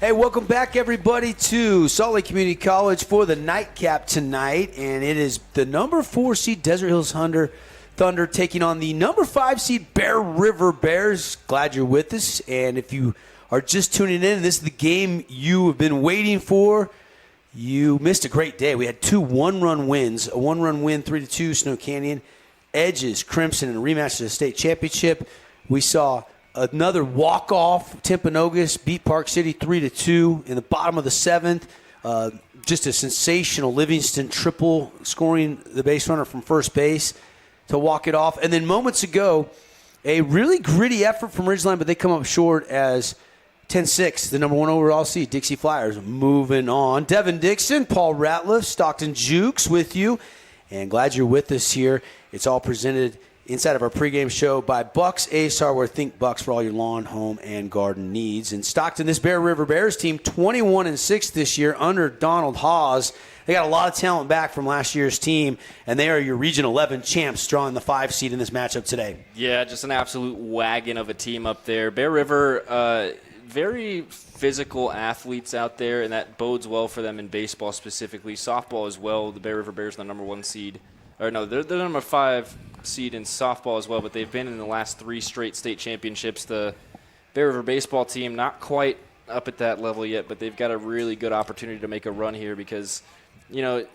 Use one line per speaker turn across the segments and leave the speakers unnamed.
Hey, welcome back, everybody, to Salt Lake Community College for the nightcap tonight. And it is the number 4 seed Desert Hills Thunder taking on the number 5 seed Bear River Bears. Glad you're with us. And if you are just tuning in, this is the game you have been waiting for. You missed a great day. We had 2 one-run wins. A one-run win, 3-2, Snow Canyon. Edges, Crimson, and a rematch to the state championship. We saw another walk-off. Timpanogos beat Park City 3-2 in the bottom of the 7th. Just a sensational Livingston triple, scoring the base runner from first base to walk it off. And then moments ago, a really gritty effort from Ridgeline, but they come up short as 10-6, the number 1 overall seed, Dixie Flyers, moving on. Devin Dixon, Paul Ratliff, Stockton Jukes with you. And glad you're with us here. It's all presented inside of our pregame show by Bucks Ace Hardware. Think Bucks for all your lawn, home, and garden needs. And Stockton, this Bear River Bears team, 21-6 this year under Donald Hawes. They got a lot of talent back from last year's team, and they are your Region 11 champs, drawing the 5 seed in this matchup today.
Yeah, just an absolute wagon of a team up there. Bear River, very physical athletes out there, and that bodes well for them in baseball specifically. Softball as well. The Bear River Bears are the number 1 seed. Or no, they're the number 5 seed in softball as well, but they've been in the last 3 straight state championships. The Bear River baseball team, not quite up at that level yet, but they've got a really good opportunity to make a run here because, you know,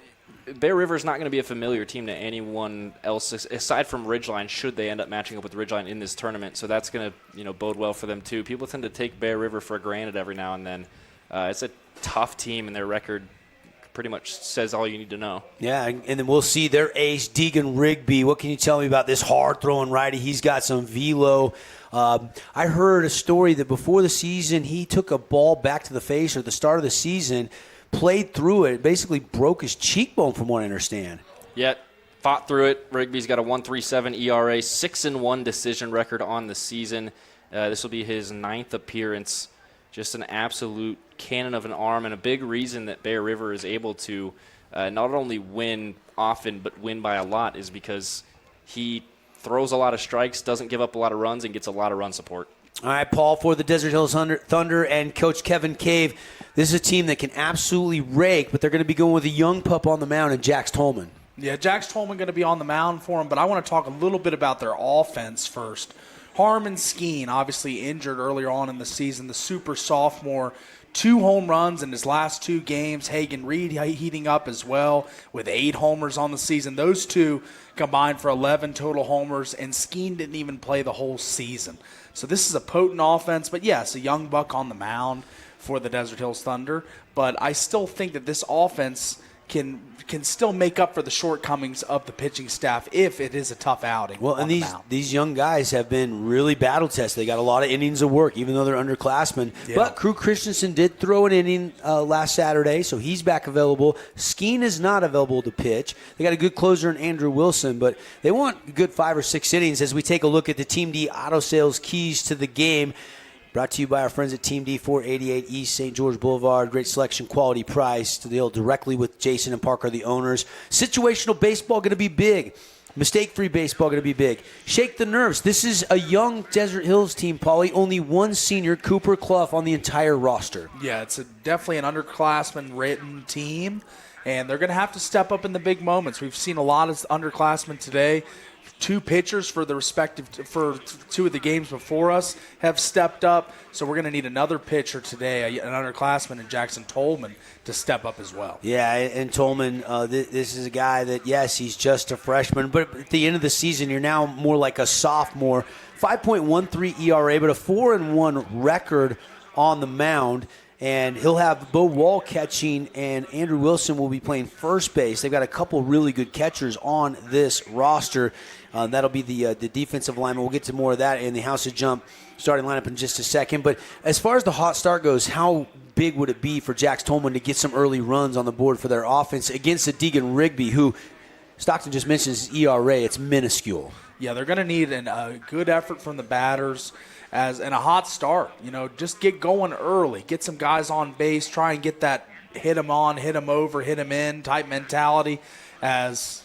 Bear River is not going to be a familiar team to anyone else aside from Ridgeline, should they end up matching up with Ridgeline in this tournament. So that's going to, you know, bode well for them too. People tend to take Bear River for granted every now and then. It's a tough team, and their record pretty much says all you need to know. Yeah,
and then we'll see their ace, Deegan Rigby. What can you tell me about this hard-throwing righty? He's got some velo. I heard a story that before the season, he took a ball back to the face, or at the start of the season, played through it, basically broke his cheekbone from what I understand.
Yeah, fought through it. Rigby's got a 1.37 ERA, 6-1 decision record on the season. This will be his 9th appearance. Just an absolute cannon of an arm, and a big reason that Bear River is able to not only win often but win by a lot is because he throws a lot of strikes, doesn't give up a lot of runs, and gets a lot of run support.
All right, Paul, for the Desert Hills Thunder and Coach Kevin Cave, this is a team that can absolutely rake, but they're going to be going with a young pup on the mound and Jax Tolman.
Yeah, Jax Tolman going to be on the mound for him, but I want to talk a little bit about their offense first. Harmon Skeen, obviously injured earlier on in the season, the super sophomore, 2 home runs in his last 2 games. Hagen Reed heating up as well with 8 homers on the season. Those 2 combined for 11 total homers, and Skeen didn't even play the whole season. So this is a potent offense, but yes, a young buck on the mound for the Desert Hills Thunder. But I still think that this offense can still make up for the shortcomings of the pitching staff if it is a tough outing.
Well, and these young guys have been really battle tested. They got a lot of innings of work, even though they're underclassmen. Yeah. But Crew Christensen did throw an inning last Saturday, so he's back available. Skeen is not available to pitch. They got a good closer in Andrew Wilson, but they want a good 5 or 6 innings as we take a look at the Team D Auto Sales keys to the game. Brought to you by our friends at Team D, 488 East St. George Boulevard. Great selection, quality price. To deal directly with Jason and Parker, the owners. Situational baseball going to be big. Mistake-free baseball going to be big. Shake the nerves. This is a young Desert Hills team, Paulie. Only 1 senior, Cooper Clough, on the entire roster.
Yeah, it's definitely an underclassmen-written team, and they're going to have to step up in the big moments. We've seen a lot of underclassmen today. 2 pitchers for 2 of the games before us have stepped up, so we're going to need another pitcher today, an underclassman, and Jackson Tolman, to step up as well.
Yeah, and Tolman, this is a guy that, yes, he's just a freshman, but at the end of the season, you're now more like a sophomore. 5.13 ERA, but a 4-1 record on the mound. And he'll have Bo Wall catching, and Andrew Wilson will be playing first base. They've got a couple really good catchers on this roster. That'll be the defensive lineman. We'll get to more of that in the House of Jump starting lineup in just a second. But as far as the hot start goes, how big would it be for Jax Tolman to get some early runs on the board for their offense against a Deegan Rigby, who Stockton just mentioned his ERA? It's minuscule.
Yeah, they're going to need a good effort from the batters and a hot start. You know, just get going early. Get some guys on base. Try and get that hit them on, hit them over, hit them in type mentality. As,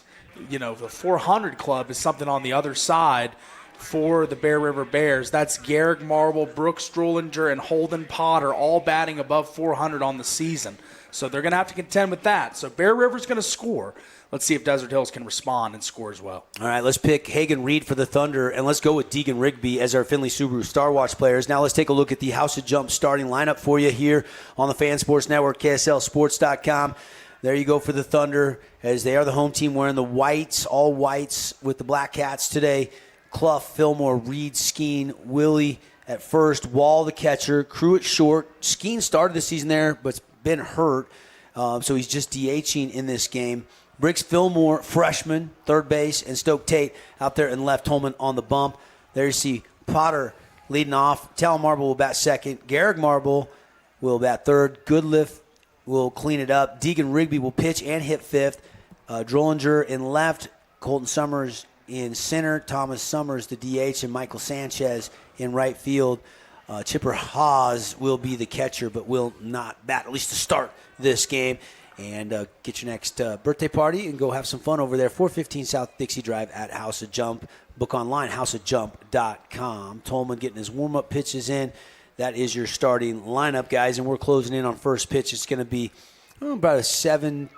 you know, the 400 club is something on the other side for the Bear River Bears. That's Garrick Marble, Brooks Drollinger, and Holden Potter all batting above 400 on the season. So they're going to have to contend with that. So Bear River's going to score. Let's see if Desert Hills can respond and score as well.
All right, let's pick Hagan Reed for the Thunder, and let's go with Deegan Rigby as our Finley Subaru Star Watch players. Now let's take a look at the House of Jump starting lineup for you here on the Fan Sports Network, KSLSports.com. There you go for the Thunder, as they are the home team wearing the whites, all whites with the black hats today. Clough, Fillmore, Reed, Skeen, Willie at first, Wall the catcher, Crew at short. Skeen started the season there, but's been hurt, so he's just DHing in this game. Briggs Fillmore, freshman, third base, and Stoke Tate out there in left, Holman on the bump. There you see Potter leading off. Talon Marble will bat second. Garrick Marble will bat third. Goodliff will clean it up. Deegan Rigby will pitch and hit fifth. Drollinger in left. Colton Summers in center. Thomas Summers, the DH, and Michael Sanchez in right field. Chipper Haas will be the catcher, but will not bat, at least to start this game. And get your next birthday party and go have some fun over there. 415 South Dixie Drive at House of Jump. Book online, houseofjump.com. Tolman getting his warm-up pitches in. That is your starting lineup, guys. And we're closing in on first pitch. It's going to be about a 7-13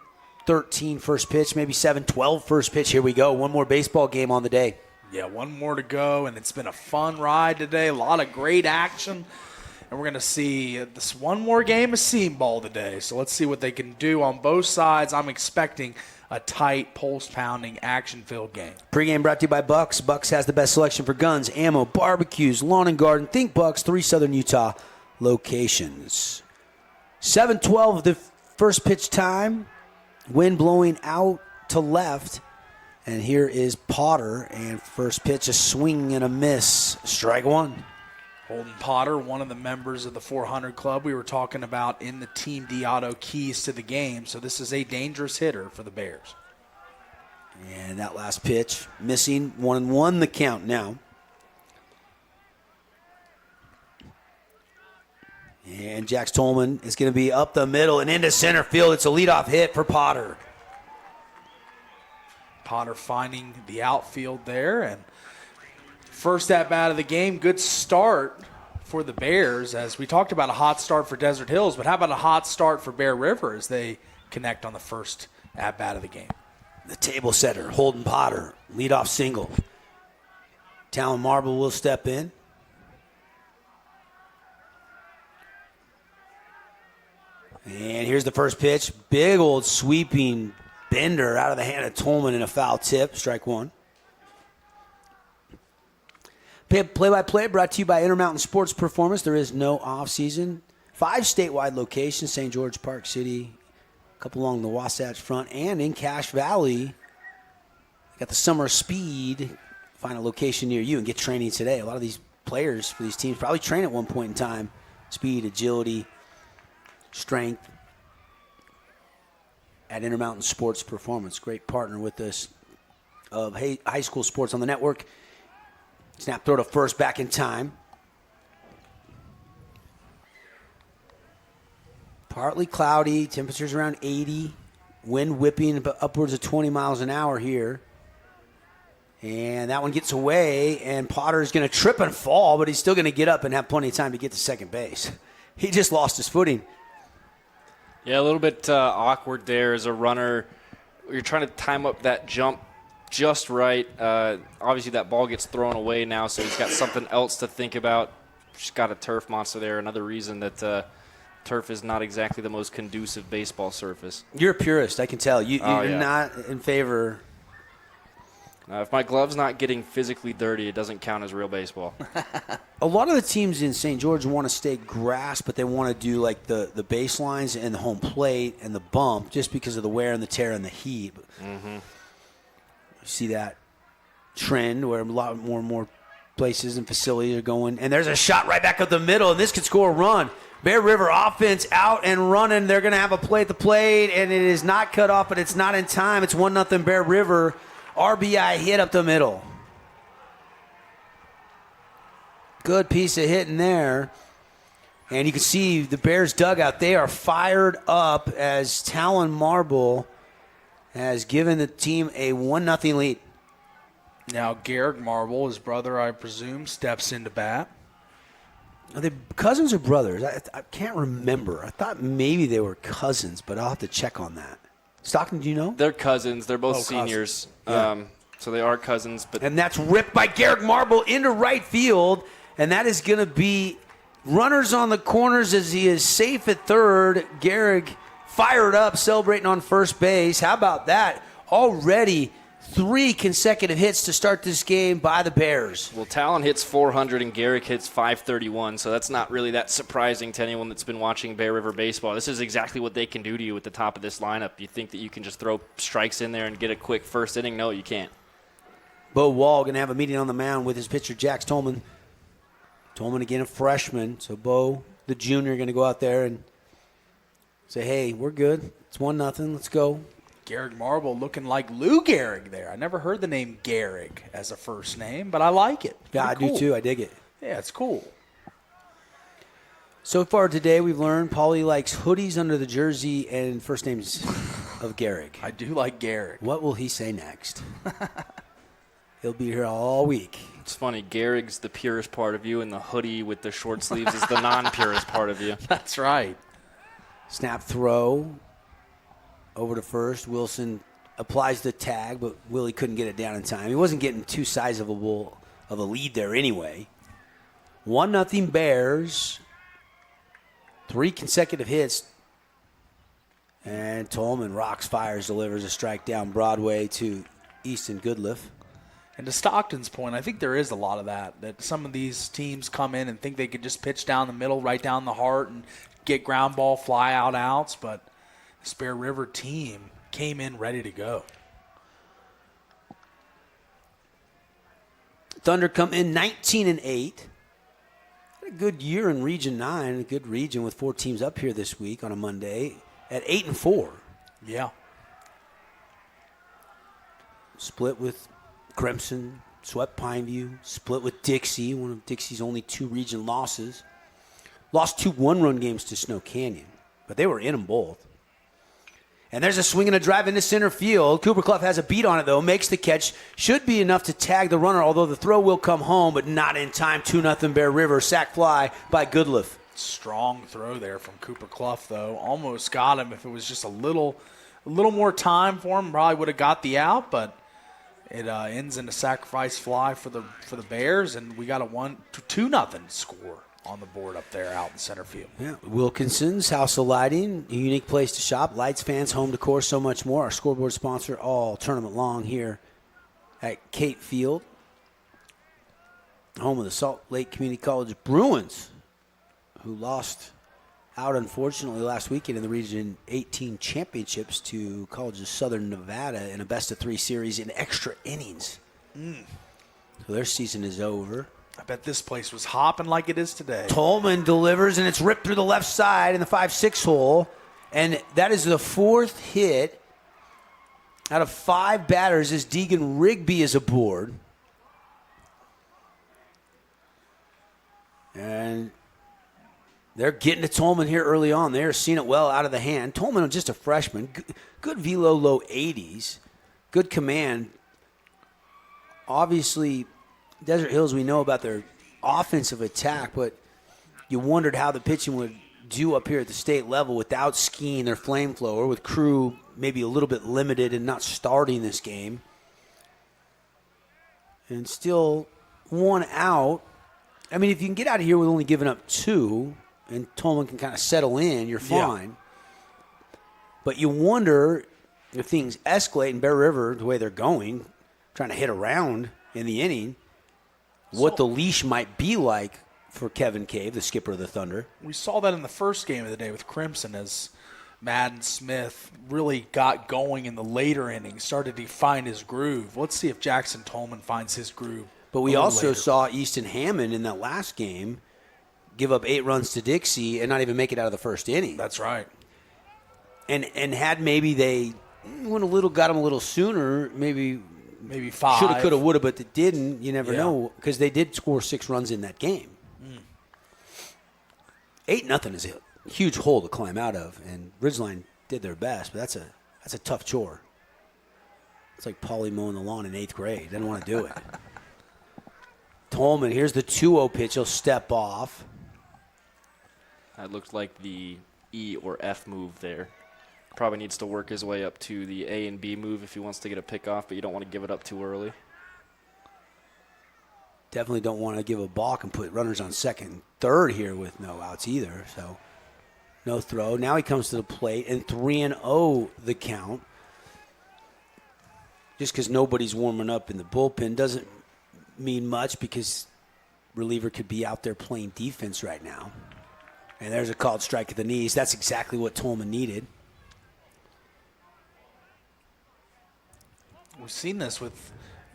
first pitch, maybe 7-12 first pitch. Here we go. One more baseball game on the day.
Yeah, one more to go, and it's been a fun ride today. A lot of great action. And we're going to see this one more game of seam ball today. So let's see what they can do on both sides. I'm expecting a tight, pulse-pounding, action-filled game.
Pre-game brought to you by Bucks. Bucks has the best selection for guns, ammo, barbecues, lawn and garden. Think Bucks, 3 Southern Utah locations. 7:12 the first pitch time. Wind blowing out to left. And here is Potter. And first pitch, a swing and a miss. Strike one.
Holden Potter, one of the members of the 400 Club we were talking about in the Team D'Auto keys to the game. So this is a dangerous hitter for the Bears.
And that last pitch, missing, 1-1 the count now. And Jax Tolman is going to be up the middle and into center field. It's a leadoff hit for Potter.
Potter finding the outfield there, and first at bat of the game, good start for the Bears. As we talked about a hot start for Desert Hills, but how about a hot start for Bear River as they connect on the first at bat of the game?
The table setter, Holden Potter, leadoff single. Talon Marble will step in. And here's the first pitch. Big old sweeping bender out of the hand of Tolman in a foul tip. Strike one. Play-by-play brought to you by Intermountain Sports Performance. There is no off-season. 5 statewide locations, St. George, Park City, a couple along the Wasatch Front, and in Cache Valley. Got the Summer Speed. Find a location near you and get training today. A lot of these players for these teams probably train at one point in time. Speed, agility, strength at Intermountain Sports Performance. Great partner with us of high school sports on the network. Snap throw to first, back in time. Partly cloudy, temperatures around 80, wind whipping upwards of 20 miles an hour here. And that one gets away, and Potter's going to trip and fall, but he's still going to get up and have plenty of time to get to second base. He just lost his footing.
Yeah, a little bit awkward there as a runner. You're trying to time up that jump just right. Obviously, that ball gets thrown away now, so he's got something else to think about. Just got a turf monster there. Another reason that turf is not exactly the most conducive baseball surface.
You're a purist, I can tell. You're not in favor.
If my glove's not getting physically dirty, it doesn't count as real baseball.
A lot of the teams in St. George want to stay grass, but they want to do like the baselines and the home plate and the bump just because of the wear and the tear and the heat. Mm-hmm. You see that trend where a lot more and more places and facilities are going. And there's a shot right back up the middle, and this could score a run. Bear River offense out and running. They're going to have a play at the plate, and it is not cut off, but it's not in time. It's 1-0 Bear River. RBI hit up the middle. Good piece of hitting there. And you can see the Bears dugout. They are fired up as Talon Marble has given the team a 1-0 lead.
Now, Garrick Marble, his brother, I presume, steps into bat.
Are they cousins or brothers? I can't remember. I thought maybe they were cousins, but I'll have to check on that. Stockton, do you know?
They're cousins. They're both
Cousins.
seniors.
Yeah.
So they are cousins. But
And that's ripped by Garrick Marble into right field, and that is going to be runners on the corners as he is safe at third. Garrick fired up, celebrating on first base. How about that? Already 3 consecutive hits to start this game by the Bears.
Well, Talon hits 400 and Garrick hits 531, so that's not really that surprising to anyone that's been watching Bear River baseball. This is exactly what they can do to you at the top of this lineup. You think that you can just throw strikes in there and get a quick first inning? No, you can't.
Bo Wall going to have a meeting on the mound with his pitcher, Jax Tolman. Tolman again, a freshman. So Bo, the junior, going to go out there and say, hey, we're good. It's 1-0. Let's go.
Garrick Marble looking like Lou Gehrig there. I never heard the name Gehrig as a first name, but I like it.
Yeah, I
Pretty
do
cool.
too. I dig it.
Yeah, it's cool.
So far today, we've learned Paulie likes hoodies under the jersey and first names of Garrick.
I do like Gehrig.
What will he say next? He'll be here all week.
It's funny. Garrick's the purest part of you, and the hoodie with the short sleeves is the non-purest part of you.
That's right.
Snap throw over to first. Wilson applies the tag, but Willie couldn't get it down in time. He wasn't getting too sizable of a lead there anyway. 1-0 Bears. 3 consecutive hits. And Tolman rocks, fires, delivers a strike down Broadway to Easton Goodliff.
And to Stockton's point, I think there is a lot of that some of these teams come in and think they could just pitch down the middle, right down the heart, and get ground ball, fly out outs. But this Bear River team came in ready to go.
Thunder come in 19-8. Had a good year in Region 9, a good region with 4 teams up here this week on a Monday at 8-4.
Yeah.
Split with Crimson, swept Pineview, split with Dixie, one of Dixie's only 2 region losses. Lost 2 one-run games to Snow Canyon, but they were in them both. And there's a swing and a drive into center field. Cooper Clough has a beat on it, though, makes the catch. Should be enough to tag the runner, although the throw will come home, but not in time. 2-0 Bear River. Sack fly by Goodliff.
Strong throw there from Cooper Clough, though. Almost got him. If it was just a little more time for him, probably would have got the out, but it ends in a sacrifice fly for the Bears, and we got a 2-0 score on the board up there out in center field.
Yeah, Wilkinson's House of Lighting, a unique place to shop. Lights, fans, home decor, so much more. Our scoreboard sponsor all tournament long here at Kate Field, home of the Salt Lake Community College Bruins, who lost out, unfortunately, last weekend in the Region 18 championships to College of Southern Nevada in a best-of-3 series in extra innings. So their season is over.
I bet this place was hopping like it is today.
Tolman delivers, and it's ripped through the left side in the 5-6 hole. And that is the 4th hit out of 5 batters as Deegan Rigby is aboard. And they're getting to Tolman here early on. They're seeing it well out of the hand. Tolman, just a freshman. Good velo, low 80s. Good command. Obviously, Desert Hills, we know about their offensive attack, but you wondered how the pitching would do up here at the state level without skiing their flame thrower, with Crew maybe a little bit limited and not starting this game. And still 1 out. I mean, if you can get out of here with only giving up 2, and Tolman can kind of settle in, you're fine. Yeah. But you wonder if things escalate in Bear River the way they're going, trying to hit around in the inning, what the leash might be like for Kevin Cave, the skipper of the Thunder.
We saw that in the first game of the day with Crimson as Madden Smith really got going in the later innings, started to find his groove. Let's see if Jackson Tolman finds his groove.
But we also saw Easton Hammond in that last game give up 8 runs to Dixie and not even make it out of the first inning.
That's right.
And had maybe they got him a little sooner, maybe
5.
Shoulda, coulda, woulda, but they didn't. You never know, because they did score 6 runs in that game. 8-0 is a huge hole to climb out of, and Ridgeline did their best, but that's a tough chore. It's like Paulie mowing the lawn in 8th grade. Didn't want to do it. Tolman, here's the 2-0 pitch. He'll step off.
That looked like the E or F move there. Probably needs to work his way up to the A and B move if he wants to get a pick off, but you don't want to give it up too early.
Definitely don't want to give a balk and put runners on second and third here with no outs either. So no throw. Now he comes to the plate, and 3-0 the count. Just because nobody's warming up in the bullpen doesn't mean much, because reliever could be out there playing defense right now. And there's a called strike at the knees. That's exactly what Tolman needed.
We've seen this with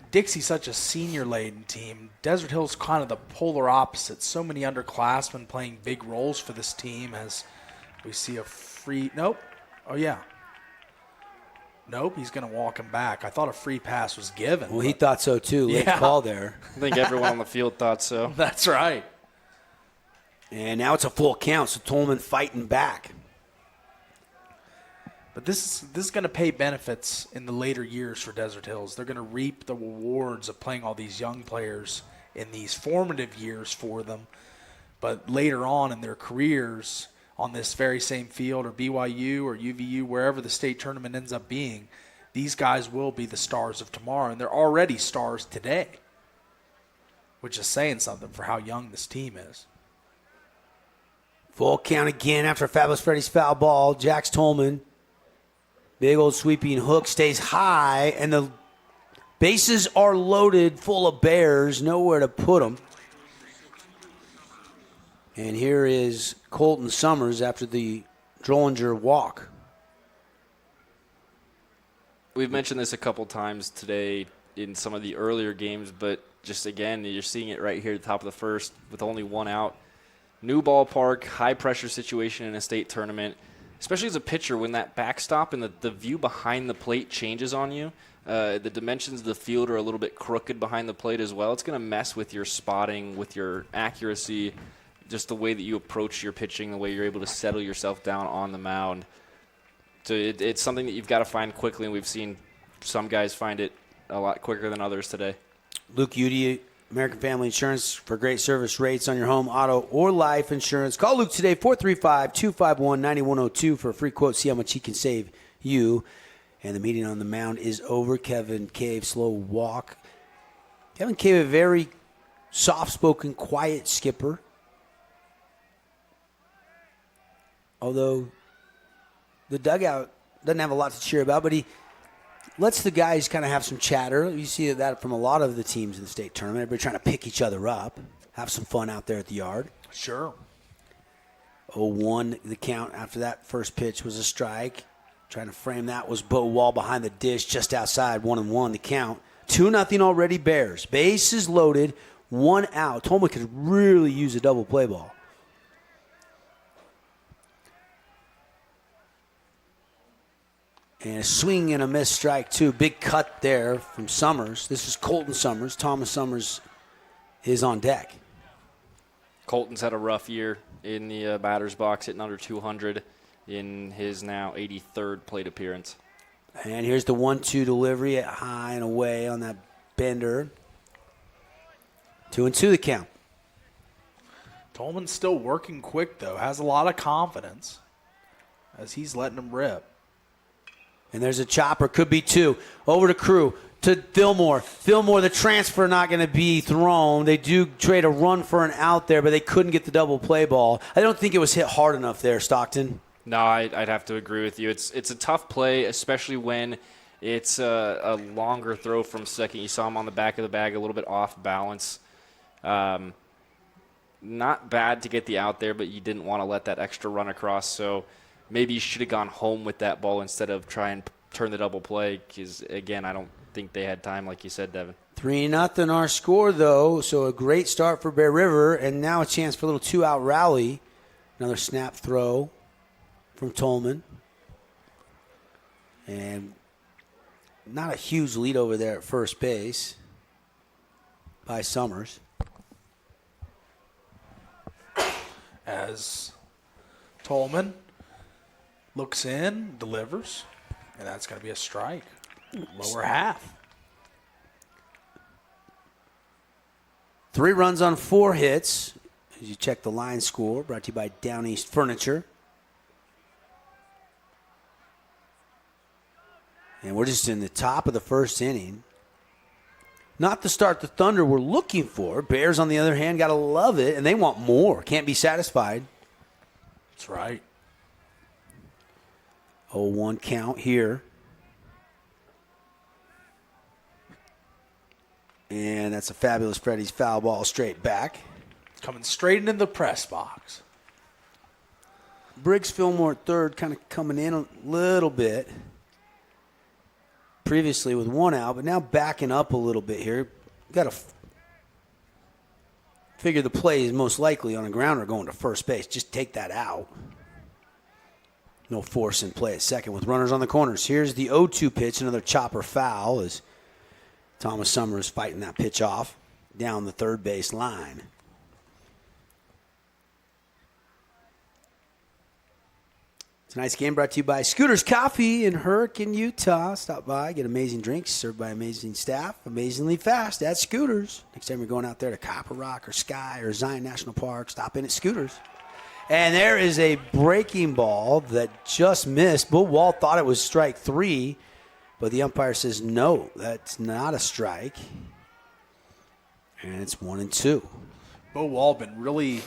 Dixie, such a senior-laden team. Desert Hill's kind of the polar opposite. So many underclassmen playing big roles for this team as we see a free – nope. Oh, yeah. Nope, he's going to walk him back. I thought a free pass was given.
Well, he thought so too. Late call there.
I think everyone on the field thought so.
That's right.
And now it's a full count, so Tolman fighting back.
But this is going to pay benefits in the later years for Desert Hills. They're going to reap the rewards of playing all these young players in these formative years for them. But later on in their careers on this very same field, or BYU or UVU, wherever the state tournament ends up being, these guys will be the stars of tomorrow. And they're already stars today, which is saying something for how young this team is.
Full count again after Fabulous Freddy's foul ball. Jax Tolman. Big old sweeping hook stays high, and the bases are loaded full of Bears. Nowhere to put them. And here is Colton Summers after the Drollinger walk.
We've mentioned this a couple times today in some of the earlier games, but just again, you're seeing it right here at the top of the first with only one out. New ballpark, high-pressure situation in a state tournament, especially as a pitcher when that backstop and the view behind the plate changes on you. The dimensions of the field are a little bit crooked behind the plate as well. It's going to mess with your spotting, with your accuracy, just the way that you approach your pitching, the way you're able to settle yourself down on the mound. So it's something that you've got to find quickly, and we've seen some guys find it a lot quicker than others today.
Luke Udy, American Family Insurance, for great service rates on your home, auto, or life insurance. Call Luke today, 435-251-9102 for a free quote. See how much he can save you. And the meeting on the mound is over. Kevin Cave, slow walk. Kevin Cave, a very soft-spoken, quiet skipper. Although the dugout doesn't have a lot to cheer about, but he lets the guys kind of have some chatter. You see that from a lot of the teams in the state tournament. Everybody trying to pick each other up, have some fun out there at the yard.
Sure.
0-1 the count after that first pitch was a strike. Trying to frame that was Bo Wall behind the dish just outside, 1-1 the count. 2-0 already Bears. Bases loaded, 1 out. Tolman could really use a double play ball. And a swing and a miss strike, too. Big cut there from Summers. This is Colton Summers. Thomas Summers is on deck.
Colton's had a rough year in the batter's box, hitting under 200 in his now 83rd plate appearance.
And here's the 1-2 delivery at high and away on that bender. 2-2 the count.
Tolman's still working quick, though. Has a lot of confidence as he's letting them rip.
And there's a chopper, could be 2. Over to Crew, to Fillmore. Fillmore, the transfer not going to be thrown. They do trade a run for an out there, but they couldn't get the double play ball. I don't think it was hit hard enough there, Stockton.
No, I'd have to agree with you. It's a tough play, especially when it's a longer throw from second. You saw him on the back of the bag, a little bit off balance. Not bad to get the out there, but you didn't want to let that extra run across, so maybe you should have gone home with that ball instead of trying to turn the double play because, again, I don't think they had time, like you said, Devin.
3-0 our score, though, so a great start for Bear River, and now a chance for a little 2-out rally. Another snap throw from Tolman. And not a huge lead over there at first base by Summers.
As Tolman looks in, delivers, and that's going to be a strike. Lower half.
3 runs on 4 hits. As you check the line score, brought to you by Down East Furniture. And we're just in the top of the first inning. Not the start the Thunder were looking for. Bears, on the other hand, got to love it, and they want more. Can't be satisfied.
That's right.
0-1 count here. And that's a fabulous Freddie's foul ball straight back.
Coming straight into the press box.
Briggs Fillmore at third, kind of coming in a little bit. Previously with 1 out, but now backing up a little bit here. Got to figure the play is most likely on a grounder going to first base. Just take that out. No force in play at second with runners on the corners. Here's the 0-2 pitch, another chopper foul as Thomas Summers fighting that pitch off down the third base line. Tonight's game brought to you by Scooters Coffee in Hurricane, Utah. Stop by, get amazing drinks served by amazing staff, amazingly fast at Scooters. Next time you're going out there to Copper Rock or Sky or Zion National Park, stop in at Scooters. And there is a breaking ball that just missed. Bill Wall thought it was strike 3, but the umpire says no, that's not a strike. And it's 1-2.
Bo Wall been really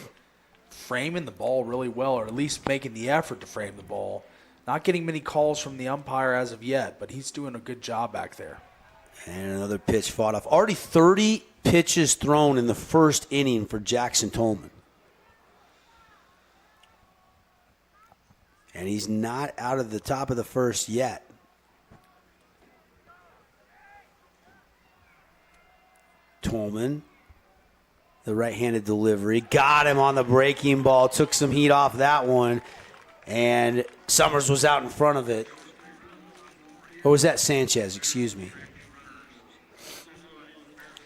framing the ball really well, or at least making the effort to frame the ball. Not getting many calls from the umpire as of yet, but he's doing a good job back there.
And another pitch fought off. Already 30 pitches thrown in the first inning for Jackson Tolman. And he's not out of the top of the first yet. Tolman, the right-handed delivery, got him on the breaking ball, took some heat off that one, and Summers was out in front of it. Or was that Sanchez? Excuse me.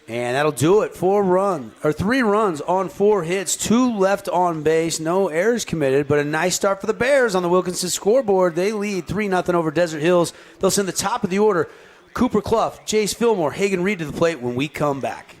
And that'll do it. 3 runs on 4 hits, 2 left on base, no errors committed, but a nice start for the Bears on the Wilkinson scoreboard. They lead 3-0 over Desert Hills. They'll send the top of the order. Cooper Clough, Jace Fillmore, Hagen Reed to the plate when we come back.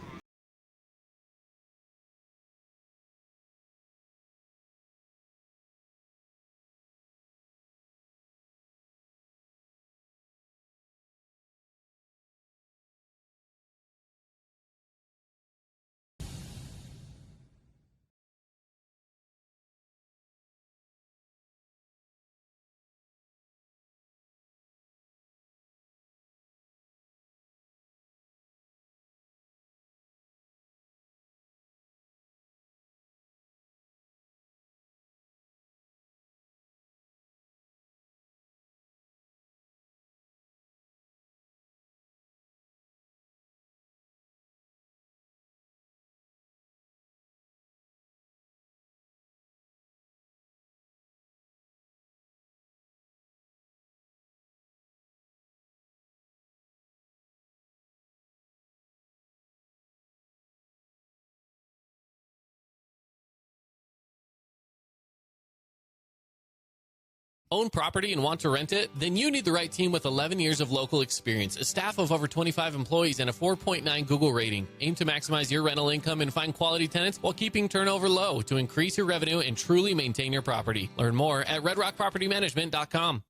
Own property and want to rent it? Then you need the right team with 11 years of local experience, a staff of over 25 employees, and a 4.9 Google rating. Aim to maximize your rental income and find quality tenants while keeping turnover low to increase your revenue and truly maintain your property. Learn more at redrockpropertymanagement.com.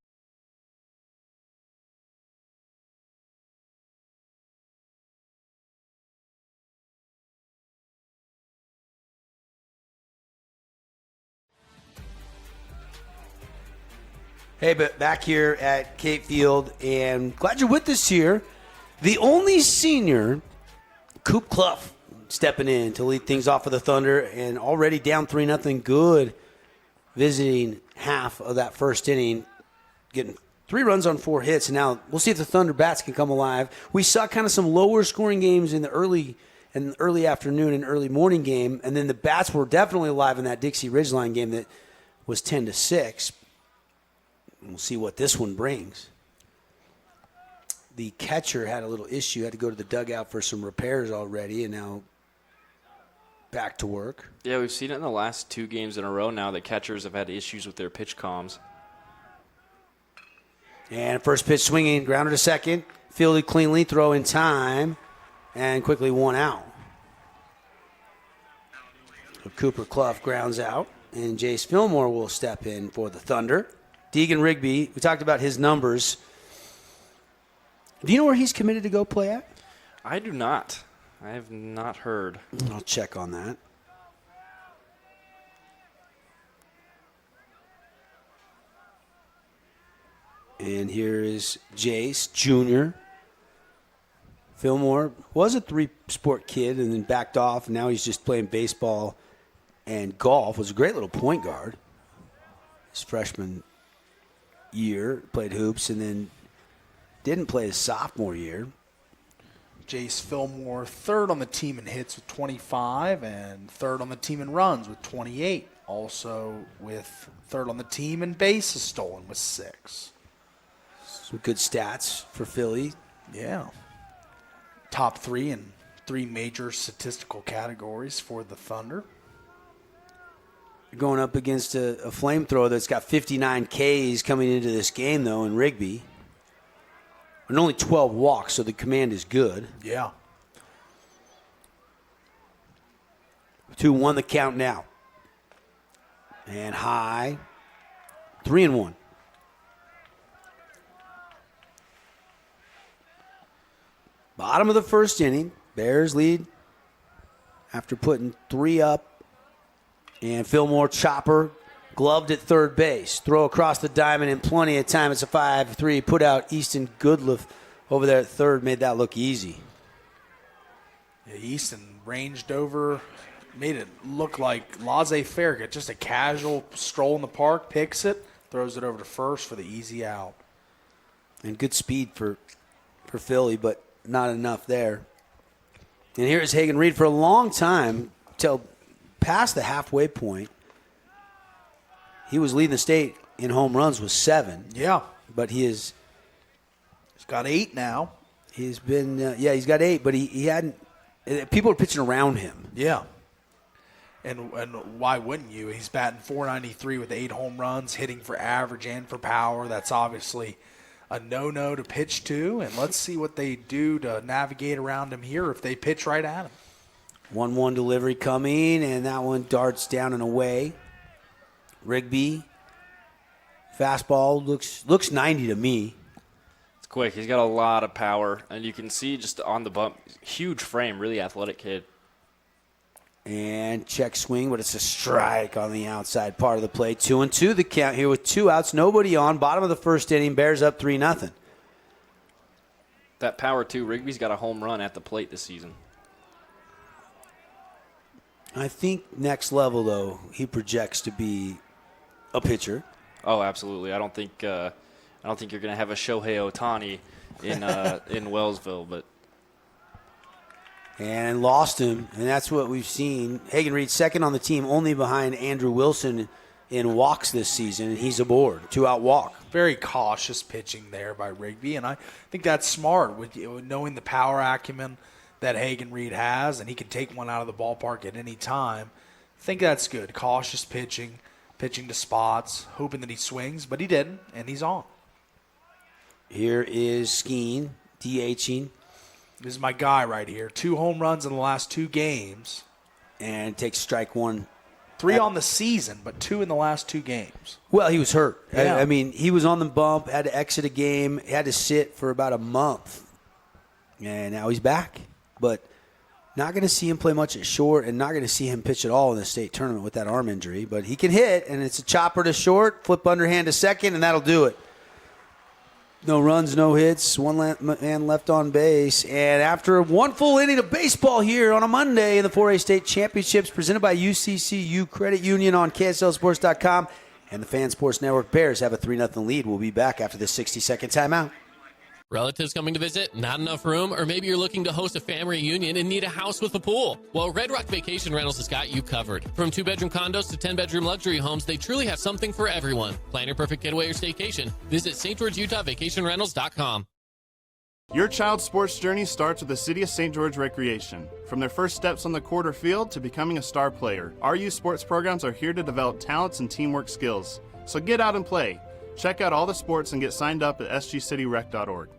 Hey, but back here at Cape Field, and glad you're with us here. The only senior, Coop Clough, stepping in to lead things off for the Thunder, and already down 3-0 good, visiting half of that first inning, getting 3 runs on 4 hits, and now we'll see if the Thunder bats can come alive. We saw kind of some lower scoring games in the early afternoon and early morning game, and then the bats were definitely alive in that Dixie Ridgeline game that was 10-6. We'll see what this one brings. The catcher had a little issue, had to go to the dugout for some repairs already, and now back to work.
Yeah, we've seen it in the last 2 games in a row now that catchers have had issues with their pitch comms.
And first pitch swinging, grounder to second. fielded cleanly, throw in time, and quickly one out. So Cooper Clough grounds out, and Jace Fillmore will step in for the Thunder. Deegan Rigby, we talked about his numbers. Do you know where he's committed to go play at?
I do not. I have not heard.
I'll check on that. And here is Jace Jr. Fillmore was a three-sport kid and then backed off. And now he's just playing baseball and golf. Was a great little point guard. His freshman year, played hoops, and then didn't play his sophomore year.
Jace Fillmore, third on the team in hits with 25 and third on the team in runs with 28. Also with third on the team in bases stolen with 6.
Some good stats for Philly.
Yeah. Top 3 in 3 major statistical categories for the Thunder.
Going up against a flamethrower that's got 59 Ks coming into this game, though, in Rigby. And only 12 walks, so the command is good.
Yeah.
2-1 the count now. And high. 3-1. Bottom of the first inning. Bears lead after putting 3 up. And Fillmore chopper gloved at third base. Throw across the diamond in plenty of time. It's a 5-3. Put out Easton Goodliff over there at third. Made that look easy.
Yeah, Easton ranged over, made it look like laissez-faire. Just a casual stroll in the park, picks it, throws it over to first for the easy out.
And good speed for Philly, but not enough there. And here's Hagen Reed for a long time, till past the halfway point. He was leading the state in home runs with 7.
Yeah.
But
He's got 8 now.
he's been, he's got 8, but he hadn't, people are pitching around him.
Yeah. And why wouldn't you? He's batting .493 with 8 home runs, hitting for average and for power. That's obviously a no-no to pitch to, and let's see what they do to navigate around him here if they pitch right at him.
1-1 delivery coming, and that one darts down and away. Rigby, fastball looks 90 to me.
It's quick. He's got a lot of power, and you can see just on the bump, huge frame, really athletic kid.
And check swing, but it's a strike on the outside part of the plate. 2-2 the count here with 2 outs, nobody on. Bottom of the first inning, Bears up 3-0.
That power, too. Rigby's got a home run at the plate this season.
I think next level, though, he projects to be a pitcher.
Oh, absolutely. I don't think you're going to have a Shohei Ohtani in Wellsville, but
And lost him, and that's what we've seen. Hagen Reed second on the team, only behind Andrew Wilson in walks this season, and he's aboard. 2-out walk.
Very cautious pitching there by Rigby, and I think that's smart with knowing the power acumen that Hagen Reed has, and he can take one out of the ballpark at any time. I think that's good. Cautious pitching to spots, hoping that he swings, but he didn't, and he's on.
Here is Skeen, DHing.
This is my guy right here. 2 home runs in the last 2 games.
And takes strike 1.
3 on the season, but 2 in the last 2 games.
Well, he was hurt.
Yeah.
I mean, he was on the bump, had to exit a game, had to sit for about a month. And now he's back. But not going to see him play much at short and not going to see him pitch at all in the state tournament with that arm injury. But he can hit, and it's a chopper to short, flip underhand to second, and that'll do it. No runs, no hits, 1 man left on base. And after 1 full inning of baseball here on a Monday in the 4A State Championships presented by UCCU Credit Union on KSLSports.com and the Fan Sports Network, Bears have a 3-0 lead. We'll be back after this 60-second timeout.
Relatives coming to visit, not enough room, or maybe you're looking to host a family reunion and need a house with a pool. Well, Red Rock Vacation Rentals has got you covered. From 2-bedroom condos to 10-bedroom luxury homes, they truly have something for everyone. Plan your perfect getaway or staycation. Visit St. George, Utah vacationrentals.com.
Your child's sports journey starts with the City of St. George Recreation. From their first steps on the court or field to becoming a star player, our youth sports programs are here to develop talents and teamwork skills. So get out and play. Check out all the sports and get signed up at sgcityrec.org.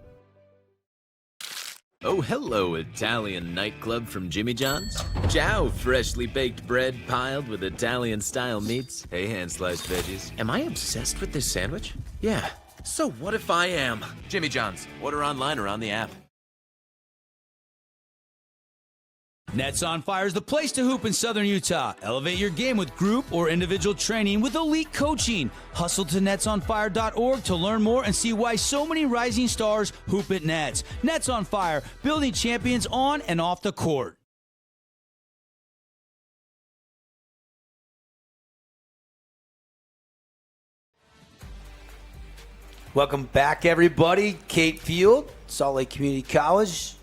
Oh, hello, Italian nightclub from Jimmy John's. Ciao, freshly baked bread piled with Italian-style meats. Hey, hand-sliced veggies. Am I obsessed with this sandwich? Yeah. So what if I am? Jimmy John's. Order online or on the app.
Nets on Fire is the place to hoop in Southern Utah. Elevate your game with group or individual training with elite coaching. Hustle to netsonfire.org to learn more and see why so many rising stars hoop at Nets. Nets on Fire, building champions on and off the court.
Welcome back, everybody. Kate Field, Salt Lake Community College.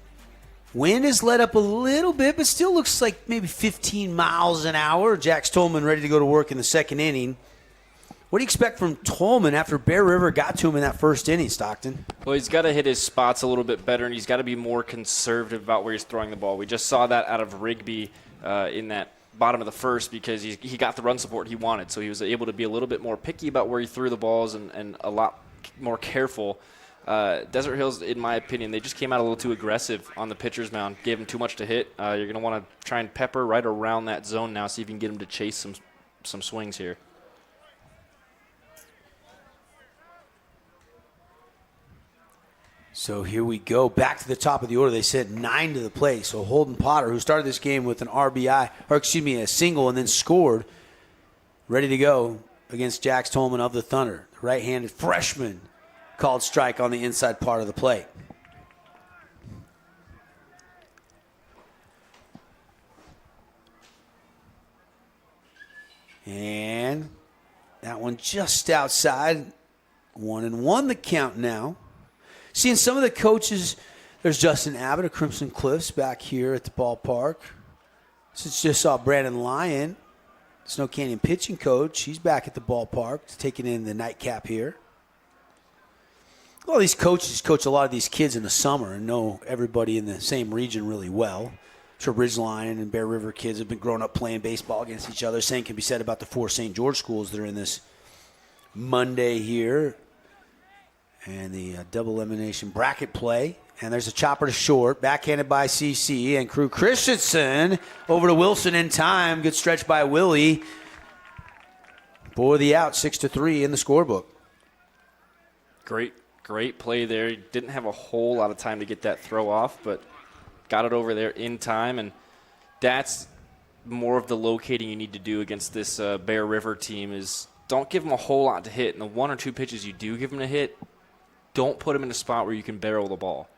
Wind has let up a little bit, but still looks like maybe 15 miles an hour. Jax Tolman ready to go to work in the second inning. What do you expect from Tolman after Bear River got to him in that first inning, Stockton?
Well, he's got to hit his spots a little bit better, and he's got to be more conservative about where he's throwing the ball. We just saw that out of Rigby in that bottom of the first because he got the run support he wanted, so he was able to be a little bit more picky about where he threw the balls and a lot more careful. Desert Hills, in my opinion, they just came out a little too aggressive on the pitcher's mound, gave him too much to hit. You're going to want to try and pepper right around that zone now, see if you can get him to chase some swings here.
So here we go. Back to the top of the order. They said 9 to the plate. So Holden Potter, who started this game with an RBI, or excuse me, a single and then scored, ready to go against Jax Tolman of the Thunder. The right-handed freshman called strike on the inside part of the plate. And that one just outside. 1-1 the count now. Seeing some of the coaches, there's Justin Abbott of Crimson Cliffs back here at the ballpark. Since just saw Brandon Lyon, Snow Canyon pitching coach. He's back at the ballpark taking in the nightcap here. All these coaches coach a lot of these kids in the summer and know everybody in the same region really well. I'm sure Ridgeline and Bear River kids have been growing up playing baseball against each other. Same can be said about the 4 St. George schools that are in this Monday here. And the double elimination bracket play. And there's a chopper to short, backhanded by CC. And Crew Christensen over to Wilson in time. Good stretch by Willie. For the out, 6-3 in the scorebook.
Great play there. He didn't have a whole lot of time to get that throw off, but got it over there in time. And that's more of the locating you need to do against this Bear River team is don't give them a whole lot to hit. And the 1 or 2 pitches you do give them to hit, don't put them in a spot where you can barrel the ball.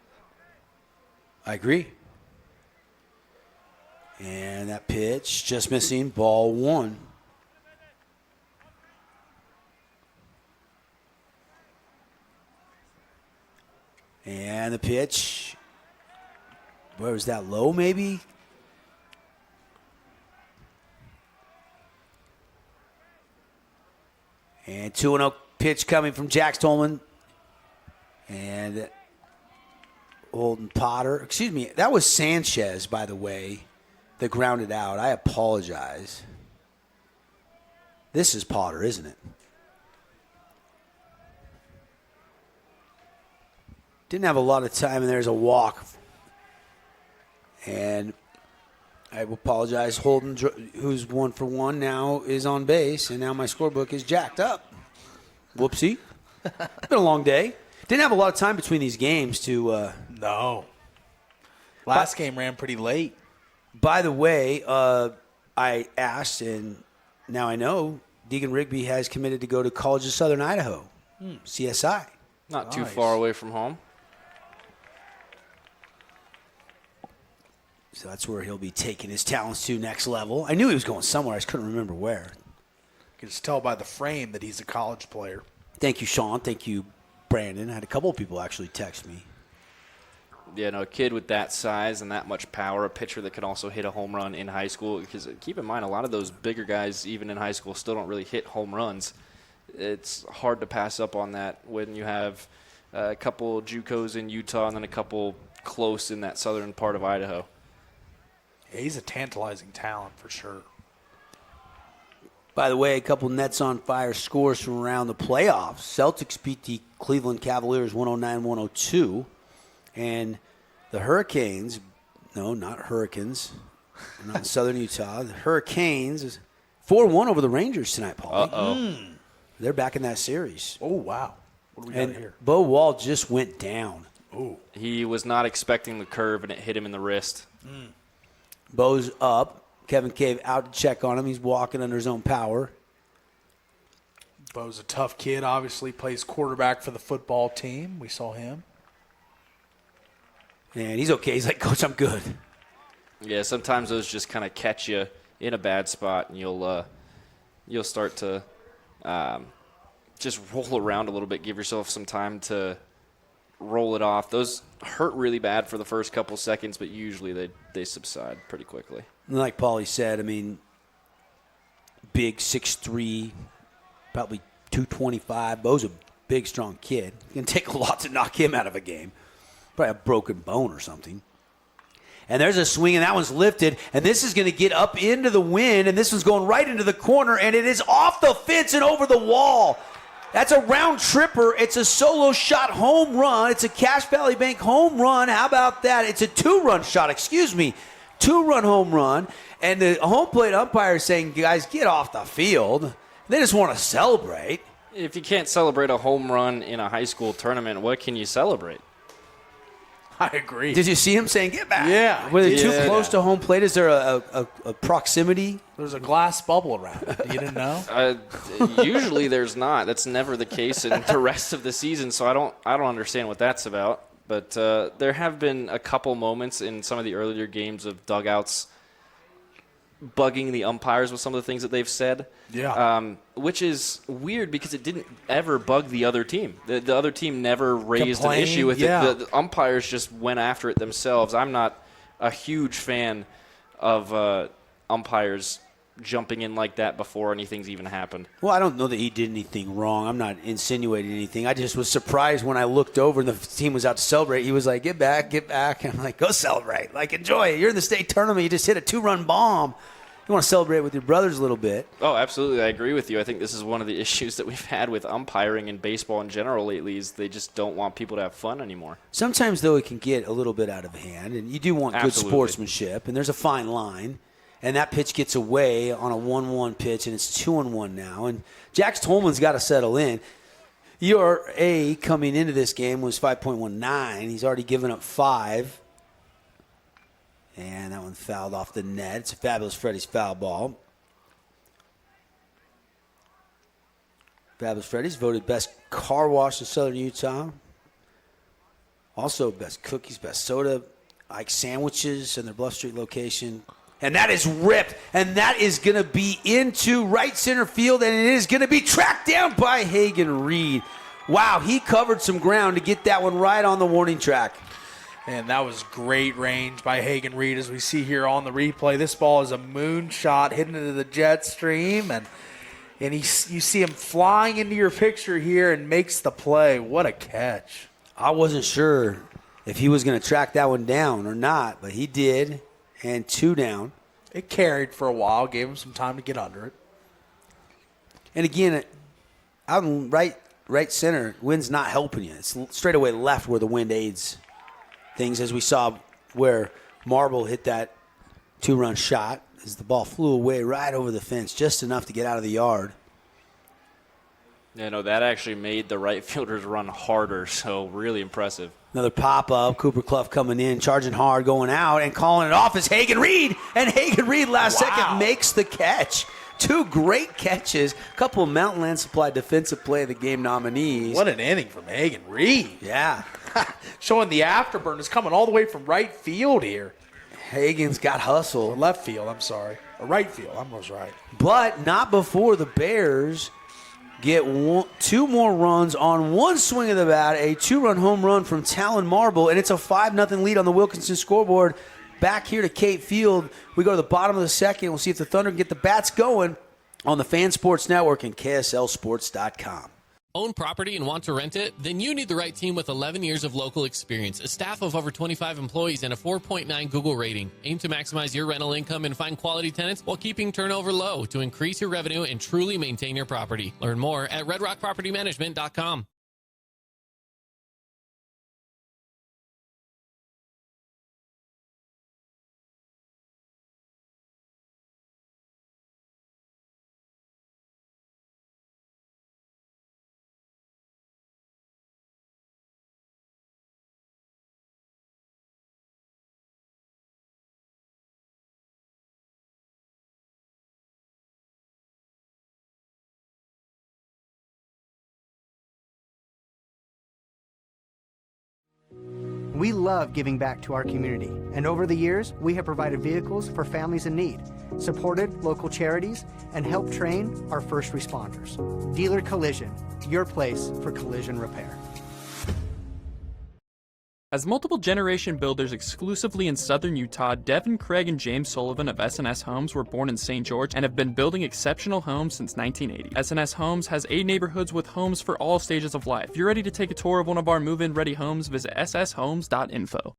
I agree. And that pitch, just missing, ball 1. And the pitch, where was that, low maybe? And 2-0 pitch coming from Jax Tolman. And Holden Potter. Excuse me, that was Sanchez, by the way, that grounded out. I apologize. This is Potter, isn't it? Didn't have a lot of time, and there's a walk. And I apologize. Holden, who's 1 for 1 now, is on base, and now my scorebook is jacked up. Whoopsie. Been a long day. Didn't have a lot of time between these games to...
No. Last game ran pretty late.
By the way, I asked, and now I know, Deegan Rigby has committed to go to College of Southern Idaho, CSI.
Not too far away from home.
So that's where he'll be taking his talents to next level. I knew he was going somewhere. I just couldn't remember where.
You can just tell by the frame that he's a college player.
Thank you, Sean. Thank you, Brandon. I had a couple of people actually text me.
Yeah, no, a kid with that size and that much power, a pitcher that can also hit a home run in high school. Because keep in mind, a lot of those bigger guys, even in high school, still don't really hit home runs. It's hard to pass up on that when you have a couple JUCOs in Utah and then a couple close in that southern part of Idaho.
Yeah, he's a tantalizing talent for sure.
By the way, a couple Nets on Fire scores from around the playoffs. Celtics beat the Cleveland Cavaliers 109-102. And The Hurricanes, no, not Hurricanes, not in Southern Utah. The Hurricanes is 4-1 over the Rangers tonight, Paul. They're back in that series.
Oh, wow. What do we got
And
here?
Bo Wall just went down.
He was not expecting the curve, and it hit him in the wrist.
Bo's up. Kevin Cave out to check on him. He's walking under his own power.
Bo's a tough kid, obviously plays quarterback for the football team. We saw him.
And he's okay. He's like, Coach, I'm good.
Yeah, sometimes those just kind of catch you in a bad spot, and you'll start to just roll around a little bit, give yourself some time to roll it off. Those hurt really bad for the first couple seconds, but usually they subside pretty quickly.
And like Paulie said, I mean, big 6'3", probably 225. Bo's a big, strong kid. It's going to take a lot to knock him out of a game. Probably a broken bone or something. And there's a swing, and that one's lifted. And this is going to get up into the wind, and this one's going right into the corner, and it is off the fence and over the wall. That's a round tripper. It's a solo shot home run. It's a Cache Valley Bank home run. How about that? It's a two-run shot, two-run home run. And the home plate umpire is saying, guys, get off the field. They just want to celebrate.
If you can't celebrate a home run in a high school tournament, what can you celebrate?
I agree.
Did you see him saying, get back?
Yeah.
Were they too
Yeah.
close to home plate? Is there a proximity?
There's a glass bubble around it. You didn't know?
Usually there's not. That's never the case in the rest of the season, so I don't understand what that's about. But there have been a couple moments in some of the earlier games of dugouts bugging the umpires with some of the things that they've said.
Yeah.
Which is weird because it didn't ever bug the other team. The other team never raised an
Complained,
issue with
yeah.
it. The umpires just went after it themselves. I'm not a huge fan of umpires jumping in like that before anything's even happened.
Well, I don't know that he did anything wrong. I'm not insinuating anything. I just was surprised when I looked over and the team was out to celebrate. He was like, get back, get back. I'm like, go celebrate. Like, enjoy it. You're in the state tournament. You just hit a two-run bomb. You want to celebrate with your brothers a little bit.
Oh, absolutely. I agree with you. I think this is one of the issues that we've had with umpiring and baseball in general lately is they just don't want people to have fun anymore.
Sometimes, though, it can get a little bit out of hand, and you do want good
Absolutely.
sportsmanship, and there's a fine line. And that pitch gets away on a 1-1 pitch, and it's 2-1 now. And Jax Tolman's got to settle in. ERA coming into this game was 5.19. He's already given up 5. And that one fouled off the net. It's a Fabulous Freddy's foul ball. Fabulous Freddy's voted best car wash in Southern Utah. Also best cookies, best soda, Ike sandwiches in their Bluff Street location. And that is ripped, and that is going to be into right center field, and it is going to be tracked down by Hagen Reed. Wow, he covered some ground to get that one right on the warning track.
And that was great range by Hagen Reed, as we see here on the replay. This ball is a moonshot hitting into the jet stream, and you see him flying into your picture here and makes the play. What a catch.
I wasn't sure if he was going to track that one down or not, but he did. And 2 down.
It carried for a while, gave him some time to get under it.
And again, out in right center, wind's not helping you. It's straight away left where the wind aids things, as we saw where Marble hit that 2-run shot as the ball flew away right over the fence, just enough to get out of the yard.
Yeah, no, that actually made the right fielders run harder, so really impressive.
Another pop-up, Cooper Clough coming in, charging hard, going out, and calling it off is Hagen Reed. And Hagen Reed last second makes the catch. 2 great catches. A couple of Mountain Land Supply Defensive Play of the Game nominees.
What an inning from Hagen Reed.
Yeah.
Showing the afterburn is coming all the way from right field here.
Hagen's got hustle.
Or left field, I'm sorry. Or right field, I was right.
But not before the Bears get 2 more runs on one swing of the bat, a 2-run home run from Talon Marble, and it's a 5-0 lead on the Wilkinson scoreboard. Back here to Cape Field, we go to the bottom of the second. We'll see if the Thunder can get the bats going on the Fan Sports Network and KSLSports.com.
Own property and want to rent it? Then you need the right team with 11 years of local experience, a staff of over 25 employees, and a 4.9 Google rating. Aim to maximize your rental income and find quality tenants while keeping turnover low to increase your revenue and truly maintain your property. Learn more at redrockpropertymanagement.com.
We love giving back to our community, and over the years, we have provided vehicles for families in need, supported local charities, and helped train our first responders. Dealer Collision, your place for collision repair.
As multiple generation builders exclusively in southern Utah, Devin, Craig, and James Sullivan of S&S Homes were born in St. George and have been building exceptional homes since 1980. S&S Homes has 8 neighborhoods with homes for all stages of life. If you're ready to take a tour of one of our move-in ready homes, visit sshomes.info.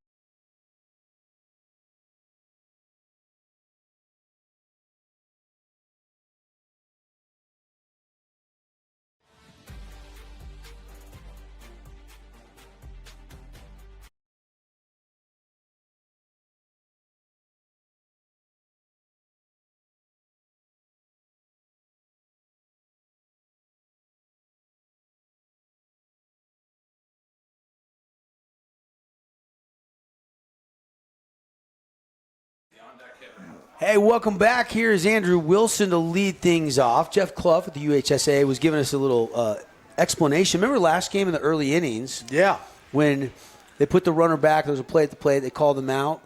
Hey, welcome back. Here is Andrew Wilson to lead things off. Jeff Clough with the UHSA was giving us a little explanation. Remember last game in the early innings?
Yeah.
When they put the runner back, there was a play at the plate, they called them out.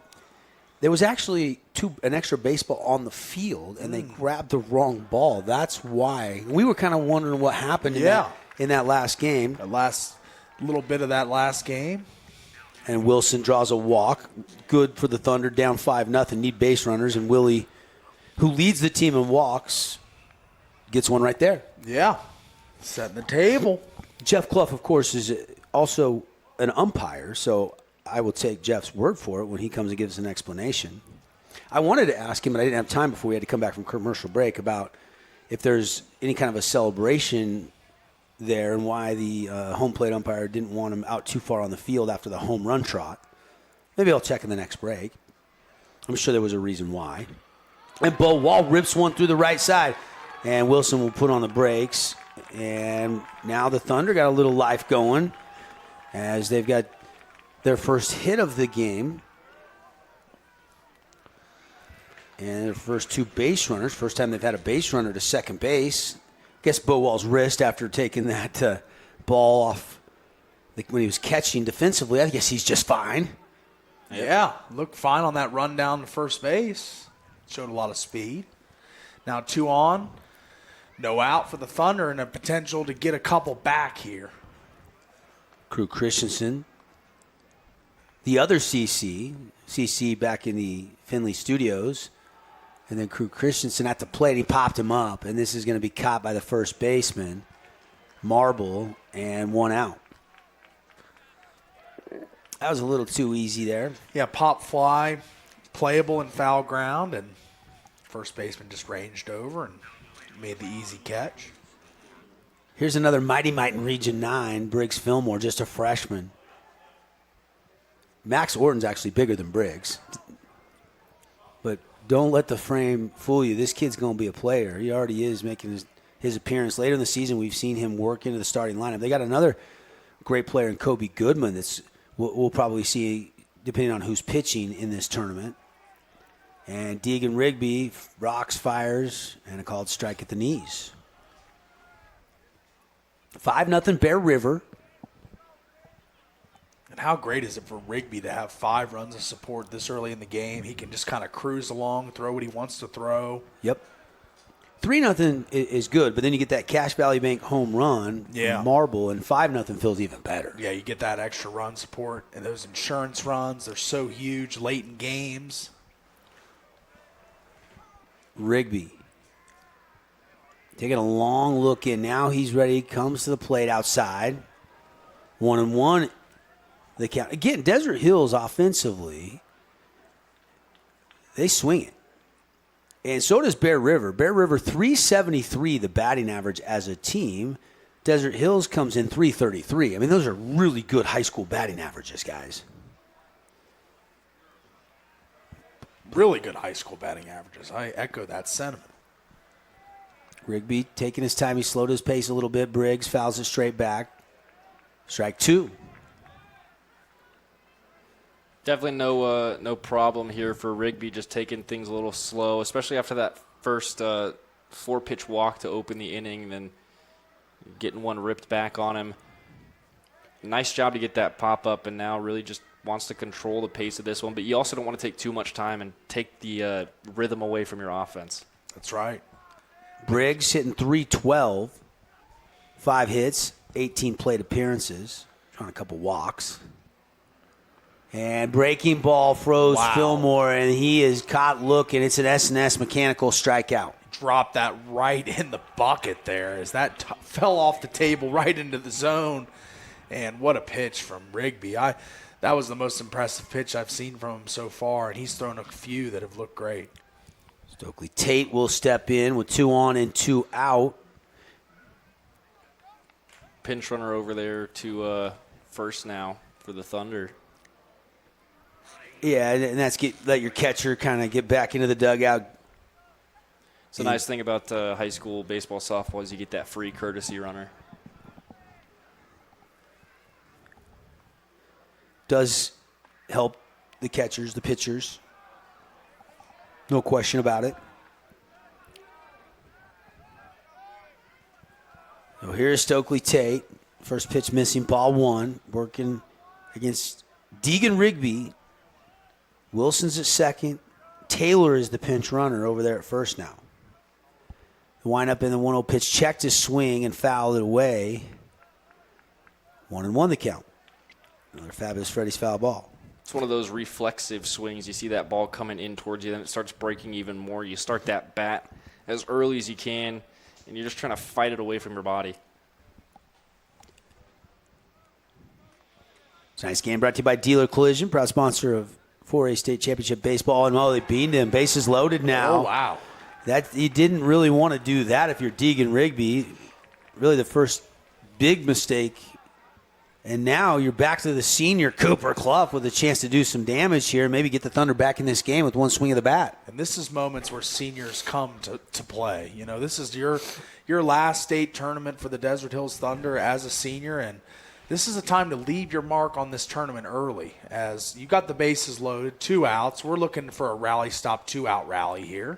There was actually an extra baseball on the field, and they grabbed the wrong ball. That's why. We were kind of wondering what happened in that last game.
The last little bit of that last game.
And Wilson draws a walk. Good for the Thunder, down 5-0. Need base runners. And Willie, who leads the team in walks, gets one right there.
Yeah. Setting the table.
Jeff Clough, of course, is also an umpire, so I will take Jeff's word for it when he comes and gives an explanation. I wanted to ask him, but I didn't have time before we had to come back from commercial break, about if there's any kind of a celebration there and why the home plate umpire didn't want him out too far on the field after the home run trot. Maybe I'll check in the next break. I'm sure there was a reason why. And Bo Wall rips one through the right side, and Wilson will put on the brakes. And now the Thunder got a little life going as they've got their first hit of the game. And their first 2 base runners. First time they've had a base runner to second base. Guess Bo Wall's wrist after taking that ball off when he was catching defensively. I guess he's just fine.
Yeah, looked fine on that run down to first base. Showed a lot of speed. Now 2 on, no out for the Thunder, and a potential to get a couple back here.
Crew Christensen, the other CC back in the Finley studios. And then Crew Christensen at the plate, he popped him up. And this is going to be caught by the first baseman, Marble, and 1 out. That was a little too easy there.
Yeah, pop fly, playable in foul ground, and first baseman just ranged over and made the easy catch.
Here's another Mighty Mite in Region 9, Briggs Fillmore, just a freshman. Max Orton's actually bigger than Briggs. But don't let the frame fool you. This kid's going to be a player. He already is making his appearance. Later in the season, we've seen him work into the starting lineup. They got another great player in Kobe Goodman that's we'll probably see, depending on who's pitching in this tournament. And Deegan Rigby rocks, fires, and a called strike at the knees. 5-0 Bear River.
And how great is it for Rigby to have 5 runs of support this early in the game? He can just kind of cruise along, throw what he wants to throw.
Yep. 3-0 is good, but then you get that Cache Valley Bank home run, Marble, and 5-0 feels even better.
Yeah, you get that extra run support, and those insurance runs, they're so huge late in games.
Rigby taking a long look in. Now he's ready. Comes to the plate outside. 1-1. The count. Again, Desert Hills offensively, they swing it. And so does Bear River. Bear River, 373, the batting average as a team. Desert Hills comes in 333. I mean, those are really good high school batting averages, guys.
Really good high school batting averages. I echo that sentiment.
Rigby taking his time. He slowed his pace a little bit. Briggs fouls it straight back. Strike 2.
Definitely no problem here for Rigby, just taking things a little slow, especially after that first 4-pitch walk to open the inning, and then getting one ripped back on him. Nice job to get that pop up, and now really just wants to control the pace of this one, but you also don't want to take too much time and take the rhythm away from your offense.
That's right.
Briggs hitting .312, 5 hits, 18 plate appearances, on a couple walks. And breaking ball froze Fillmore, and he is caught looking. It's an S&S mechanical strikeout.
Dropped that right in the bucket there as that fell off the table right into the zone. And what a pitch from Rigby. That was the most impressive pitch I've seen from him so far, and he's thrown a few that have looked great.
Stokely Tate will step in with 2 on and 2 out.
Pinch runner over there to first now for the Thunder.
Yeah, and that's let your catcher kind of get back into the dugout.
It's a nice thing about high school baseball, softball is you get that free courtesy runner.
Does help the catchers, the pitchers. No question about it. So here's Stokely Tate. First pitch missing, ball 1. Working against Deegan Rigby. Wilson's at second. Taylor is the pinch runner over there at first now. The windup in the 1-0 pitch, checked his swing and fouled it away. 1-1 the count. Another fabulous Freddie's foul ball.
It's one of those reflexive swings. You see that ball coming in towards you, then it starts breaking even more. You start that bat as early as you can, and you're just trying to fight it away from your body.
Tonight's game brought to you by Dealer Collision, proud sponsor of 4A State Championship Baseball. And they beamed him. Bases loaded now.
Oh, wow.
You didn't really want to do that if you're Deegan Rigby. Really the first big mistake. And now you're back to the senior Cooper Clough with a chance to do some damage here and maybe get the Thunder back in this game with one swing of the bat.
And this is moments where seniors come to play. You know, this is your last state tournament for the Desert Hills Thunder as a senior, and this is a time to leave your mark on this tournament early as you got the bases loaded, 2 outs. We're looking for a rally stop, 2-out rally here.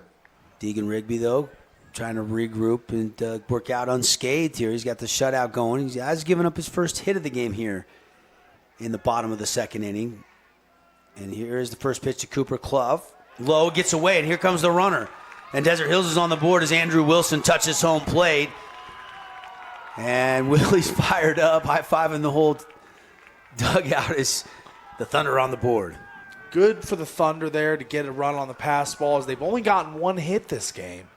Deegan Rigby, though, trying to regroup and work out unscathed here. He's got the shutout going. He has given up his first hit of the game here in the bottom of the second inning. And here is the first pitch to Cooper Clough. Low gets away, and here comes the runner. And Desert Hills is on the board as Andrew Wilson touches home plate. And Willie's fired up, high-fiving the whole dugout as the Thunder on the board.
Good for the Thunder there to get a run on the pass ball as they've only gotten 1 hit this game.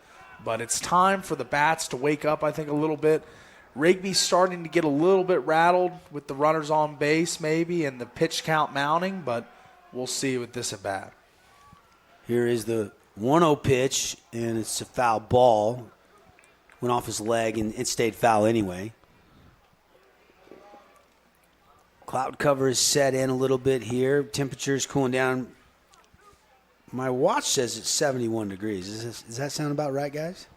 But it's time for the bats to wake up, I think, a little bit. Rigby's starting to get a little bit rattled with the runners on base maybe and the pitch count mounting, but we'll see with this at bat.
Here is the 1-0 pitch, and it's a foul ball. Went off his leg, and it stayed foul anyway. Cloud cover is set in a little bit here. Temperature's cooling down. My watch says it's 71 degrees. Does that sound about right, guys?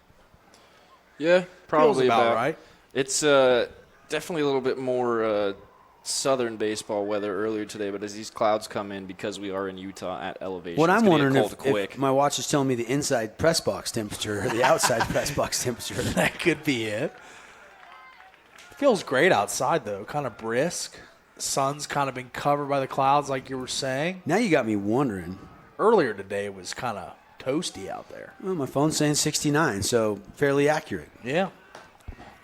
Yeah, probably
Feels about right.
It's definitely a little bit more southern baseball weather earlier today, but as these clouds come in, because we are in Utah at elevation,
What I'm wondering
if
my watch is telling me the inside press box temperature or the outside press box temperature.
That could be it. Feels great outside, though. Kind of brisk. The sun's kind of been covered by the clouds, like you were saying.
Now you got me wondering.
Earlier today, it was kind of toasty out there.
Well, my phone's saying 69, so fairly accurate.
Yeah.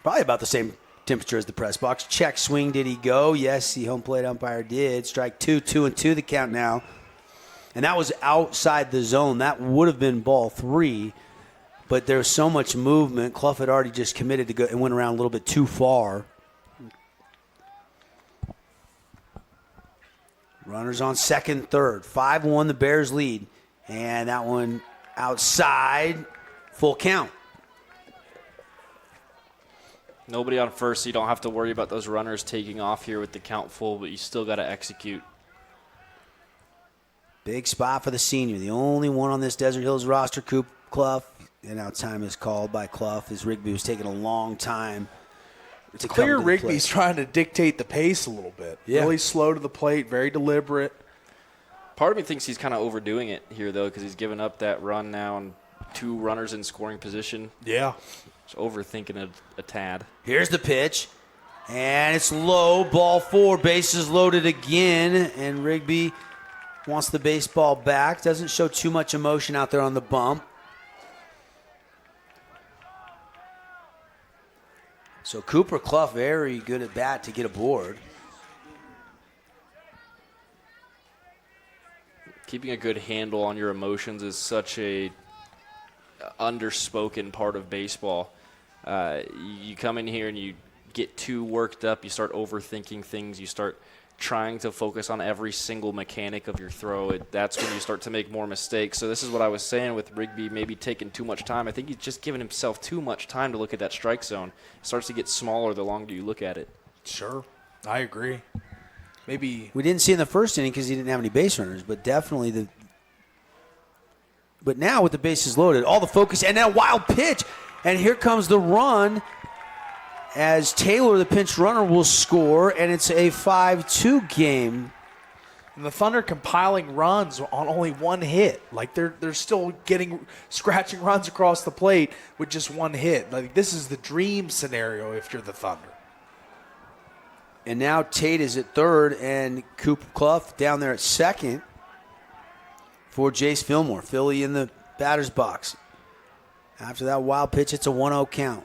Probably about the same temperature as the press box. Check swing, did he go? Yes, the home plate umpire did. Strike 2, 2-2 the count now. And that was outside the zone. That would have been ball 3, but there was so much movement. Clough had already just committed to go and went around a little bit too far. Runners on second, third. 5-1 the Bears lead. And that one outside, full count.
Nobody on first, so you don't have to worry about those runners taking off here with the count full, but you still got to execute.
Big spot for the senior. The only one on this Desert Hills roster, Cooper Clough. And now time is called by Clough as Rigby was taking a long time.
It's clear Rigby's trying to dictate the pace a little bit.
Yeah.
Really slow to the plate, very deliberate.
Part of me thinks he's kind of overdoing it here, though, because he's given up that run now and 2 runners in scoring position.
Yeah.
Just overthinking it a tad.
Here's the pitch. And it's low, ball 4, bases loaded again, and Rigby wants the baseball back. Doesn't show too much emotion out there on the bump. So Cooper Clough, very good at bat to get aboard.
Keeping a good handle on your emotions is such a underspoken part of baseball. You come in here and you get too worked up, you start overthinking things, you start trying to focus on every single mechanic of your throw. That's when you start to make more mistakes. So this is what I was saying with Rigby maybe taking too much time. I think he's just giving himself too much time to look at that strike zone. It starts to get smaller the longer you look at it.
Sure, I agree. Maybe
we didn't see in the first inning because he didn't have any base runners, but definitely But now with the bases loaded, all the focus, and then a wild pitch, and here comes the run as Taylor, the pinch runner, will score, and it's a 5-2 game.
And the Thunder compiling runs on only one hit. Like they're still scratching runs across the plate with just one hit. Like this is the dream scenario if you're the Thunder.
And now Tate is at third, and Cooper Clough down there at second for Jace Fillmore. Philly in the batter's box. After that wild pitch, it's a 1-0 count.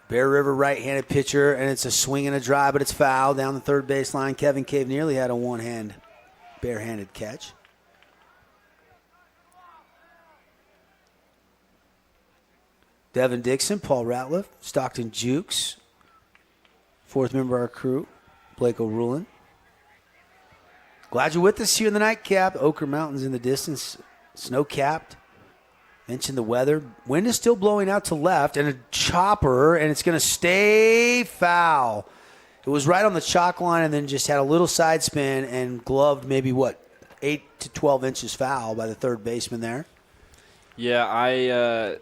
Bear River right-handed pitcher, and it's a swing and a drive, but it's foul down the third baseline. Kevin Cave nearly had a one-hand, barehanded catch. Devin Dixon, Paul Ratliff, Stockton Jukes, fourth member of our crew, Blake O'Rulen. Glad you're with us here in the nightcap. Ochre Mountains in the distance, snow-capped. Mentioned the weather. Wind is still blowing out to left, and a chopper, and it's going to stay foul. It was right on the chalk line and then just had a little side spin and gloved maybe, 8 to 12 inches foul by the third baseman there.
Yeah, I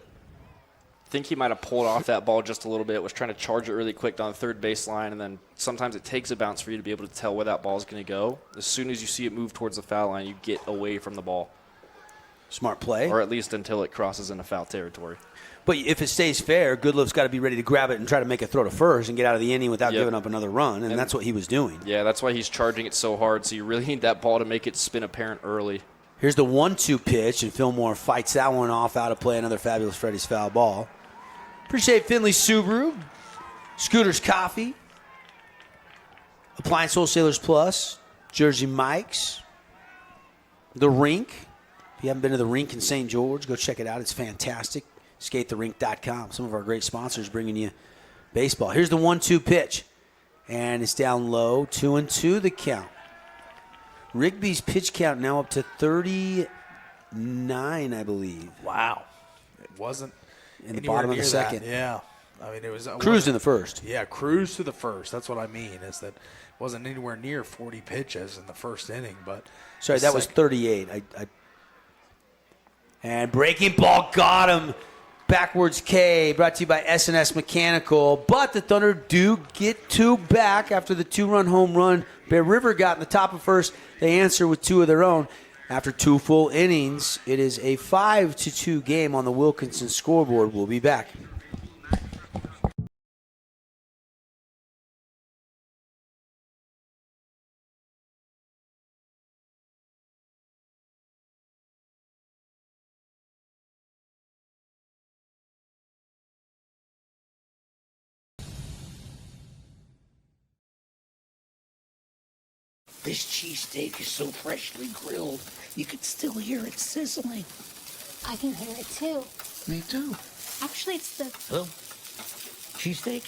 think he might have pulled off that ball just a little bit, was trying to charge it really quick down the third baseline, and then sometimes it takes a bounce for you to be able to tell where that ball is going to go. As soon as you see it move towards the foul line, you get away from the ball.
Smart play.
Or at least until it crosses into foul territory.
But if it stays fair, Goodlove's got to be ready to grab it and try to make a throw to first and get out of the inning without giving up another run, and that's what he was doing.
Yeah, that's why he's charging it so hard, so you really need that ball to make it spin apparent early.
Here's the 1-2 pitch, and Fillmore fights that one off out of play. Another fabulous Freddy's foul ball. Appreciate Finley Subaru, Scooters Coffee, Appliance Wholesalers Plus, Jersey Mike's, The Rink. If you haven't been to The Rink in St. George, go check it out. It's fantastic. SkateTheRink.com. Some of our great sponsors bringing you baseball. Here's the 1-2 pitch, and it's down low. 2-2 the count. Rigby's pitch count now up to 39, I believe.
Wow. It wasn't
in the bottom of the second.
Yeah. I mean, it was
cruised in the first.
Yeah, cruised to the first. That's what I mean, is that it wasn't anywhere near 40 pitches in the first inning. But
sorry, that was 38. And breaking ball got him. Backwards K, brought to you by S&S Mechanical. But the Thunder do get two back after the two-run home run Bear River got in the top of first. They answer with two of their own. After two full innings, it is a 5-2 game on the Wilkinson scoreboard. We'll be back.
This cheesesteak is so freshly grilled, you can still hear it sizzling.
I can hear it too.
Me too.
Actually, it's the
Hello? Cheesesteak?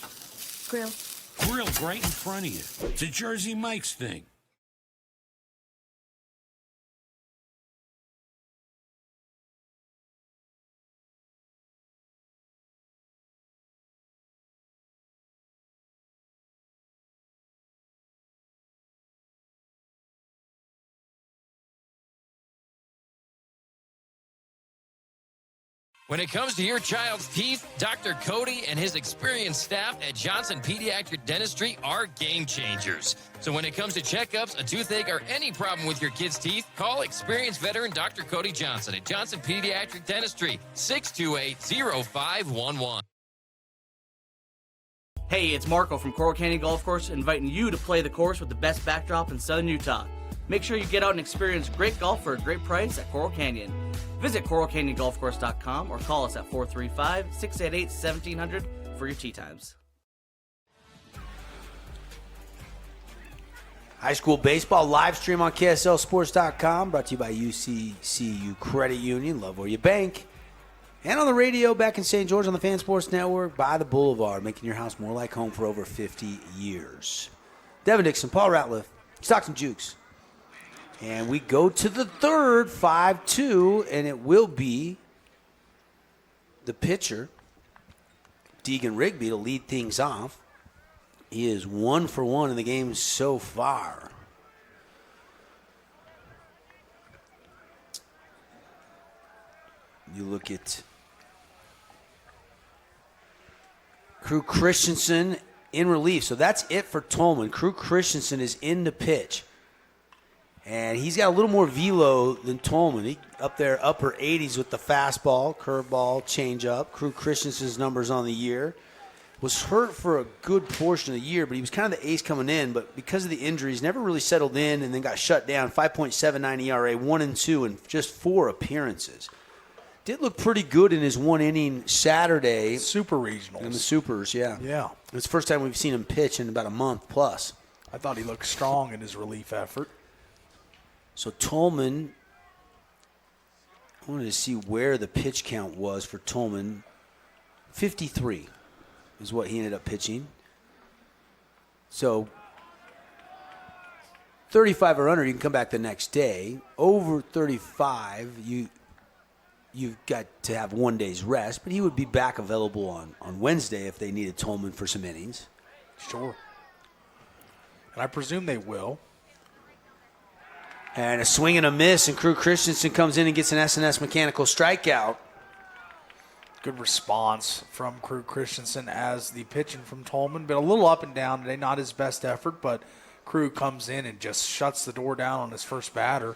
grill.
Grilled right in front of you. It's a Jersey Mike's thing.
When it comes to your child's teeth, Dr. Cody and his experienced staff at Johnson Pediatric Dentistry are game changers. So when it comes to checkups, a toothache, or any problem with your kid's teeth, call experienced veteran Dr. Cody Johnson at Johnson Pediatric Dentistry, 628-0511.
Hey, it's Marco from Coral Canyon Golf Course, inviting you to play the course with the best backdrop in southern Utah. Make sure you get out and experience great golf for a great price at Coral Canyon. Visit coralcanyongolfcourse.com or call us at 435-688-1700 for your tee times.
High school baseball live stream on KSLSports.com, brought to you by UCCU Credit Union. Love where you bank. And on the radio back in St. George on the Fan Sports Network by the Boulevard, making your house more like home for over 50 years. Devin Dixon, Paul Ratliff, Stockton Jukes. And we go to the third, 5-2, and it will be the pitcher, Deegan Rigby, to lead things off. He is 1 for 1 in the game so far. You look at Crew Christensen in relief. So that's it for Tolman. Crew Christensen is in the pitch. And he's got a little more velo than Tolman. He up there, upper 80s with the fastball, curveball, changeup. Crew Christensen's numbers on the year. Was hurt for a good portion of the year, but he was kind of the ace coming in. But because of the injuries, never really settled in and then got shut down. 5.79 ERA, 1-2 in just 4 appearances. Did look pretty good in his 1 inning Saturday.
Super regionals.
In the supers, yeah.
Yeah.
It's the first time we've seen him pitch in about a month plus.
I thought he looked strong in his relief effort.
So Tolman, I wanted to see where the pitch count was for Tolman. 53 is what he ended up pitching. So 35 or under, you can come back the next day. Over 35, you've got to have 1 day's rest, but he would be back available on Wednesday if they needed Tolman for some innings.
Sure. And I presume they will.
And a swing and a miss, and Crew Christensen comes in and gets an S&S mechanical strikeout.
Good response from Crew Christensen as the pitching from Tolman. Been a little up and down today, not his best effort, but Crew comes in and just shuts the door down on his first batter.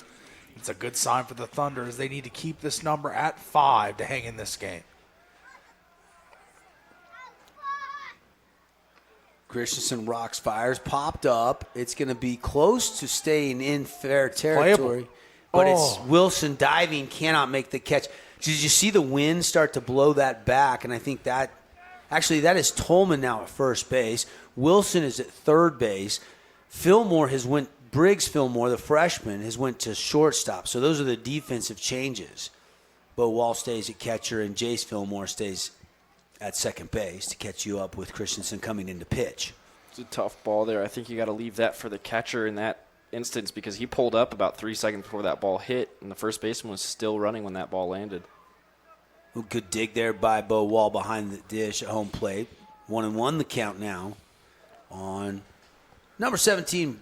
It's a good sign for the Thunder as they need to keep this number at 5 to hang in this game.
Christensen rocks, fires, popped up. It's going to be close to staying in fair territory. But it's Wilson diving, cannot make the catch. Did you see the wind start to blow that back? And I think that is Tolman now at first base. Wilson is at third base. Briggs Fillmore, the freshman, has went to shortstop. So those are the defensive changes. Bo Wall stays at catcher, and Jace Fillmore stays at second base to catch you up with Christensen coming in to pitch.
It's a tough ball there. I think you got to leave that for the catcher in that instance because he pulled up about 3 seconds before that ball hit, and the first baseman was still running when that ball landed.
Good dig there by Bo Wall behind the dish at home plate. 1-1 the count now on number 17,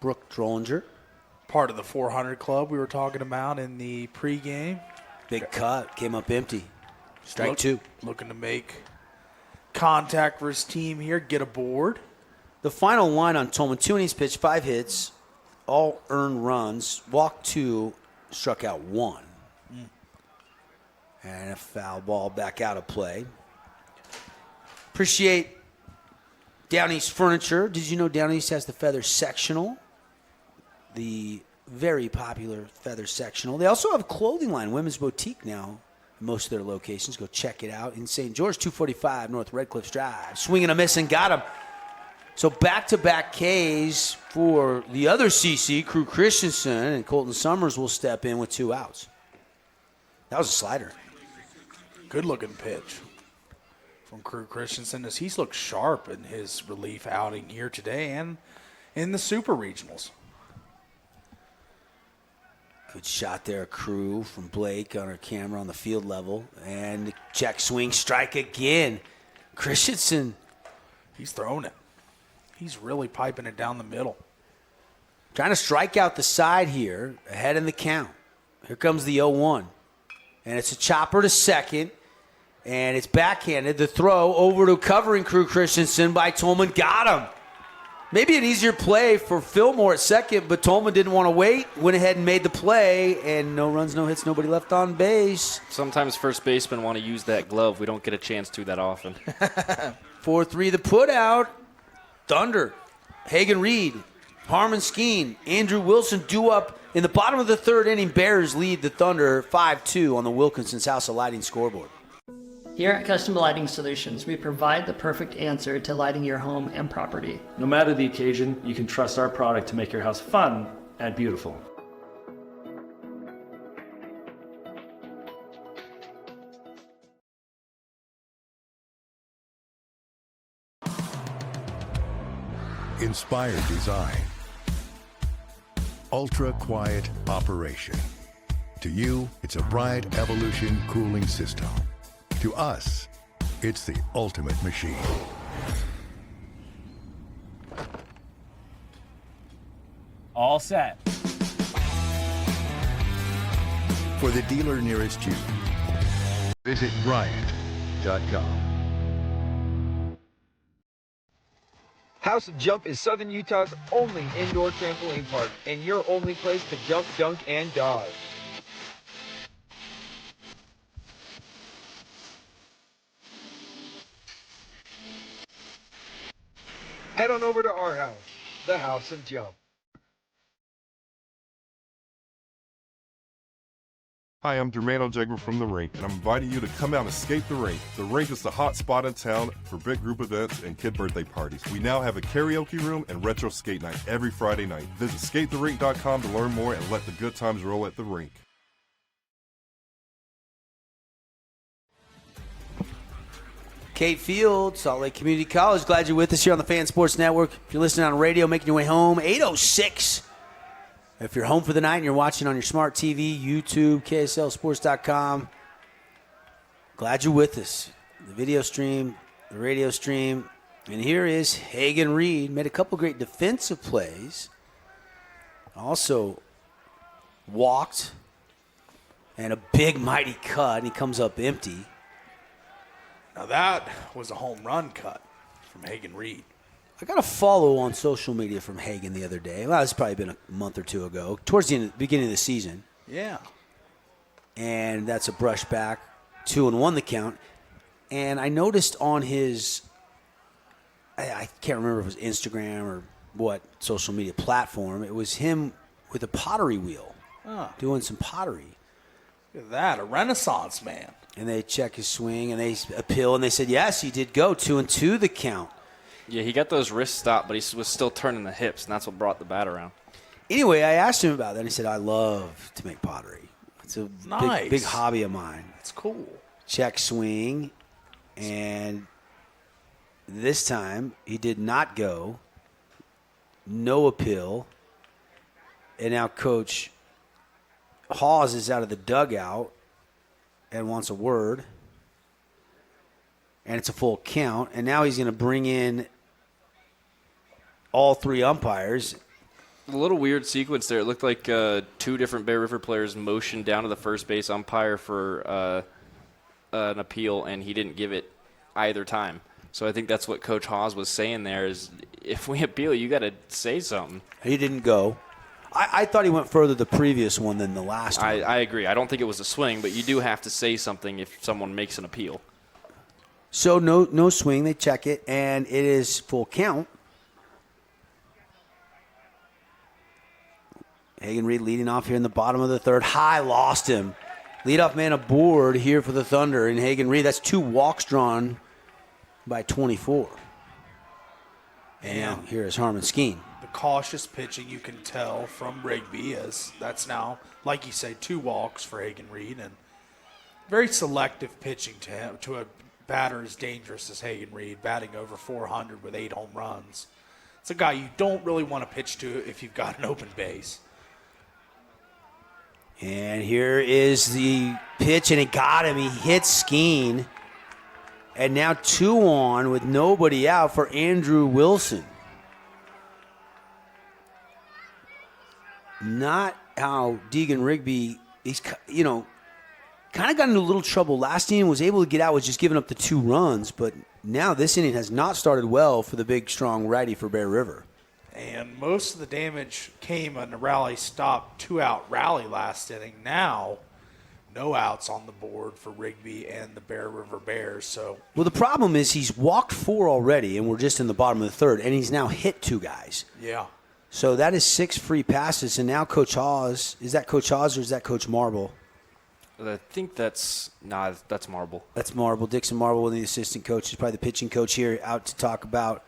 Brooke Drollinger.
Part of the 400 club we were talking about in the pregame.
Big cut, came up empty. Strike 2.
Looking to make contact for his team here, get aboard.
The final line on Tolman, 2 innings pitched, 5 hits, all earned runs, walked 2, struck out 1. And a foul ball back out of play. Appreciate Down East Furniture. Did you know Down East has the Feather Sectional? The very popular Feather Sectional. They also have a clothing line, women's boutique now. Most of their locations. Go check it out in St. George, 245 North Red Cliffs Drive. Swinging a miss and got him. So back-to-back Ks for the other CC, Crew Christensen, and Colton Summers will step in with 2 outs. That was a slider.
Good-looking pitch from Crew Christensen as he's looked sharp in his relief outing here today and in the Super Regionals.
Good shot there, Crew from Blake on her camera on the field level. And the check swing, strike again. Christensen.
He's throwing it. He's really piping it down the middle.
Trying to strike out the side here, ahead in the count. Here comes the 0-1. And it's a chopper to second. And it's backhanded. The throw over to covering Crew Christensen by Tolman. Got him. Maybe an easier play for Fillmore at second, but Tolman didn't want to wait. Went ahead and made the play, and no runs, no hits, nobody left on base.
Sometimes first basemen want to use that glove. We don't get a chance to that often.
4-3 the put out. Thunder, Hagen Reed, Harmon Skeen, Andrew Wilson due up in the bottom of the third inning. Bears lead the Thunder 5-2 on the Wilkinson's House of Lighting scoreboard.
Here at Custom Lighting Solutions, we provide the perfect answer to lighting your home and property.
No matter the occasion, you can trust our product to make your house fun and beautiful.
Inspired design. Ultra quiet operation. To you, it's a Bryant Evolution cooling system. To us, it's the ultimate machine.
All set.
For the dealer nearest you, visit Bryant.com.
House of Jump is Southern Utah's only indoor trampoline park and your only place to jump, dunk, and dodge. Head on over to our house, the House of Jump.
Hi, I'm Jermaine O'Jagger from The Rink, and I'm inviting you to come out and skate The Rink. The Rink is the hot spot in town for big group events and kid birthday parties. We now have a karaoke room and retro skate night every Friday night. Visit skatetherink.com to learn more and let the good times roll at The Rink.
Kate Field, Salt Lake Community College. Glad you're with us here on the Fan Sports Network. If you're listening on radio, making your way home, 8:06. If you're home for the night and you're watching on your smart TV, YouTube, KSLSports.com, glad you're with us. The video stream, the radio stream. And here is Hagen Reed. Made a couple great defensive plays. Also walked. And a big, mighty cut. And he comes up empty.
Now that was a home run cut from Hagen Reed.
I got a follow on social media from Hagen the other day. Well, it's probably been a month or two ago, towards the beginning of the season.
Yeah.
And that's a brush back, 2-1 the count. And I noticed on his, I can't remember if it was Instagram or what social media platform, it was him with a pottery wheel, doing some pottery.
Look at that, a Renaissance man.
And they check his swing, and they appeal, and they said, yes, he did go 2-2 the count.
Yeah, he got those wrists stopped, but he was still turning the hips, and that's what brought the bat around.
Anyway, I asked him about that, and he said, I love to make pottery. It's a
nice.
big hobby of mine.
It's cool.
Check swing, and this time he did not go. No appeal. And now Coach Hawes is out of the dugout and wants a word. And it's a full count. And now he's going to bring in all three umpires.
A little weird sequence there. It looked like two different Bear River players motioned down to the first base umpire for an appeal, and he didn't give it either time. So I think that's what Coach Hawes was saying there is if we appeal, you got to say something.
He didn't go. I thought he went further the previous one than the last one.
I agree. I don't think it was a swing, but you do have to say something if someone makes an appeal.
So no swing. They check it, and it is full count. Hagen Reed leading off here in the bottom of the third. High, lost him. Leadoff man aboard here for the Thunder, and Hagen Reed. That's 2 walks drawn by 24. And now here is Harmon Skeen.
The cautious pitching you can tell from Rigby is that's now, like you say, 2 walks for Hagen Reed, and very selective pitching to him, to a batter as dangerous as Hagen Reed, batting over 400 with 8 home runs. It's a guy you don't really want to pitch to if you've got an open base.
And here is the pitch, and it got him. He hits Skeen. And now 2 on with nobody out for Andrew Wilson. Not how Deegan Rigby, he's, kind of got into a little trouble. Last inning was able to get out with just giving up the 2 runs, but now this inning has not started well for the big, strong righty for Bear River.
And most of the damage came on the rally stop, 2-out rally last inning. Now, no outs on the board for Rigby and the Bear River Bears. So,
Well, the problem is he's walked 4 already, and we're just in the bottom of the third, and he's now hit 2 guys.
yeah.
So that is 6 free passes, and now Coach Hawes, is that Coach Hawes or is that Coach Marble?
I think that's Marble.
That's Marble. Dixon Marble, one of the assistant coaches, probably the pitching coach here, out to talk about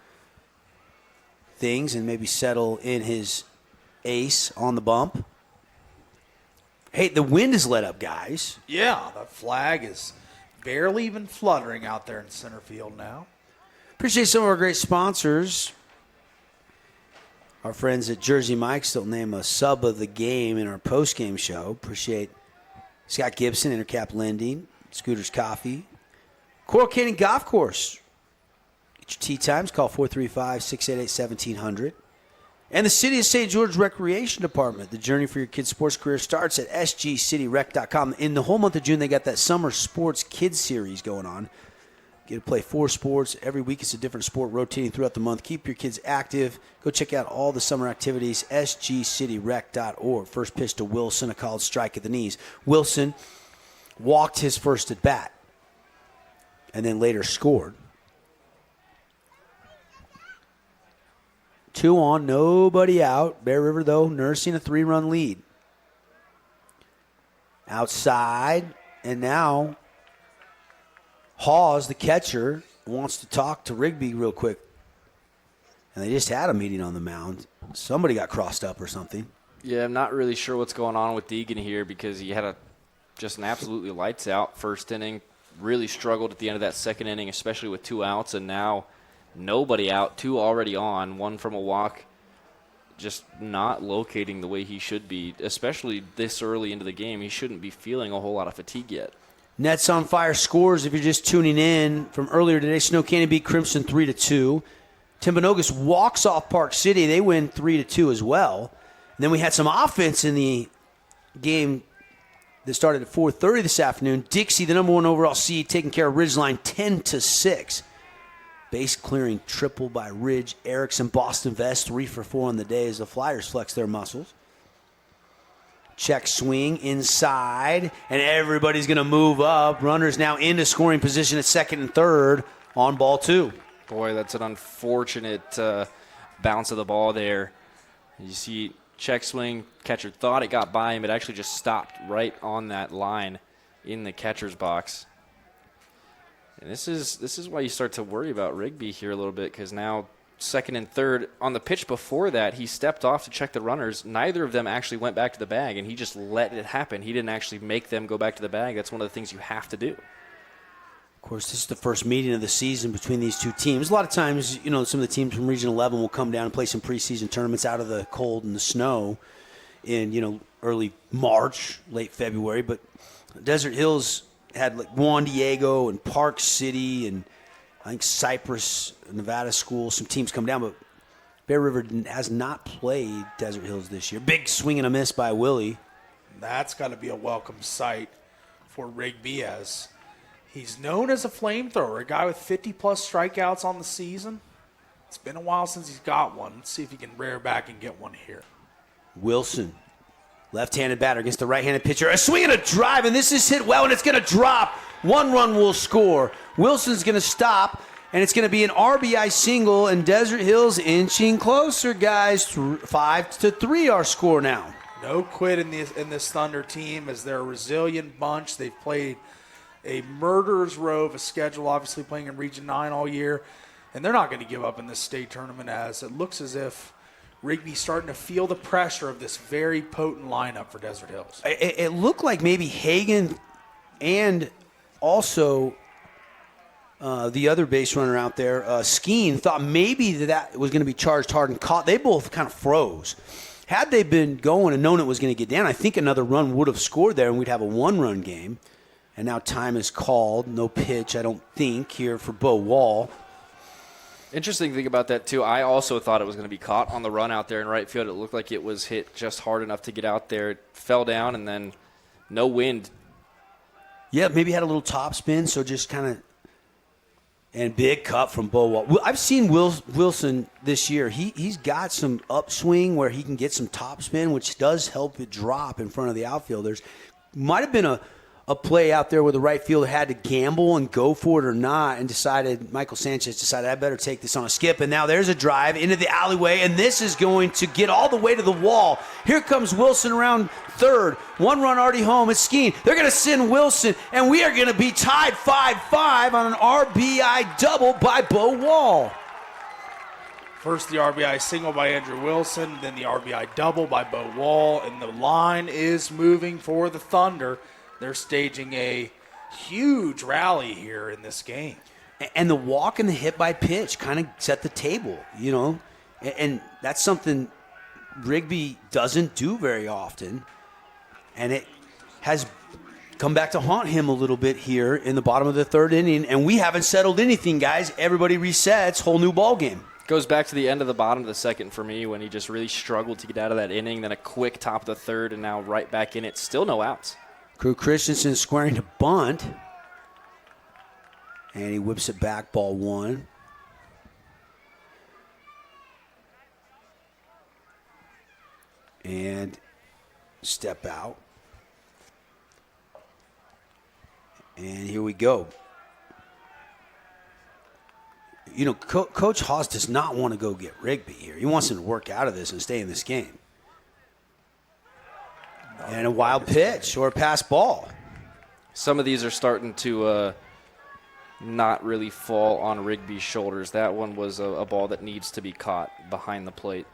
things and maybe settle in his ace on the bump. Hey, the wind is let up, guys.
Yeah, the flag is barely even fluttering out there in center field now.
Appreciate some of our great sponsors. Our friends at Jersey Mike's, they'll name a sub of the game in our post-game show. Appreciate Scott Gibson, Intercap Lending, Scooters Coffee. Coral Canyon Golf Course. Get your tee times. Call 435-688-1700. And the City of St. George Recreation Department. The journey for your kid's sports career starts at sgcityrec.com. In the whole month of June, they got that Summer Sports Kids Series going on. Get to play 4 sports. Every week it's a different sport rotating throughout the month. Keep your kids active. Go check out all the summer activities, sgcityrec.org. First pitch to Wilson, a called strike at the knees. Wilson walked his first at bat and then later scored. 2 on, nobody out. Bear River, though, nursing a 3-run lead. Outside, and now Hawes, the catcher, wants to talk to Rigby real quick. And they just had a meeting on the mound. Somebody got crossed up or something.
Yeah, I'm not really sure what's going on with Deegan here because he had just an absolutely lights out first inning. Really struggled at the end of that second inning, especially with 2 outs, and now nobody out, 2 already on, 1 from a walk. Just not locating the way he should be, especially this early into the game. He shouldn't be feeling a whole lot of fatigue yet.
Nets on Fire scores, if you're just tuning in from earlier today. Snow Canyon beat Crimson 3-2. Timpanogos walks off Park City. They win 3-2 as well. And then we had some offense in the game that started at 4:30 this afternoon. Dixie, the number 1 overall seed, taking care of Ridgeline 10-6. Base clearing triple by Ridge. Erickson, Boston Vest, 3 for 4 on the day as the Flyers flex their muscles. Check swing inside, and everybody's going to move up. Runners now into scoring position at second and third on ball 2.
Boy, that's an unfortunate bounce of the ball there. You see check swing, catcher thought it got by him. It actually just stopped right on that line in the catcher's box. And this is why you start to worry about Rigby here a little bit, because now second and third. On the pitch before that, he stepped off to check the runners. Neither of them actually went back to the bag, and he just let it happen. He didn't actually make them go back to the bag. That's one of the things you have to do.
Of course, this is the first meeting of the season between these two teams. A lot of times, some of the teams from Region 11 will come down and play some preseason tournaments out of the cold and the snow in, early March, late February. But Desert Hills had like Juan Diego and Park City and I think Cypress, Nevada School, some teams come down. But Bear River has not played Desert Hills this year. Big swing and a miss by Willie.
That's got to be a welcome sight for Rigby, as he's known as a flamethrower, a guy with 50-plus strikeouts on the season. It's been a while since he's got one. Let's see if he can rear back and get one here.
Wilson, left-handed batter against the right-handed pitcher. A swing and a drive, and this is hit well, and it's going to drop. 1 run will score. Wilson's going to stop, and it's going to be an RBI single, and Desert Hills inching closer, guys. 5-3 our score now.
No quit in this Thunder team, as they're a resilient bunch. They've played a murderer's row of a schedule, obviously playing in Region 9 all year, and they're not going to give up in this state tournament, as it looks as if Rigby's starting to feel the pressure of this very potent lineup for Desert Hills.
It looked like maybe Hagan and also the other base runner out there, Skeen, thought maybe that was going to be charged hard and caught. They both kind of froze. Had they been going and known it was going to get down, I think another run would have scored there, and we'd have a 1-run game. And now time is called. No pitch, I don't think, here for Bo Wall.
Interesting thing about that, too, I also thought it was going to be caught on the run out there in right field. It looked like it was hit just hard enough to get out there. It fell down, and then no wind.
Yeah, maybe had a little top spin, so just kind of – and big cut from Bo Wall. I've seen Wilson this year. He's got some upswing where he can get some top spin, which does help it drop in front of the outfielders. Might have been a play out there where the right fielder had to gamble and go for it or not, and Michael Sanchez decided, I better take this on a skip. And now there's a drive into the alleyway, and this is going to get all the way to the wall. Here comes Wilson around third. 1 run already home. It's Skeen. They're going to send Wilson, and we are going to be tied 5-5 on an RBI double by Bo Wall.
First the RBI single by Andrew Wilson, then the RBI double by Bo Wall, and the line is moving for the Thunder. They're staging a huge rally here in this game.
And the walk and the hit by pitch kind of set the table, you know. And that's something Rigby doesn't do very often. And it has come back to haunt him a little bit here in the bottom of the third inning. And we haven't settled anything, guys. Everybody resets, whole new ball game.
Goes back to the end of the bottom of the second for me when he just really struggled to get out of that inning. Then a quick top of the third, and now right back in it. Still no outs.
Crew Christensen squaring to bunt. And he whips it back, ball 1. And step out. And here we go. You know, Coach Haas does not want to go get Rigby here. He wants him to work out of this and stay in this game. And a wild pitch or a pass ball.
Some of these are starting to not really fall on Rigby's shoulders. That one was a ball that needs to be caught behind the plate.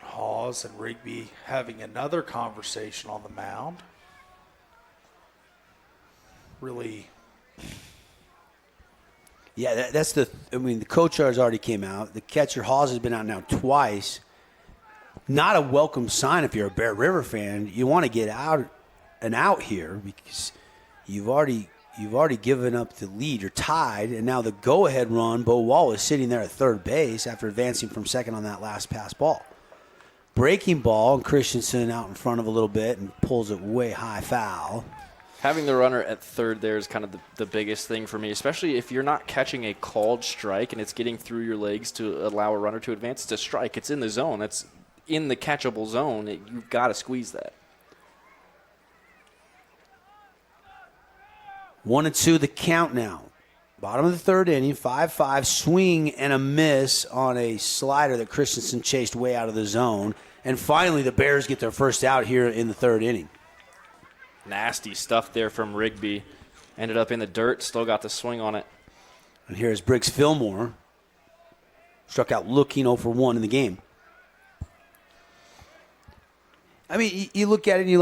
Hawes and Rigby having another conversation on the mound. Really.
Yeah, that's the coach has already came out. The catcher Hawes has been out now twice. Not a welcome sign if you're a Bear River fan. You want to get out here because you've already given up the lead. You're tied, and now the go-ahead run, Bo Wall is sitting there at third base after advancing from second on that last pass ball. Breaking ball, and Christensen out in front of a little bit and pulls it way high foul.
Having the runner at third there is kind of the biggest thing for me, especially if you're not catching a called strike and it's getting through your legs to allow a runner to advance. It's a strike. It's in the zone. That's in the catchable zone. You've got to squeeze that.
1-2 the count now. Bottom of the third inning, 5-5, swing and a miss on a slider that Christensen chased way out of the zone. And finally, the Bears get their first out here in the third inning.
Nasty stuff there from Rigby. Ended up in the dirt, still got the swing on it.
And here's Briggs Fillmore. Struck out looking 0 for 1 in the game. I mean, you look at it and you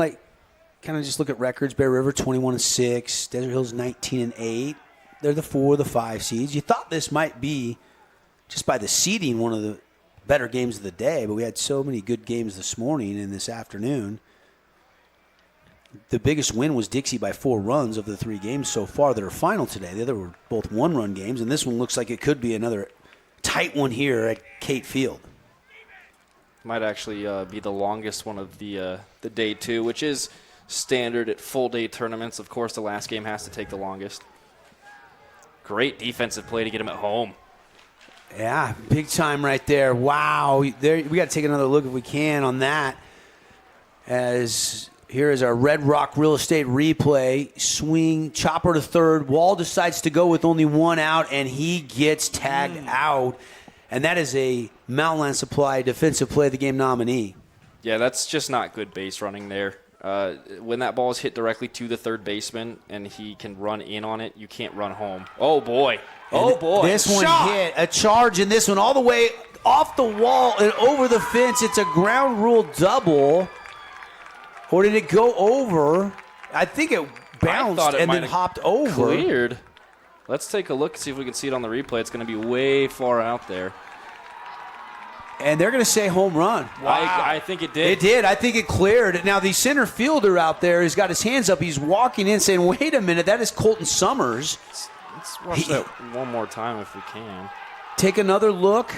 kind of just look at records. Bear River 21-6, Desert Hills 19-8. They're the 4, the 5 seeds. You thought this might be, just by the seeding, one of the better games of the day, but we had so many good games this morning and this afternoon. The biggest win was Dixie by 4 runs of the 3 games so far that are final today. The other were both 1-run games, and this one looks like it could be another tight one here at Kate Field.
Might actually be the longest one of the day 2, which is standard at full-day tournaments. Of course, the last game has to take the longest. Great defensive play to get him at home.
Yeah, big time right there. Wow. We got to take another look if we can on that. As here is our Red Rock Real Estate replay. Swing, chopper to third. Wall decides to go with only 1 out, and he gets tagged out. And that is a Mountain Supply defensive play of the game nominee.
Yeah, that's just not good base running there. When that ball is hit directly to the third baseman and he can run in on it, you can't run home. Oh, boy.
This one hit. A charge in this one all the way off the wall and over the fence. It's a ground rule double. Or did it go over? I think it bounced and then hopped over.
Cleared. Let's take a look and see if we can see it on the replay. It's going to be way far out there.
And they're going to say home run.
Wow. I think it did.
It did. I think it cleared. Now, the center fielder out there has got his hands up. He's walking in saying, wait a minute, that is Colton Summers.
Let's watch that one more time if we can.
Take another look.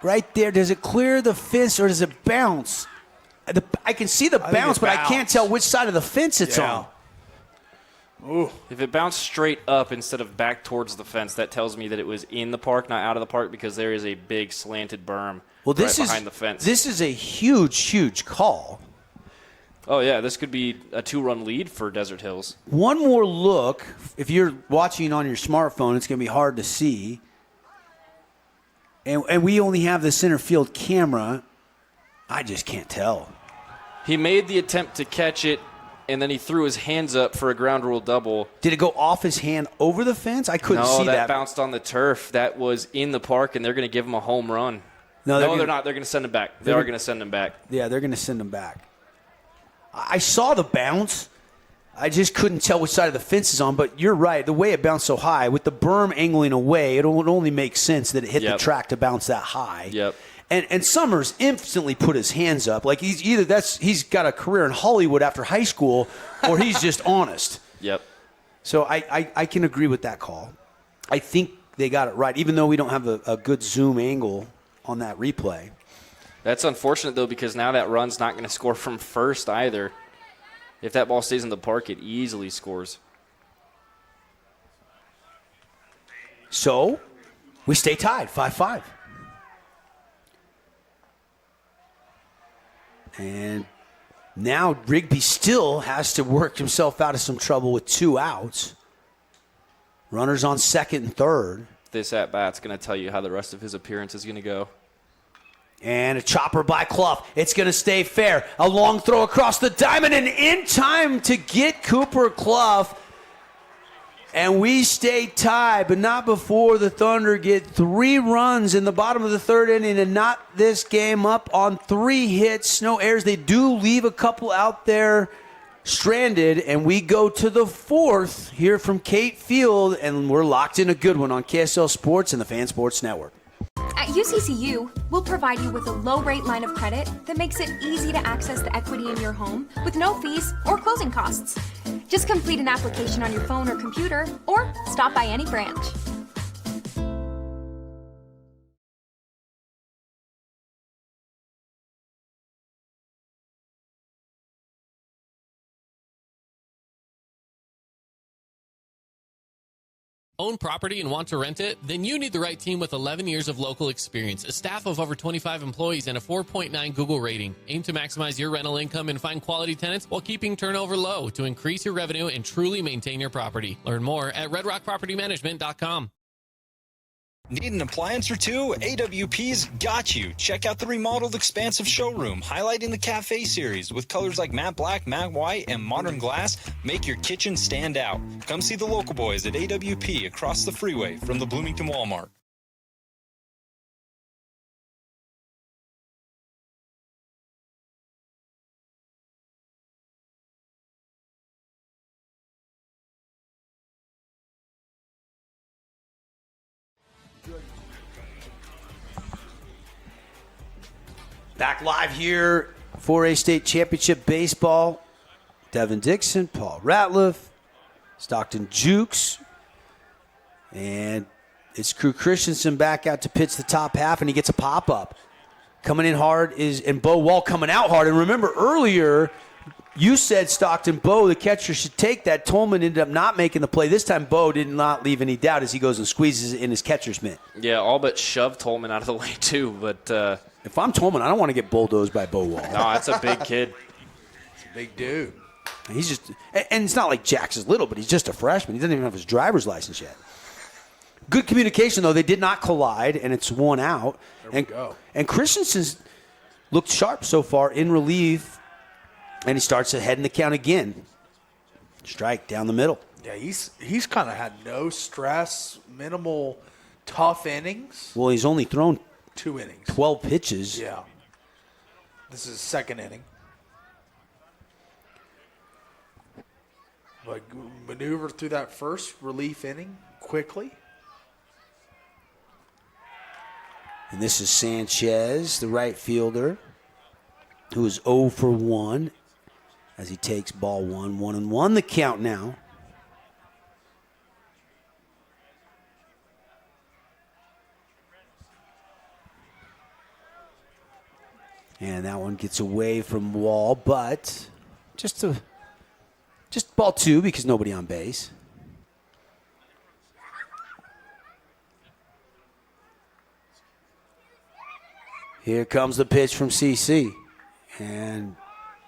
Right there. Does it clear the fence or does it bounce? I can see the bounce, but I can't tell which side of the fence it's on.
Ooh. If it bounced straight up instead of back towards the fence, that tells me that it was in the park, not out of the park, because there is a big slanted berm behind the fence.
This is a huge, huge call.
Oh, yeah, this could be a 2-run lead for Desert Hills.
One more look. If you're watching on your smartphone, it's going to be hard to see. And we only have the center field camera. I just can't tell.
He made the attempt to catch it, and then he threw his hands up for a ground rule double.
Did it go off his hand over the fence? I couldn't see that.
No, that bounced on the turf. That was in the park, and they're going to give him a home run.
No,
they're not. They're going to send him back. They are going to send him back.
Yeah, they're going to send him back. I saw the bounce. I just couldn't tell which side of the fence is on, but you're right. The way it bounced so high, with the berm angling away, it would only make sense that it hit the track to bounce that high.
Yep.
And Summers instantly put his hands up. Like he's got a career in Hollywood after high school, or he's just honest.
Yep.
So I can agree with that call. I think they got it right, even though we don't have a good zoom angle on that replay.
That's unfortunate, though, because now that run's not going to score from first either. If that ball stays in the park, it easily scores.
So we stay tied, 5-5. And now Rigby still has to work himself out of some trouble with 2 outs. Runners on second and third.
This at-bat's going to tell you how the rest of his appearance is going to go.
And a chopper by Clough. It's going to stay fair. A long throw across the diamond and in time to get Cooper Clough. And we stay tied, but not before the Thunder get 3 runs in the bottom of the third inning and knot this game up on 3 hits. No errors. They do leave a couple out there stranded, and we go to the 4th here from Kate Field, and we're locked in a good one on KSL Sports and the Fan Sports Network.
At UCCU, we'll provide you with a low-rate line of credit that makes it easy to access the equity in your home with no fees or closing costs. Just complete an application on your phone or computer, or stop by any branch.
Own property and want to rent it? Then you need the right team with 11 years of local experience, a staff of over 25 employees, and a 4.9 Google rating. Aim to maximize your rental income and find quality tenants while keeping turnover low to increase your revenue and truly maintain your property. Learn more at redrockpropertymanagement.com.
Need an appliance or two? AWP's got you. Check out the remodeled expansive showroom, highlighting the Cafe series with colors like matte black, matte white, and modern glass. Make your kitchen stand out. Come see the local boys at AWP across the freeway from the Bloomington Walmart.
Back live here for a state championship baseball. Devin Dixon, Paul Ratliff, Stockton Jukes, and it's Crew Christensen back out to pitch the top half, and he gets a pop-up. Coming in hard and Bo Wall coming out hard. And remember earlier, you said Stockton Bo, the catcher, should take that. Tolman ended up not making the play. This time Bo did not leave any doubt as he goes and squeezes it in his catcher's mitt.
Yeah, all but shoved Tolman out of the way too, but...
if I'm Tolman, I don't want to get bulldozed by Bo Wall.
No, that's a big kid.
It's a big dude.
He's just, and it's not like Jax is little, but he's just a freshman. He doesn't even have his driver's license yet. Good communication, though. They did not collide, and it's 1 out.
There we go.
And Christensen's looked sharp so far in relief, and he starts ahead in the count again. Strike down the middle.
Yeah, he's kind of had no stress, minimal tough innings.
Well, he's only thrown
2 innings.
12 pitches.
Yeah. This is his 2nd inning. But maneuver through that first relief inning quickly.
And this is Sanchez, the right fielder, who is 0 for 1 as he takes ball 1, 1-1 the count now. And that one gets away from Wall, but just ball 2 because nobody on base. Here comes the pitch from CC. And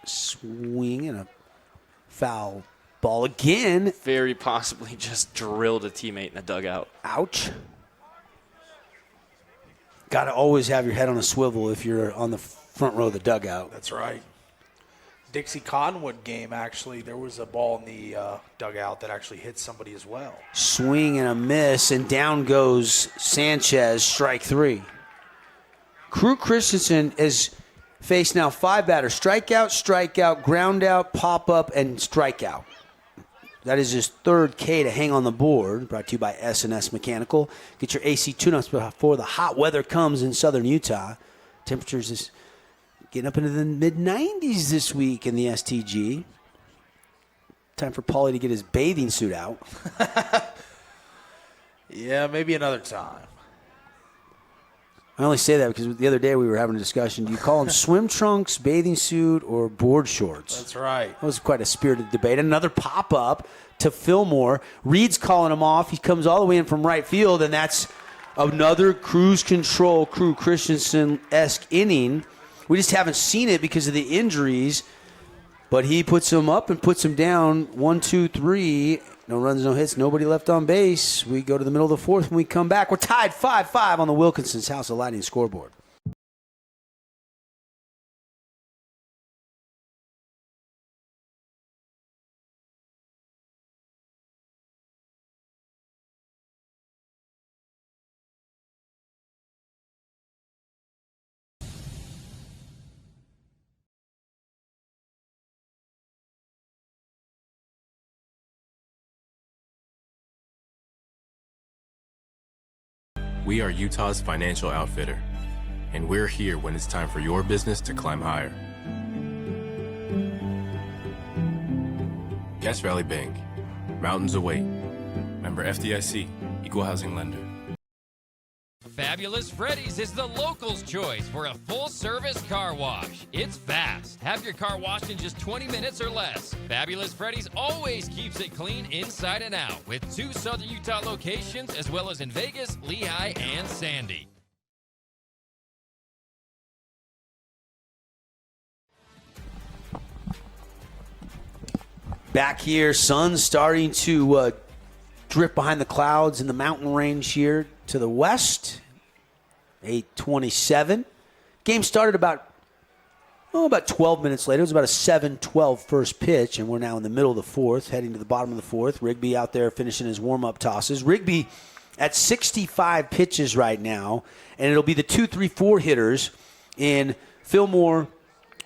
Swing and a foul ball again.
Very possibly just drilled a teammate in the dugout.
Ouch. Got to always have your head on a swivel if you're on the front row of the dugout.
That's right. Dixie Cottonwood game, actually, there was a ball in the dugout that actually hit somebody as well.
Swing and a miss, and down goes Sanchez, strike 3. Crew Christensen has faced now 5 batters. Strikeout, ground out, pop up, and strikeout. That is his 3rd K to hang on the board, brought to you by S&S Mechanical. Get your AC tune-ups before the hot weather comes in southern Utah. Temperatures is getting up into the mid-90s this week in the STG. Time for Paulie to get his bathing suit out.
Yeah, maybe another time.
I only say that because the other day we were having a discussion. Do you call them swim trunks, bathing suit, or board shorts?
That's right.
That was quite a spirited debate. Another pop-up to Fillmore. Reed's calling him off. He comes all the way in from right field, and that's another cruise control, Crew Christensen-esque inning. We just haven't seen it because of the injuries, but he puts him up and puts him down. 1, 2, 3. No runs, no hits, nobody left on base. We go to the middle of the 4th when we come back. We're tied 5-5 on the Wilkinson's House of Lighting scoreboard.
We are Utah's financial outfitter, and we're here when it's time for your business to climb higher. Guest Valley Bank, mountains await. Member FDIC, equal housing lender.
Fabulous Freddy's is the locals' choice for a full-service car wash. It's fast. Have your car washed in just 20 minutes or less. Fabulous Freddy's always keeps it clean inside and out, with 2 Southern Utah locations as well as in Vegas, Lehigh, and Sandy.
Back here, sun starting to drift behind the clouds in the mountain range here to the west. 8:27. Game started about 12 minutes later. It was about a 7-12 first pitch, and we're now in the middle of the 4th, heading to the bottom of the 4th. Rigby out there finishing his warm-up tosses. Rigby at 65 pitches right now, and it'll be the 2, 3, 4 hitters in Fillmore,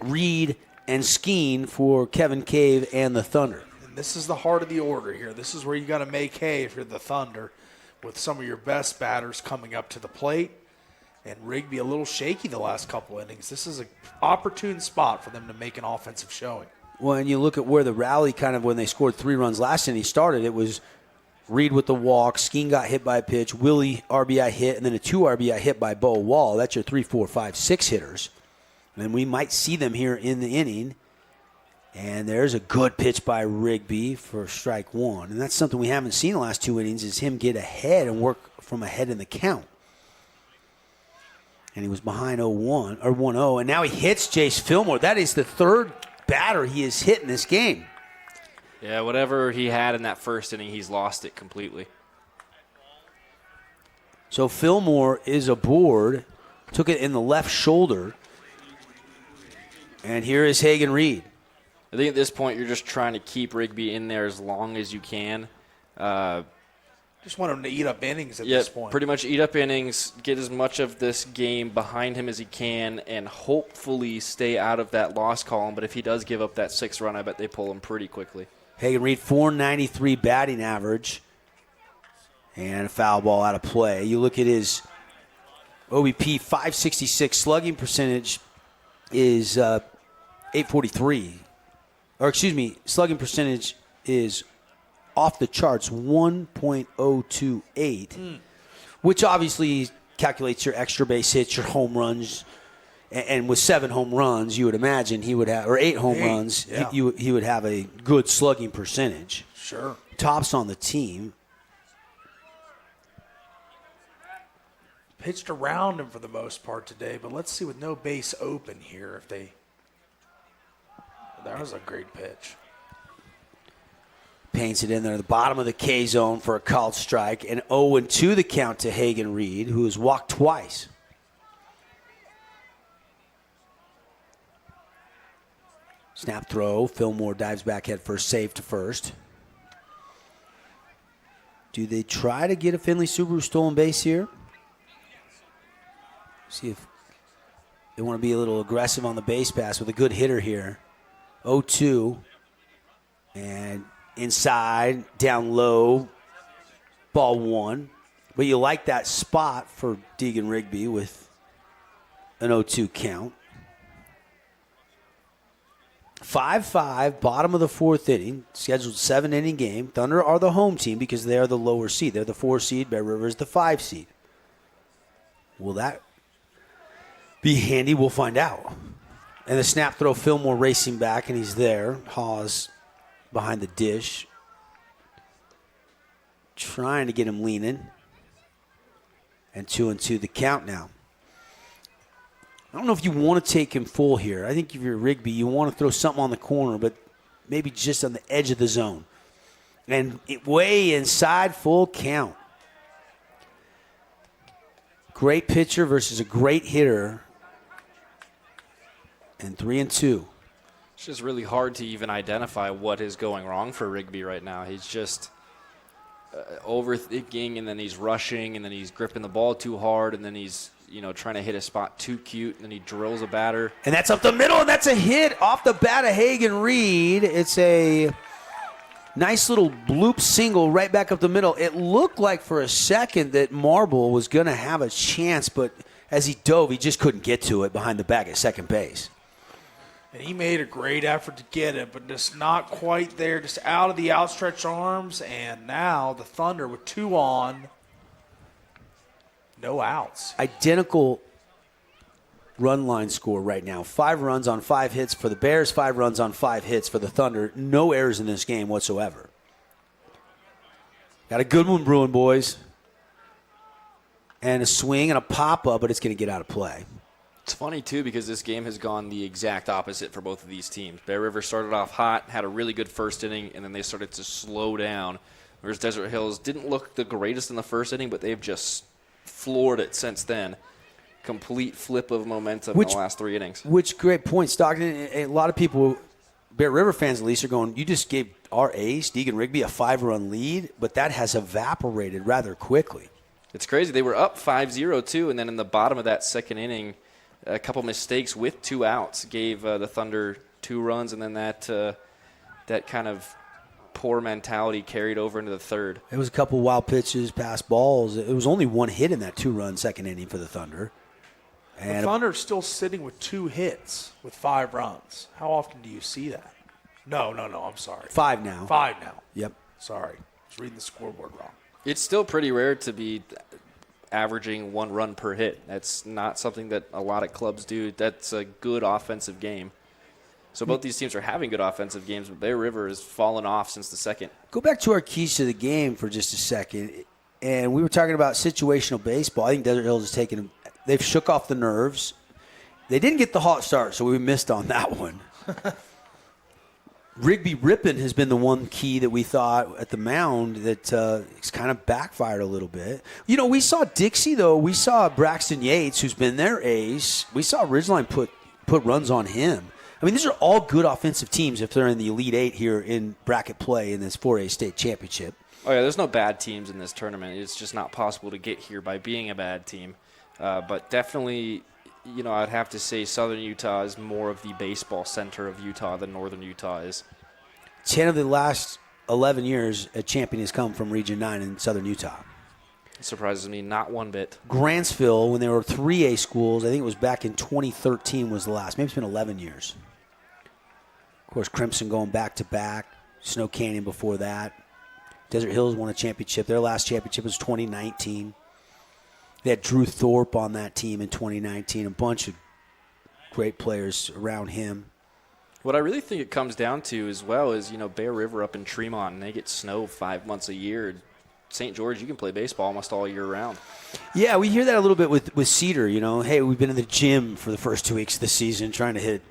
Reed, and Skeen for Kevin Cave and the Thunder.
And this is the heart of the order here. This is where you got to make hay if you're the Thunder, with some of your best batters coming up to the plate. And Rigby a little shaky the last couple innings. This is an opportune spot for them to make an offensive showing.
Well, and you look at where the rally kind of, when they scored 3 runs last inning started, it was Reed with the walk, Skeen got hit by a pitch, Willie RBI hit, and then a 2 RBI hit by Bo Wall. That's your 3, 4, 5, 6 hitters. And we might see them here in the inning. And there's a good pitch by Rigby for strike 1. And that's something we haven't seen the last 2 innings, is him get ahead and work from ahead in the count. And he was behind 1-0, and now he hits Jace Fillmore. That is the 3rd batter he has hit in this game.
Yeah, whatever he had in that first inning, he's lost it completely.
So Fillmore is aboard, took it in the left shoulder, and here is Hagen Reed.
I think at this point you're just trying to keep Rigby in there as long as you can.
Just want him to eat up innings at this point.
Pretty much eat up innings, get as much of this game behind him as he can, and hopefully stay out of that loss column. But if he does give up that 6th run, I bet they pull him pretty quickly.
Hagen Reed, .493 batting average, and a foul ball out of play. You look at his OBP, .566. Slugging percentage is .843. Or excuse me, slugging percentage is off the charts, 1.028, which obviously calculates your extra base hits, your home runs, and with 7 home runs, you would imagine he would have, or 8 home runs,
yeah.
he would have a good slugging percentage.
Sure.
Tops on the team.
Pitched around him for the most part today, but let's see with no base open here if they That was a great pitch.
Paints it in there at the bottom of the K zone for a called strike. And 0-2 the count to Hagen Reed, who has walked twice. Snap throw. Fillmore dives back head first, save to first. Do they try to get a Finley Subaru stolen base here? See if they want to be a little aggressive on the base pass with a good hitter here. 0-2. And inside, down low, ball one. But you like that spot for Deegan Rigby with an 0-2 count. 5-5, bottom of the fourth inning, scheduled 7-inning game. Thunder are the home team because they are the lower seed. They're the 4 seed. Bear River is the 5 seed. Will that be handy? We'll find out. And the snap throw, Fillmore racing back, and he's there. Hawes behind the dish, trying to get him leaning. And 2-2 the count now. I don't know if you want to take him full here. I think if you're Rigby, you want to throw something on the corner, but maybe just on the edge of the zone. And way inside, full count. Great pitcher versus a great hitter. And 3-2.
It's just really hard to even identify what is going wrong for Rigby right now. He's just overthinking, and then he's rushing, and then he's gripping the ball too hard, and then he's trying to hit a spot too cute, and then he drills a batter.
And that's up the middle, and that's a hit off the bat of Hagen Reed. It's a nice little bloop single right back up the middle. It looked like for a second that Marble was going to have a chance, but as he dove, he just couldn't get to it behind the bag at second base.
And he made a great effort to get it, but just not quite there, just out of the outstretched arms. And now the Thunder with 2 on, no outs.
Identical run line score right now. 5 runs on 5 hits for the Bears, 5 runs on 5 hits for the Thunder. No errors in this game whatsoever. Got a good one brewing, boys. And a swing and a pop-up, but it's going to get out of play.
It's funny, too, because this game has gone the exact opposite for both of these teams. Bear River started off hot, had a really good first inning, and then they started to slow down. Whereas Desert Hills didn't look the greatest in the first inning, but they've just floored it since then. Complete flip of momentum in the last 3 innings.
Which, great point, Stockton. A lot of people, Bear River fans at least, are going, you just gave our ace, Deegan Rigby, a 5-run lead, but that has evaporated rather quickly.
It's crazy. They were up 5-0, too, and then in the bottom of that second inning, a couple mistakes with 2 outs gave the Thunder 2 runs, and then that kind of poor mentality carried over into the third.
It was a couple wild pitches, pass balls. It was only 1 hit in that 2-run second inning for the Thunder. And
the Thunder still sitting with 2 hits with 5 runs. How often do you see that? No, I'm sorry.
5 now.
5 now.
Yep.
Sorry. I was reading the scoreboard wrong.
It's still pretty rare to be averaging 1 run per hit. That's not something that a lot of clubs do. That's a good offensive game. So both these teams are having good offensive games, but Bear River has fallen off since the second.
Go back to our keys to the game for just a second. And we were talking about situational baseball. I think Desert Hills has taken – they've shook off the nerves. They didn't get the hot start, so we missed on that one. Rigby Rippin has been the one key that we thought at the mound that it's kind of backfired a little bit. We saw Dixie, though. We saw Braxton Yates, who's been their ace. We saw Ridgeline put runs on him. I mean, these are all good offensive teams if they're in the Elite Eight here in bracket play in this 4A state championship.
Oh, yeah, there's no bad teams in this tournament. It's just not possible to get here by being a bad team. But definitely, I'd have to say Southern Utah is more of the baseball center of Utah than Northern Utah is.
10 of the last 11 years, a champion has come from Region 9 in Southern Utah.
It surprises me not one bit.
Grantsville, when they were 3A schools, I think it was back in 2013 was the last. Maybe it's been 11 years. Of course, Crimson going back-to-back. Snow Canyon before that. Desert Hills won a championship. Their last championship was 2019. They had Drew Thorpe on that team in 2019. A bunch of great players around him.
What I really think it comes down to as well is, Bear River up in Tremont, and they get snow 5 months a year. St. George, you can play baseball almost all year round.
Yeah, we hear that a little bit with Cedar, Hey, we've been in the gym for the first 2 weeks of the season trying to hit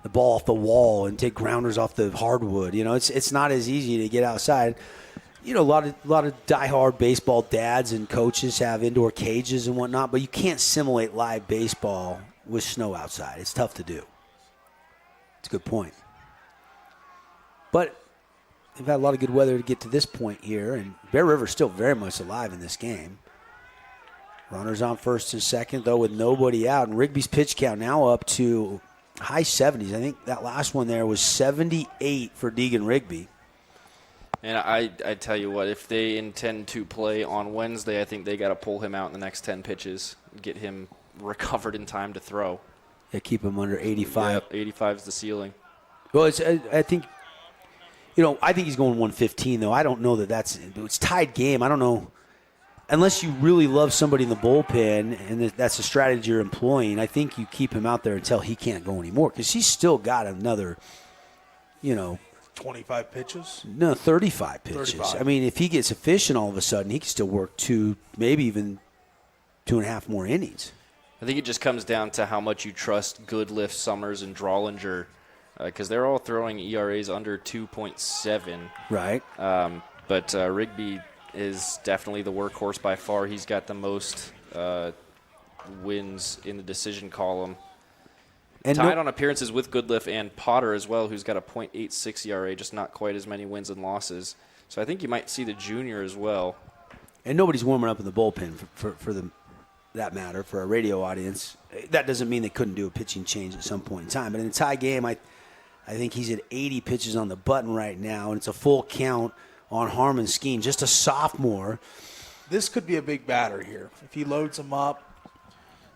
the ball off the wall and take grounders off the hardwood. It's not as easy to get outside. A lot of diehard baseball dads and coaches have indoor cages and whatnot, but you can't simulate live baseball with snow outside. It's tough to do. It's a good point. But they've had a lot of good weather to get to this point here, and Bear River's still very much alive in this game. Runners on first and second, though, with nobody out, and Rigby's pitch count now up to high 70s. I think that last one there was 78 for Deegan Rigby.
And I tell you what, if they intend to play on Wednesday, I think they got to pull him out in the next 10 pitches, get him recovered in time to throw.
Yeah, keep him under 85.
Yep, 85 is the ceiling.
Well, I think he's going 115, though. I don't know it's tied game. I don't know. Unless you really love somebody in the bullpen and that's a strategy you're employing, I think you keep him out there until he can't go anymore because he's still got another,
25 pitches?
No, 35 pitches.
35.
I mean, if he gets efficient all of a sudden, he can still work 2, maybe even 2.5 more innings.
I think it just comes down to how much you trust Goodliff, Summers, and Drollinger because they're all throwing ERAs under 2.7.
Right.
But Rigby is definitely the workhorse by far. He's got the most wins in the decision column. And tied on appearances with Goodliff and Potter as well, who's got a .86 ERA, just not quite as many wins and losses. So I think you might see the junior as well.
And nobody's warming up in the bullpen for that matter, for a radio audience. That doesn't mean they couldn't do a pitching change at some point in time. But in a tie game, I think he's at 80 pitches on the button right now, and it's a full count on Harmon Skeen, just a sophomore.
This could be a big batter here. If he loads him up,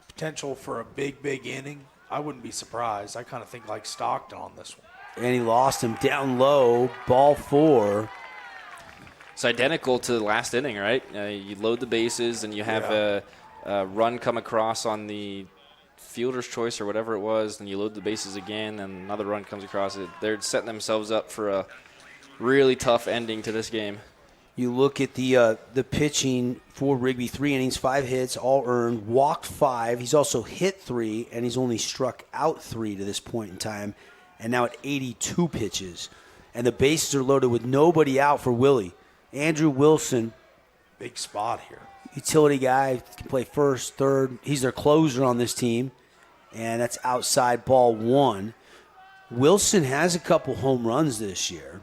potential for a big inning, I wouldn't be surprised. I kind of think like Stockton on this one.
And he lost him down low, ball 4.
It's identical to the last inning, right? You load the bases and you have a run come across on the fielder's choice or whatever it was, then you load the bases again, and another run comes across it. They're setting themselves up for a really tough ending to this game.
You look at the pitching for Rigby, 3 innings, 5 hits, all earned, walked 5. He's also hit 3, and he's only struck out 3 to this point in time, and now at 82 pitches. And the bases are loaded with nobody out for Willie. Andrew Wilson.
Big spot here.
Utility guy, can play first, third. He's their closer on this team, and that's outside ball 1. Wilson has a couple home runs this year.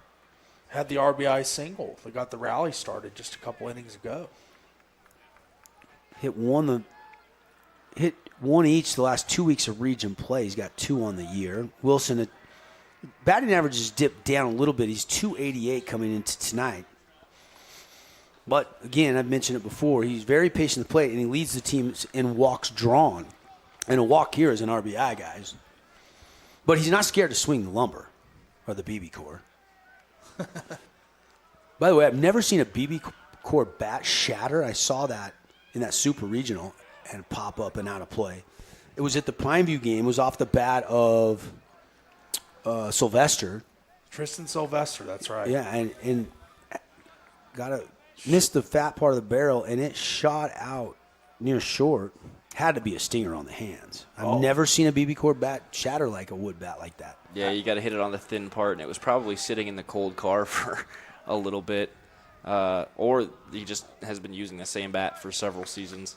Had the RBI single. They got the rally started just a couple innings ago.
Hit one each the last 2 weeks of region play. He's got 2 on the year. Wilson, batting average has dipped down a little bit. He's .288 coming into tonight. But, again, I've mentioned it before. He's very patient at the plate, and he leads the team in walks drawn. And a walk here is an RBI, guys. But he's not scared to swing the lumber or the BB core. By the way, I've never seen a BB core bat shatter. I saw that in that super regional and pop up and out of play. It was at the Pineview game. It was off the bat of Sylvester.
Tristan Sylvester, that's right.
Yeah, and missed the fat part of the barrel, and it shot out near short. Had to be a stinger on the hands. I've never seen a BB core bat shatter like a wood bat like that.
Yeah, you got to hit it on the thin part, and it was probably sitting in the cold car for a little bit. Or he just has been using the same bat for several seasons.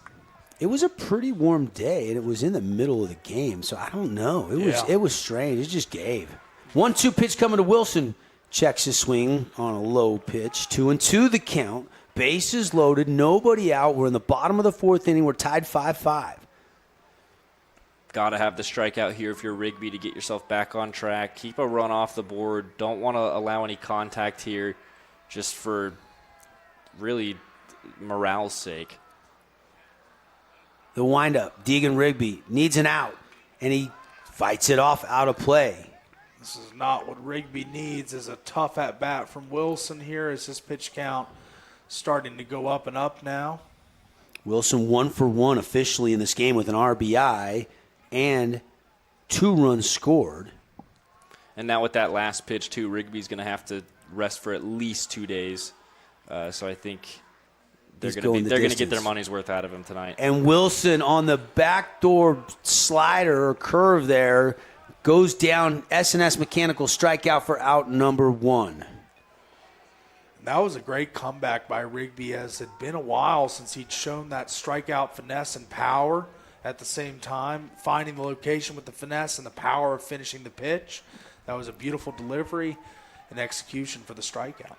It was a pretty warm day, and it was in the middle of the game, so I don't know. It was strange. It just gave. 1-2 pitch coming to Wilson. Checks his swing on a low pitch. 2-2 the count. Bases loaded, nobody out. We're in the bottom of the 4th inning. We're tied 5-5.
Got to have the strikeout here if you're Rigby to get yourself back on track. Keep a run off the board. Don't want to allow any contact here just for really morale's sake.
The windup. Deegan Rigby needs an out, and he fights it off out of play.
This is not what Rigby needs, is a tough at-bat from Wilson here as his pitch count starting to go up and up now.
Wilson 1 for 1 officially in this game with an RBI and 2 runs scored.
And now with that last pitch, too, Rigby's going to have to rest for at least 2 days. So I think they're going to get their money's worth out of him tonight.
And Wilson on the backdoor slider or curve there goes down. S&S Mechanical strikeout for out number 1.
That was a great comeback by Rigby, as it had been a while since he'd shown that strikeout finesse and power at the same time, finding the location with the finesse and the power of finishing the pitch. That was a beautiful delivery and execution for the strikeout.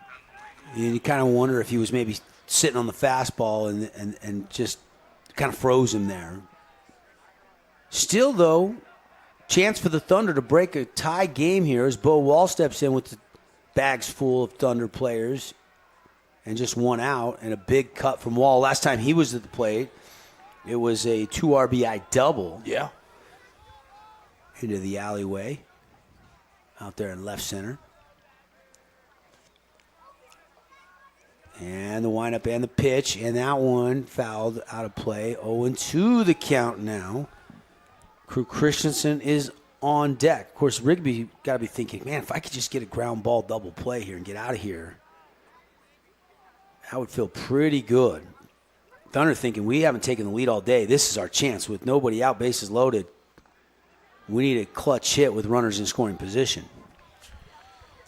And you kind of wonder if he was maybe sitting on the fastball and just kind of froze him there. Still, though, chance for the Thunder to break a tie game here as Bo Wall steps in with the bags full of Thunder players and just 1 out and a big cut from Wall. Last time he was at the plate, it was a 2 RBI double.
Yeah.
Into the alleyway out there in left center. And the windup and the pitch, and that one fouled out of play. 0-2 the count now. Crew Christensen is on deck. Of course, Rigby got to be thinking, man, if I could just get a ground ball double play here and get out of here, that would feel pretty good. Thunder thinking, we haven't taken the lead all day. This is our chance. With nobody out, bases loaded, we need a clutch hit with runners in scoring position.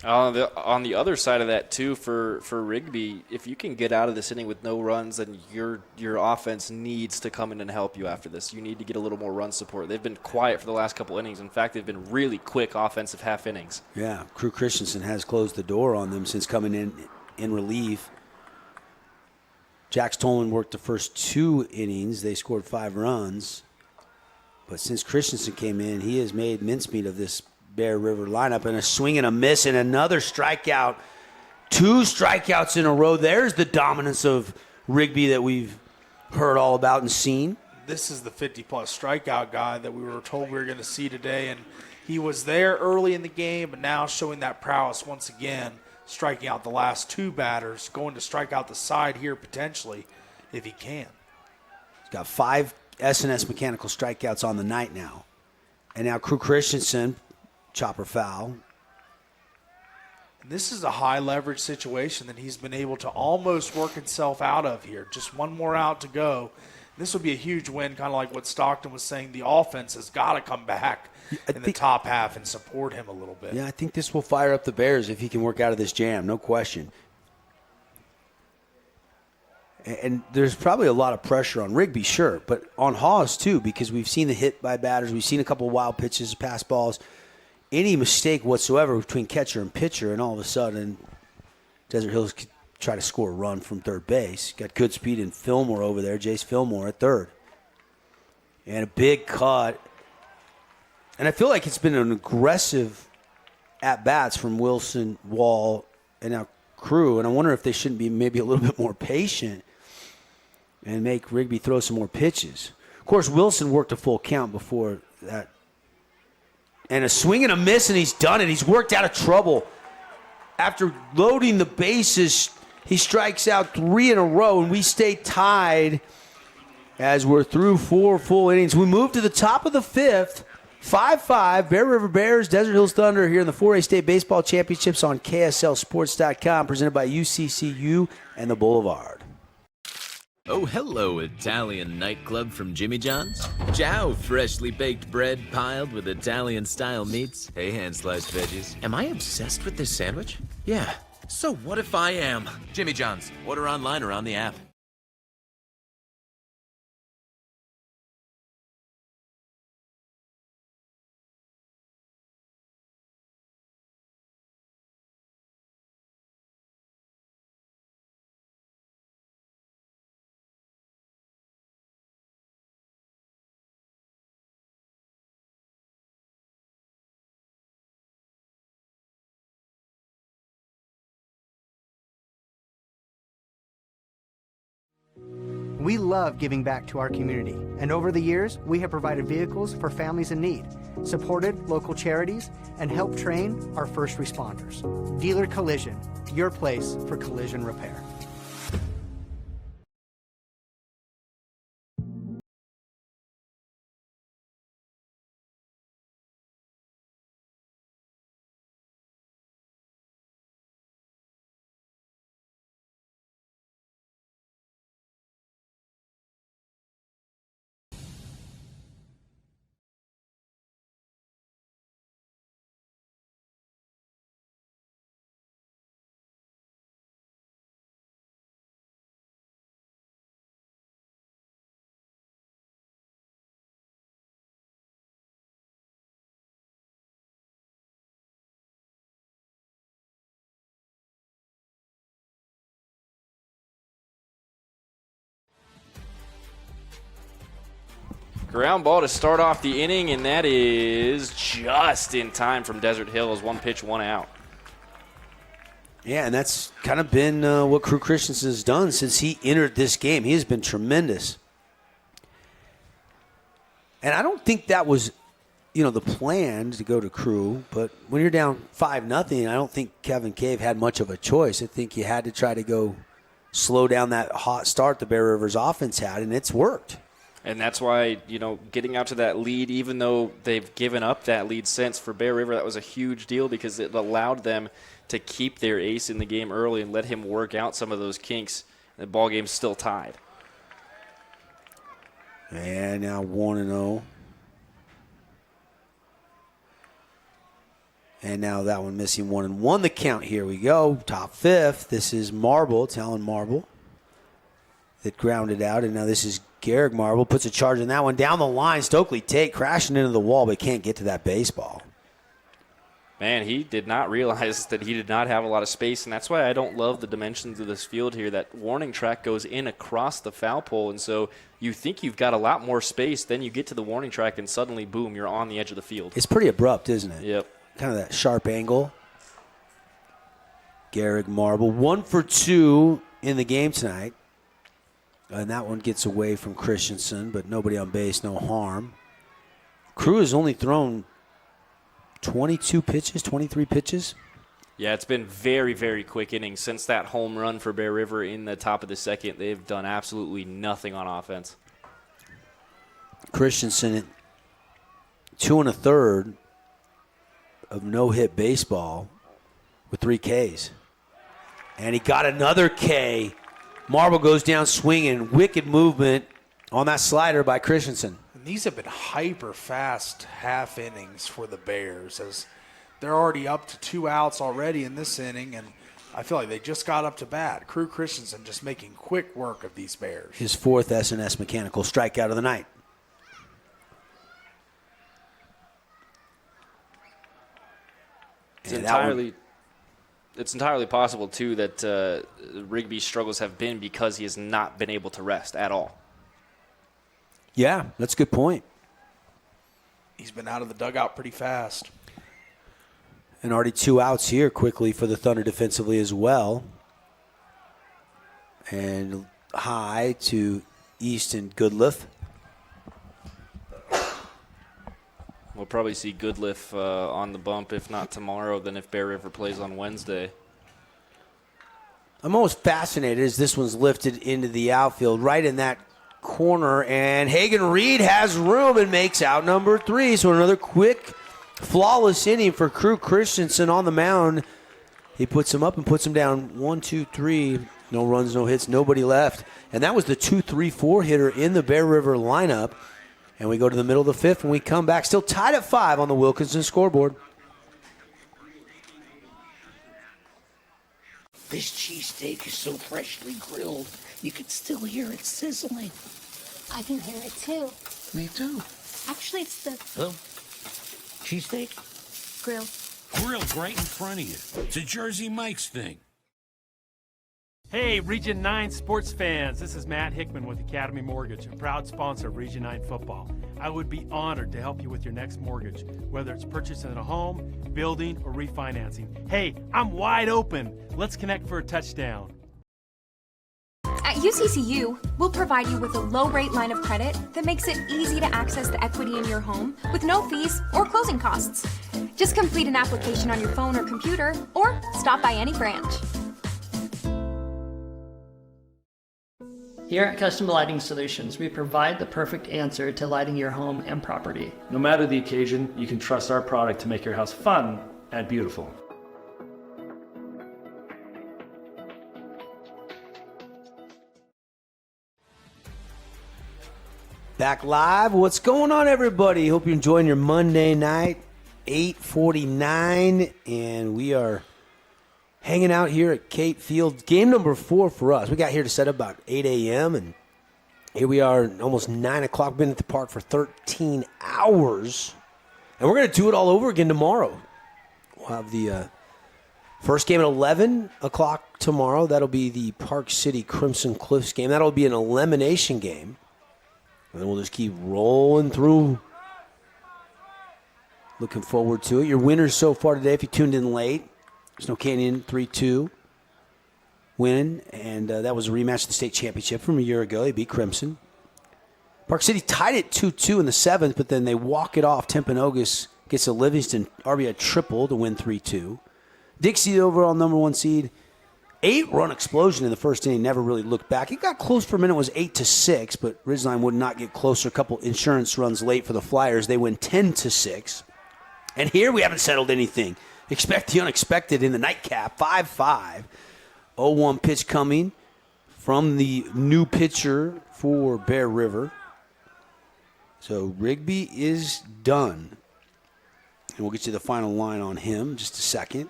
On the other side of that, too, for Rigby, if you can get out of this inning with no runs, then your offense needs to come in and help you after this. You need to get a little more run support. They've been quiet for the last couple innings. In fact, they've been really quick offensive half innings.
Yeah, Crew Christensen has closed the door on them since coming in relief. Jax Tolan worked the first 2 innings. They scored 5 runs. But since Christensen came in, he has made mincemeat of this Bear River lineup, and a swing and a miss and another strikeout. 2 strikeouts in a row. There's the dominance of Rigby that we've heard all about and seen.
This is the 50-plus strikeout guy that we were told we were going to see today, and he was there early in the game, but now showing that prowess once again, striking out the last 2 batters, going to strike out the side here potentially if he can.
He's got 5 S&S Mechanical strikeouts on the night now. And now Crew Christensen, chopper foul.
And this is a high leverage situation that he's been able to almost work himself out of here. Just 1 more out to go. This would be a huge win, kind of like what Stockton was saying. The offense has got to come back in the top half and support him a little bit.
Yeah, I think this will fire up the Bears if he can work out of this jam, no question. And there's probably a lot of pressure on Rigby, sure, but on Haas too, because we've seen the hit by batters. We've seen a couple of wild pitches, pass balls. Any mistake whatsoever between catcher and pitcher, and all of a sudden Desert Hills could try to score a run from third base. Got good speed in Fillmore over there, Jace Fillmore at third. And a big cut. And I feel like it's been an aggressive at-bats from Wilson, Wall, and now Crew. And I wonder if they shouldn't be maybe a little bit more patient and make Rigby throw some more pitches. Of course, Wilson worked a full count before that. And a swing and a miss, and he's done it. He's worked out of trouble. After loading the bases, he strikes out 3 in a row, and we stay tied as we're through 4 full innings. We move to the top of the 5th. 5-5, Bear River Bears, Desert Hills Thunder here in the 4A State Baseball Championships on KSLSports.com, presented by UCCU and the Boulevard.
Oh, hello, Italian nightclub from Jimmy John's. Ciao, freshly baked bread piled with Italian-style meats. Hey, hand-sliced veggies. Am I obsessed with this sandwich? Yeah. So what if I am? Jimmy John's. Order online or on the app.
We love giving back to our community, and over the years, we have provided vehicles for families in need, supported local charities, and helped train our first responders. Dealer Collision, your place for collision repair.
Ground ball to start off the inning, and that is just in time from Desert Hills. 1 pitch, 1 out.
Yeah, and that's kind of been what Crew Christensen has done since he entered this game. He has been tremendous. And I don't think that was, the plan to go to Crew. But when you're down 5-0, I don't think Kevin Cave had much of a choice. I think you had to try to go slow down that hot start the Bear Rivers offense had, and it's worked.
And that's why, getting out to that lead, even though they've given up that lead since, for Bear River, that was a huge deal because it allowed them to keep their ace in the game early and let him work out some of those kinks. The ball game's still tied.
And now 1-0. And now that one missing 1-1. The count, here we go. Top fifth. This is Marble, Talon Marble, that grounded out. And now this is Garrick Marble. Puts a charge in that one. Down the line, Stokely Tate crashing into the wall, but can't get to that baseball.
Man, he did not realize that he did not have a lot of space, and that's why I don't love the dimensions of this field here. That warning track goes in across the foul pole, and so you think you've got a lot more space. Then you get to the warning track, and suddenly, boom, you're on the edge of the field.
It's pretty abrupt, isn't it?
Yep.
Kind of that sharp angle. Garrick Marble, 1 for 2 in the game tonight. And that one gets away from Christensen, but nobody on base, no harm. Crew has only thrown 22 pitches, 23 pitches.
Yeah, it's been very, very quick innings. Since that home run for Bear River in the top of the second, they've done absolutely nothing on offense.
Christensen at 2 1/3 of no-hit baseball with 3 Ks. And he got another K. Marble goes down swinging. Wicked movement on that slider by Christensen.
And these have been hyper-fast half innings for the Bears, as they're already up to 2 outs already in this inning, and I feel like they just got up to bat. Crew Christensen just making quick work of these Bears.
His 4th S&S Mechanical strikeout of the night.
It's entirely possible, too, that Rigby's struggles have been because he has not been able to rest at all.
Yeah, that's a good point.
He's been out of the dugout pretty fast.
And already 2 outs here quickly for the Thunder defensively as well. And high to Easton Goodliff.
We'll probably see Goodliff on the bump, if not tomorrow, then if Bear River plays on Wednesday.
I'm almost fascinated as this one's lifted into the outfield, right in that corner. And Hagen Reed has room and makes out number 3. So another quick, flawless inning for Crew Christensen on the mound. He puts him up and puts him down 1, 2, 3. No runs, no hits, nobody left. And that was the 2-3-4 hitter in the Bear River lineup. And we go to the middle of the 5th, and we come back still tied at 5 on the Wilkinson scoreboard.
This cheesesteak is so freshly grilled, you can still hear it sizzling.
I can hear it too.
Me too.
Actually, it's the
Oh, cheesesteak?
grill.
Grilled right in front of you. It's a Jersey Mike's thing.
Hey, Region 9 sports fans. This is Matt Hickman with Academy Mortgage, a proud sponsor of Region 9 football. I would be honored to help you with your next mortgage, whether it's purchasing a home, building, or refinancing. Hey, I'm wide open. Let's connect for a touchdown.
At UCCU, we'll provide you with a low-rate line of credit that makes it easy to access the equity in your home with no fees or closing costs. Just complete an application on your phone or computer, or stop by any branch.
Here at Custom Lighting Solutions, we provide the perfect answer to lighting your home and property.
No matter the occasion, you can trust our product to make your house fun and beautiful.
Back live. What's going on, everybody? Hope you're enjoying your Monday night, 8:49, and we are hanging out here at Cape Field. Game number 4 for us. We got here to set up about 8 a.m., and here we are, almost 9 o'clock. Been at the park for 13 hours, and we're going to do it all over again tomorrow. We'll have the first game at 11 o'clock tomorrow. That'll be the Park City Crimson Cliffs game. That'll be an elimination game. And then we'll just keep rolling through. Looking forward to it. Your winners so far today, if you tuned in late, Snow Canyon 3-2 winning, and that was a rematch of the state championship from a year ago. They beat Crimson. Park City tied it 2-2 in the 7th, but then they walk it off. Timpanogos gets a Livingston RBI triple to win 3-2. Dixie, the overall number 1 seed, 8-run explosion in the first inning, never really looked back. It got close for a minute, it was 8-6, but Ridgeline would not get closer. A couple insurance runs late for the Flyers. They win 10-6. And here we haven't settled anything. Expect the unexpected in the nightcap, 5-5. 0-1 pitch coming from the new pitcher for Bear River. So Rigby is done. And we'll get you the final line on him in just a second.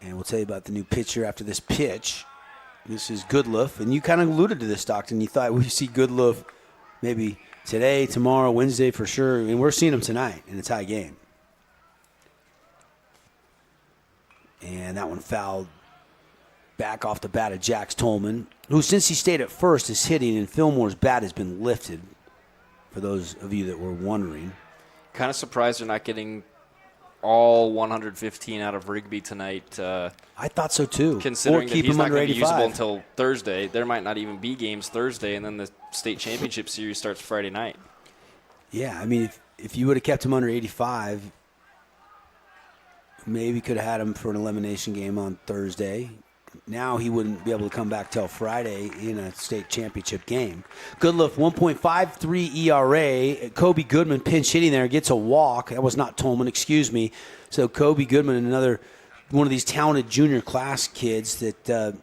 And we'll tell you about the new pitcher after this pitch. This is Goodluff. And you kind of alluded to this, Stockton. You thought we'd see Goodluff maybe today, tomorrow, Wednesday for sure. And we're seeing him tonight in a tie game. And that one fouled back off the bat of Jax Tolman, who, since he stayed at first, is hitting, and Fillmore's bat has been lifted, for those of you that were wondering.
Kind of surprised they're not getting all 115 out of Rigby tonight.
I thought so, too.
Considering
or keep
that he's
him
not
under
going to be
85.
usable until Thursday. There might not even be games Thursday, and then the state championship series starts Friday night.
Yeah, I mean, if you would have kept him under 85, maybe could have had him for an elimination game on Thursday. Now he wouldn't be able to come back till Friday in a state championship game. Goodluff, 1.53 ERA. Kobe Goodman pinch hitting there, gets a walk. That was not Tolman, excuse me. So Kobe Goodman, another one of these talented junior class kids that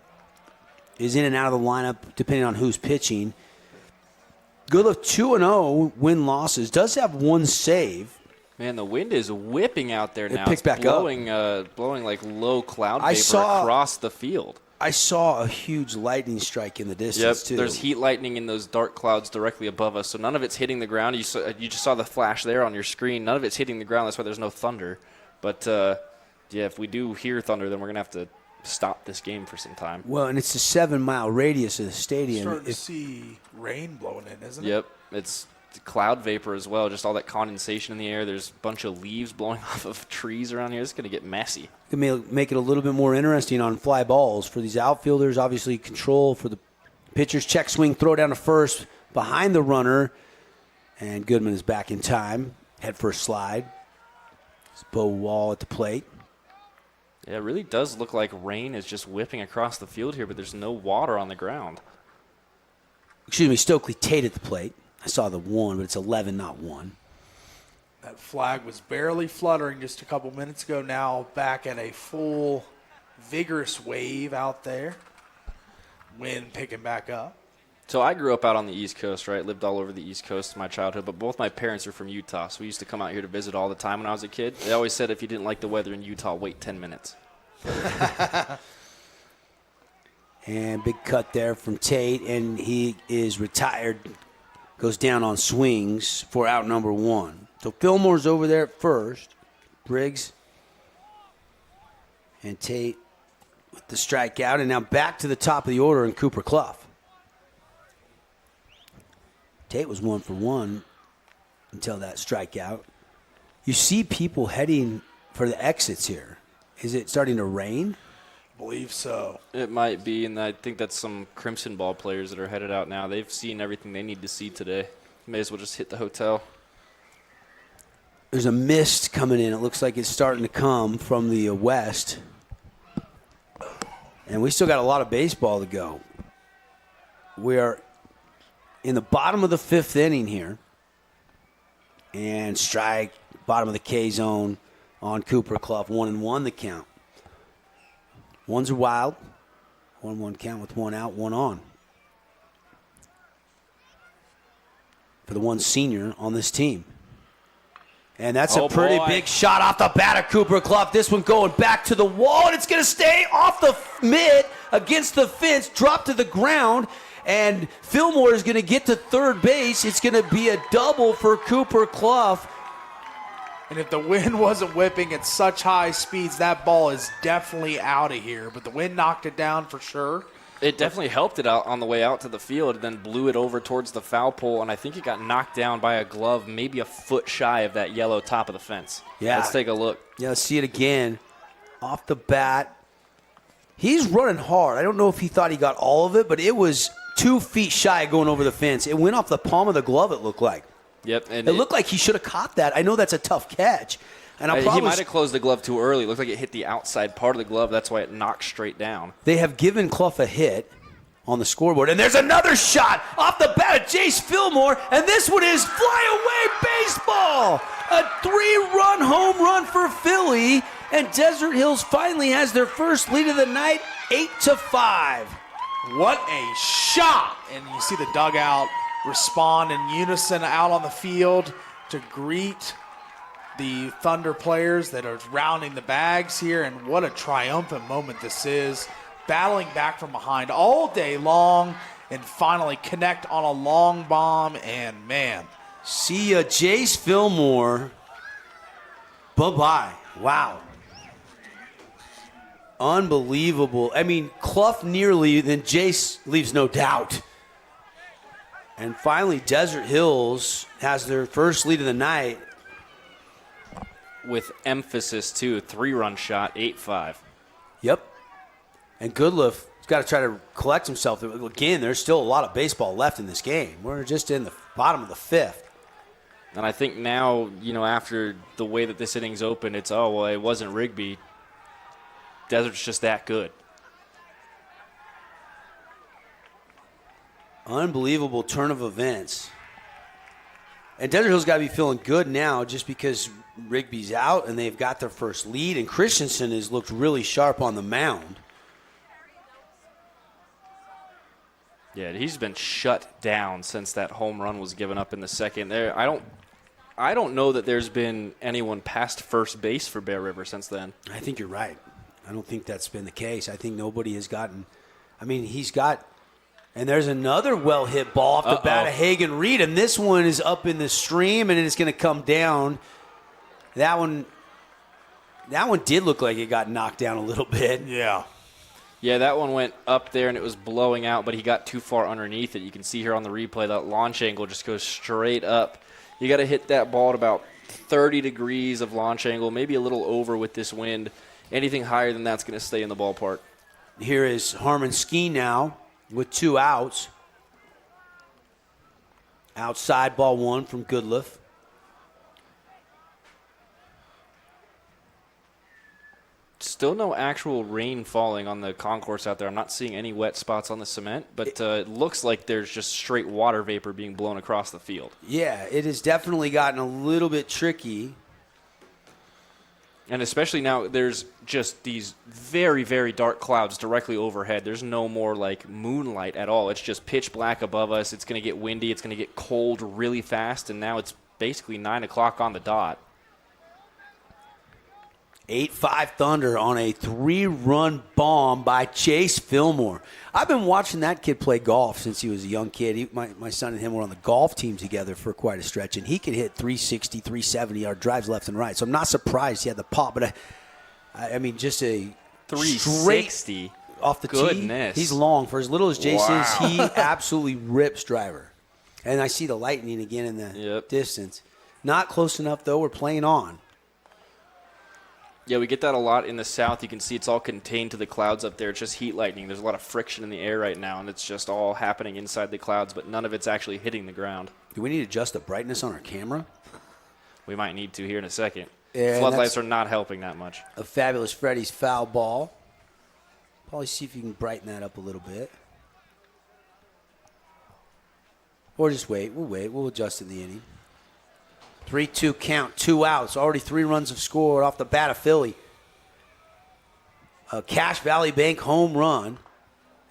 is in and out of the lineup depending on who's pitching. Goodluff 2-0 win-losses. Does have one save.
Man, the wind is whipping out there now.
It picked back
blowing, blowing like low cloud vapor across the field.
I saw a huge lightning strike in the distance, too.
There's heat lightning in those dark clouds directly above us, so none of it's hitting the ground. You just saw the flash there on your screen. None of it's hitting the ground. That's why there's no thunder. But, yeah, if we do hear thunder, then we're going to have to stop this game for some time.
Well, and it's a 7-mile radius of the stadium.
Starting to see rain blowing in, isn't it?
Yep, it's cloud vapor as well, just all that condensation in the air. There's a bunch of leaves blowing off of trees around here. It's going to get messy.
It may make it a little bit more interesting on fly balls for these outfielders. Obviously, control for the pitchers. Check swing, throw down to first behind the runner. And Goodman is back in time. Head first slide. It's Bo Wall at the plate.
Yeah, it really does look like rain is just whipping across the field here, but there's no water on the ground.
Excuse me, Stokely Tate at the plate. I saw the 1, but it's 11, not 1.
That flag was barely fluttering just a couple minutes ago. Now back at a full, vigorous wave out there. Wind picking back up.
So I grew up out on the East Coast, right? Lived all over the East Coast in my childhood, but both my parents are from Utah, so we used to come out here to visit all the time when I was a kid. They always said if you didn't like the weather in Utah, wait 10 minutes.
And big cut there from Tate, and he is retired. Goes down on swings for out number 1. So Fillmore's over there at first. Briggs and Tate with the strikeout. And now back to the top of the order in Cooper Clough. Tate was 1 for 1 until that strikeout. You see people heading for the exits here. Is it starting to rain?
I believe so.
It might be, and I think that's some Crimson ball players that are headed out now. They've seen everything they need to see today. May as well just hit the hotel.
There's a mist coming in. It looks like it's starting to come from the west. And we still got a lot of baseball to go. We are in the bottom of the 5th inning here. And strike, bottom of the K zone on Cooper Clough. 1-1 the count. Ones are wild. 1-1 count with 1 out, 1 on. For the one senior on this team. And that's a pretty big shot off the bat of Cooper Clough. This one going back to the wall, and it's going to stay off the mid against the fence, drop to the ground, and Fillmore is going to get to third base. It's going to be a double for Cooper Clough.
And if the wind wasn't whipping at such high speeds, that ball is definitely out of here. But the wind knocked it down for sure.
It definitely helped it out on the way out to the field, and then blew it over towards the foul pole, and I think it got knocked down by a glove maybe a foot shy of that yellow top of the fence.
Yeah.
Let's take a look.
Yeah, let's see it again. Off the bat. He's running hard. I don't know if he thought he got all of it, but it was 2 feet shy of going over the fence. It went off the palm of the glove, it looked like.
Yep. And
it looked like he should have caught that. I know that's a tough catch. And
he might have closed the glove too early. It looked like it hit the outside part of the glove. That's why it knocked straight down.
They have given Clough a hit on the scoreboard. And there's another shot off the bat of Jace Fillmore. And this one is flyaway baseball. A 3-run home run for Philly. And Desert Hills finally has their first lead of the night, 8-5.
What a shot! And you see the dugout respond in unison out on the field to greet the Thunder players that are rounding the bags here, and what a triumphant moment this is. Battling back from behind all day long and finally connect on a long bomb, and man.
See ya, Jace Fillmore. Bye-bye. Wow. Unbelievable. I mean, Clough nearly, then Jace leaves no doubt. And finally, Desert Hills has their first lead of the night.
With emphasis, too. 3-run shot, 8-5.
Yep. And Goodliff's got to try to collect himself. Again, there's still a lot of baseball left in this game. We're just in the bottom of the 5th.
And I think now, after the way that this inning's open, it's, it wasn't Rigby. Desert's just that good.
Unbelievable turn of events. And Desert Hills got to be feeling good now just because Rigby's out and they've got their first lead. And Christensen has looked really sharp on the mound.
Yeah, he's been shut down since that home run was given up in the second. I don't know that there's been anyone past first base for Bear River since then.
I think you're right. I don't think that's been the case. I think nobody has gotten – he's got – and there's another well-hit ball off the bat of Hagen Reed, and this one is up in the stream, and it's going to come down. That one did look like it got knocked down a little bit.
Yeah.
Yeah, that one went up there, and it was blowing out, but he got too far underneath it. You can see here on the replay that launch angle just goes straight up. You got to hit that ball at about 30 degrees of launch angle, maybe a little over with this wind. Anything higher than that's going to stay in the ballpark.
Here is Harmon Skeen now with 2 outs. Outside ball 1 from Goodliff.
Still no actual rain falling on the concourse out there. I'm not seeing any wet spots on the cement, but it looks like there's just straight water vapor being blown across the field.
Yeah, it has definitely gotten a little bit tricky.
And especially now, there's just these very, very dark clouds directly overhead. There's no more, moonlight at all. It's just pitch black above us. It's going to get windy. It's going to get cold really fast. And now it's basically 9 o'clock on the dot.
8-5 Thunder on a 3-run bomb by Chase Fillmore. I've been watching that kid play golf since he was a young kid. My son and him were on the golf team together for quite a stretch, and he could hit 360, 370-yard drives left and right. So I'm not surprised he had the pop, but just a
360
off the
Goodness.
tee. He's long. For as little as Jace is, he absolutely rips driver. And I see the lightning again in the distance. Not close enough, though. We're playing on.
Yeah, we get that a lot in the south. You can see it's all contained to the clouds up there. It's just heat lightning. There's a lot of friction in the air right now, and it's just all happening inside the clouds, but none of it's actually hitting the ground.
Do we need to adjust the brightness on our camera?
We might need to here in a second.
Yeah,
Floodlights are not helping that much.
A Fabulous Freddy's foul ball. Probably see if you can brighten that up a little bit. Or just wait. We'll wait. We'll adjust in the inning. 3-2 count, 2 outs. Already 3 runs have scored off the bat of Philly. A Cache Valley Bank home run.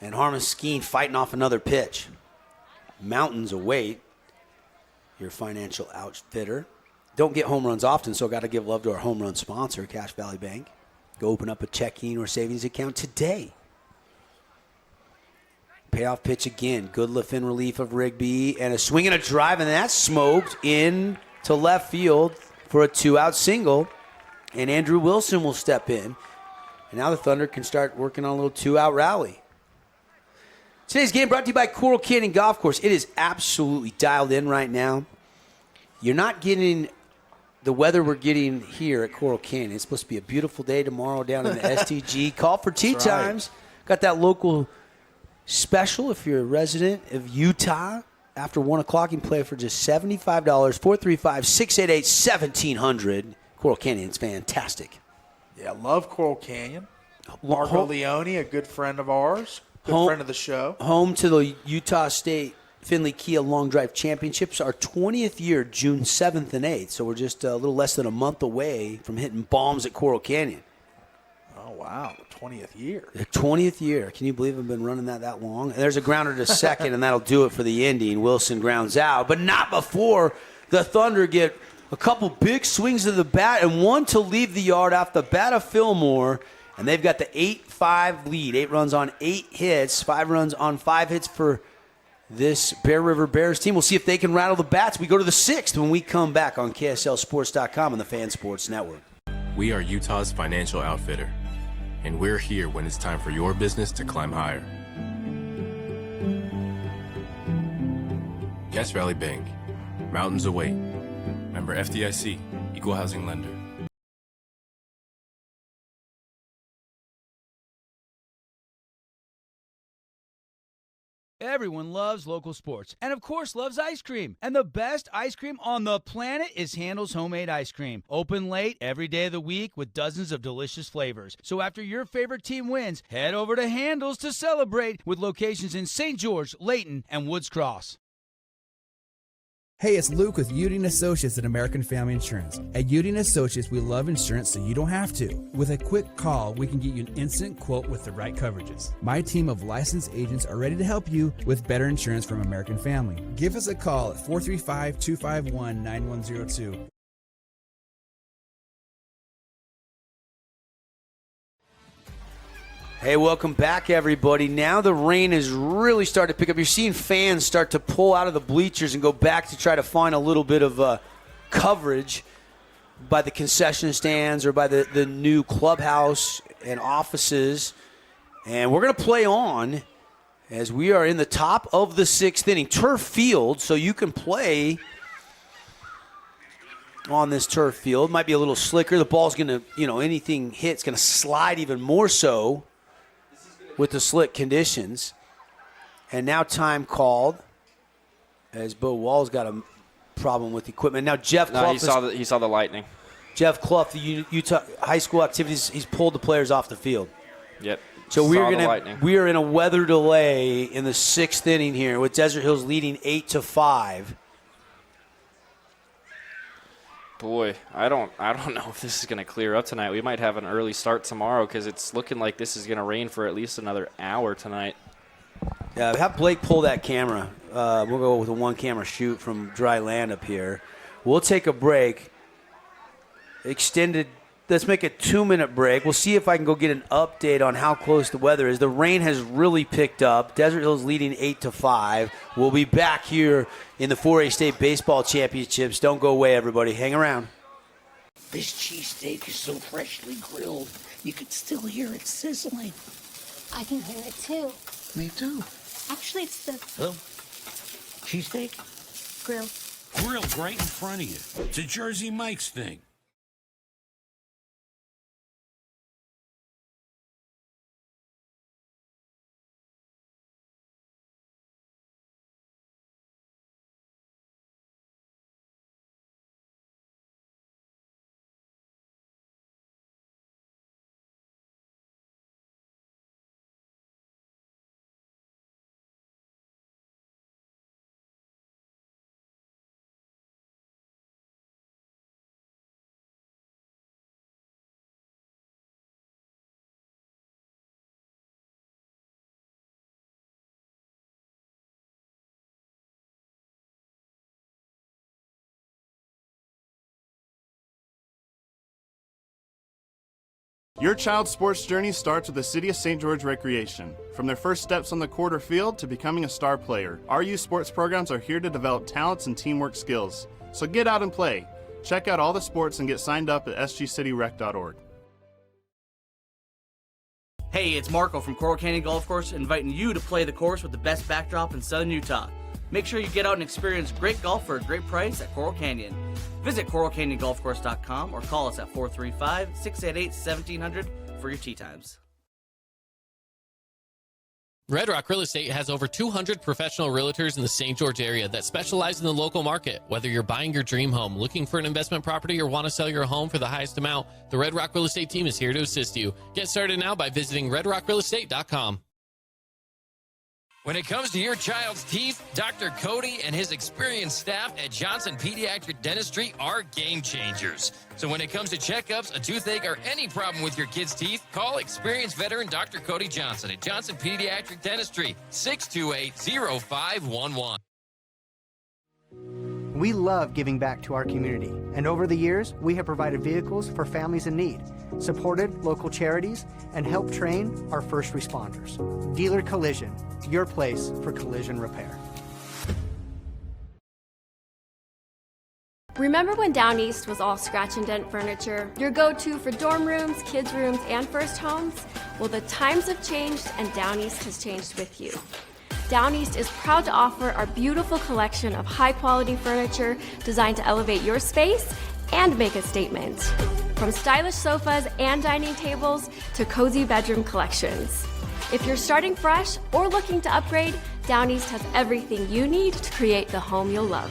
And Harmon Skeen fighting off another pitch. Mountains await. Your financial outfitter. Don't get home runs often, so got to give love to our home run sponsor, Cache Valley Bank. Go open up a checking or savings account today. Payoff pitch again. Goodliff in relief of Rigby. And a swing and a drive, and that's smoked in to left field for a 2-out single. And Andrew Wilson will step in. And now the Thunder can start working on a little 2-out rally. Today's game brought to you by Coral Canyon Golf Course. It is absolutely dialed in right now. You're not getting the weather we're getting here at Coral Canyon. It's supposed to be a beautiful day tomorrow down in the STG. Call for tee times. Got that local special if you're a resident of Utah. After 1 o'clock, you can play for just $75, 435-688-1700. Coral Canyon's fantastic.
Yeah, love Coral Canyon. Marco Leone, a good friend of ours, friend of the show.
Home to the Utah State Finley Kia Long Drive Championships, our 20th year, June 7th and 8th. So we're just a little less than a month away from hitting bombs at Coral Canyon.
Oh, wow, the 20th year.
The 20th year. Can you believe I've been running that long? And there's a grounder to second, and that'll do it for the ending. Wilson grounds out, but not before the Thunder get a couple big swings of the bat and one to leave the yard off the bat of Fillmore. And they've got the 8-5 lead. 8 runs on 8 hits, 5 runs on 5 hits for this Bear River Bears team. We'll see if they can rattle the bats. We go to the 6th when we come back on KSLSports.com and the Fan Sports Network.
We are Utah's financial outfitter, and we're here when it's time for your business to climb higher. Cache Valley Bank, mountains await. Member FDIC, Equal Housing Lender.
Everyone loves local sports and, of course, loves ice cream. And the best ice cream on the planet is Handel's Homemade Ice Cream. Open late every day of the week with dozens of delicious flavors. So after your favorite team wins, head over to Handel's to celebrate with locations in St. George, Layton, and Woods Cross.
Hey, it's Luke with Udine Associates at American Family Insurance. At Udine Associates, we love insurance so you don't have to. With a quick call, we can get you an instant quote with the right coverages. My team of licensed agents are ready to help you with better insurance from American Family. Give us a call at 435-251-9102.
Hey, welcome back, everybody. Now the rain has really started to pick up. You're seeing fans start to pull out of the bleachers and go back to try to find a little bit of coverage by the concession stands or by the new clubhouse and offices. And we're going to play on as we are in the top of the 6th inning. Turf field, so you can play on this turf field. Might be a little slicker. The ball's going to, anything hits going to slide even more so with the slick conditions. And now time called as Bo Wall's got a problem with equipment. Now Jeff Clough.
He saw the lightning.
Jeff Clough, the Utah high school activities, he's pulled the players off the field.
Yep.
So we are in a weather delay in the 6th inning here with Desert Hills leading 8-5.
Boy, I don't know if this is going to clear up tonight. We might have an early start tomorrow because it's looking like this is going to rain for at least another hour tonight.
Yeah, have Blake pull that camera. We'll go with a one-camera shoot from dry land up here. We'll take a break. Extended. Let's make a 2-minute break. We'll see if I can go get an update on how close the weather is. The rain has really picked up. Desert Hills leading 8-5. We'll be back here in the 4A State Baseball Championships. Don't go away, everybody. Hang around.
This cheesesteak is so freshly grilled, you can still hear it sizzling.
I can hear it too.
Me too.
Actually, it's the
Hello? Cheesesteak?
grill.
Grilled right in front of you. It's a Jersey Mike's thing.
Your child's sports journey starts with the City of St. George Recreation. From their first steps on the court or field to becoming a star player, our youth sports programs are here to develop talents and teamwork skills. So get out and play. Check out all the sports and get signed up at sgcityrec.org.
Hey, it's Marco from Coral Canyon Golf Course, inviting you to play the course with the best backdrop in southern Utah. Make sure you get out and experience great golf for a great price at Coral Canyon. Visit coralcanyongolfcourse.com or call us at 435-688-1700 for your tee times.
Red Rock Real Estate has over 200 professional realtors in the St. George area that specialize in the local market. Whether you're buying your dream home, looking for an investment property, or want to sell your home for the highest amount, the Red Rock Real Estate team is here to assist you. Get started now by visiting redrockrealestate.com.
When it comes to your child's teeth, Dr. Cody and his experienced staff at Johnson Pediatric Dentistry are game changers. So when it comes to checkups, a toothache, or any problem with your kid's teeth, call experienced veteran Dr. Cody Johnson at Johnson Pediatric Dentistry, 628-0511.
We love giving back to our community, and over the years, we have provided vehicles for families in need, supported local charities, and helped train our first responders. Dealer Collision, your place for collision repair.
Remember when Down East was all scratch and dent furniture? Your go-to for dorm rooms, kids' rooms, and first homes? Well, the times have changed, and Down East has changed with you. Down East is proud to offer our beautiful collection of high-quality furniture designed to elevate your space and make a statement. From stylish sofas and dining tables to cozy bedroom collections. If you're starting fresh or looking to upgrade, Down East has everything you need to create the home you'll love.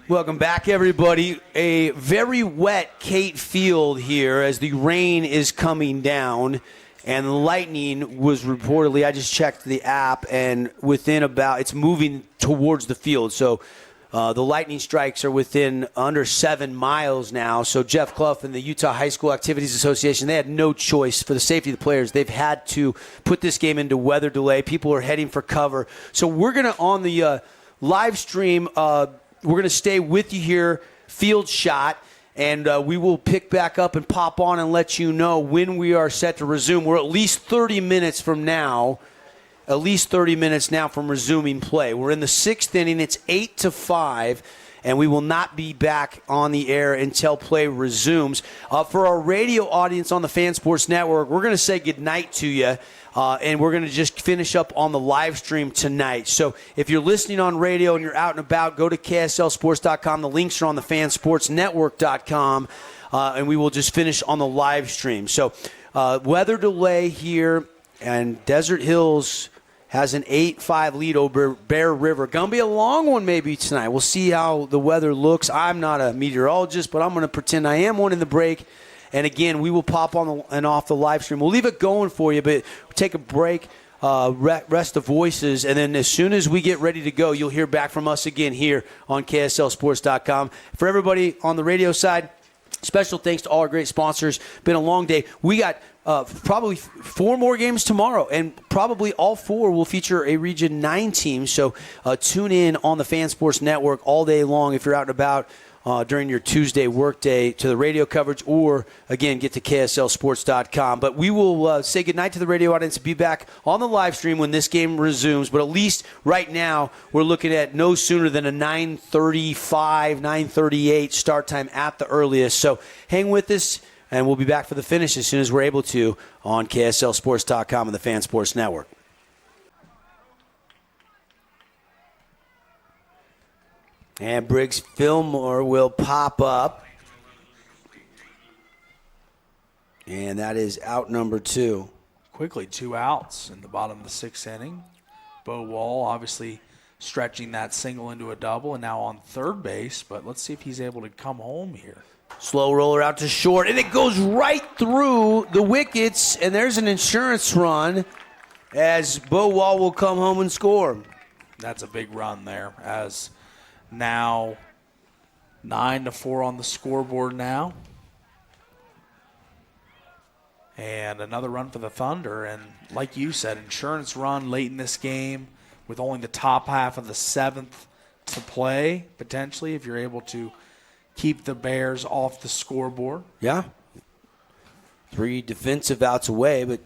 Welcome back, everybody. A very wet Kate Field here as the rain is coming down, and lightning was reportedly, I just checked the app, and it's moving towards the field. So the lightning strikes are within under 7 miles now. So Jeff Clough and the Utah High School Activities Association, they had no choice for the safety of the players. They've had to put this game into weather delay. People are heading for cover. So we're going to, on the live stream, we're going to stay with you here, field shot, and we will pick back up and pop on and let you know when we are set to resume. We're at least 30 minutes from now, from resuming play. We're in the 6th inning. It's 8-5, and we will not be back on the air until play resumes. For our radio audience on the Fan Sports Network, we're going to say goodnight to you. And we're going to just finish up on the live stream tonight. So if you're listening on radio and you're out and about, go to KSLSports.com. The links are on the FanSportsNetwork.com. And we will just finish on the live stream. So weather delay here, and Desert Hills has an 8-5 lead over Bear River. Going to be a long one maybe tonight. We'll see how the weather looks. I'm not a meteorologist, but I'm going to pretend I am one in the break. And again, we will pop on and off the live stream. We'll leave it going for you, but we'll take a break, rest the voices, and then as soon as we get ready to go, you'll hear back from us again here on KSLSports.com. For everybody on the radio side, special thanks to all our great sponsors. Been a long day. We got probably 4 more games tomorrow, and probably all 4 will feature a Region 9 team. So tune in on the Fan Sports Network all day long if you're out and about. During your Tuesday workday to the radio coverage, or, again, get to KSLSports.com. But we will say goodnight to the radio audience and be back on the live stream when this game resumes. But at least right now we're looking at no sooner than a 9:35, 9:38 start time at the earliest. So hang with us, and we'll be back for the finish as soon as we're able to on KSLSports.com and the Fan Sports Network. And Briggs Fillmore will pop up. And that is out number 2.
Quickly, 2 outs in the bottom of the 6th inning. Bo Wall obviously stretching that single into a double, and now on third base. But let's see if he's able to come home here.
Slow roller out to short, and it goes right through the wickets. And there's an insurance run as Bo Wall will come home and score.
That's a big run there, as now 9-4 on the scoreboard now. And another run for the Thunder. And like you said, insurance run late in this game with only the top half of the 7th to play, potentially, if you're able to keep the Bears off the scoreboard.
Yeah. 3 defensive outs away, but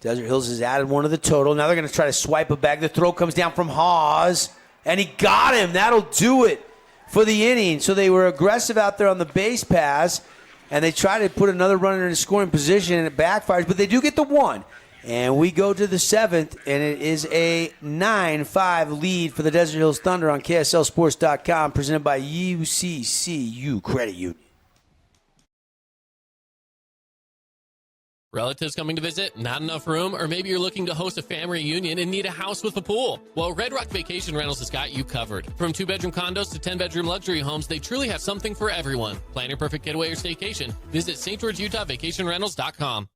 Desert Hills has added 1 to the total. Now they're going to try to swipe it back. The throw comes down from Hawes. And he got him. That'll do it for the inning. So they were aggressive out there on the base pass, and they tried to put another runner in a scoring position, and it backfires. But they do get the one. And we go to the 7th, and it is a 9-5 lead for the Desert Hills Thunder on KSLSports.com, presented by UCCU Credit Union.
Relatives coming to visit? Not enough room? Or maybe you're looking to host a family reunion and need a house with a pool? Well, Red Rock Vacation Rentals has got you covered. From 2-bedroom condos to 10-bedroom luxury homes, they truly have something for everyone. Plan your perfect getaway or staycation. Visit St. George, Utah VacationRentals.com.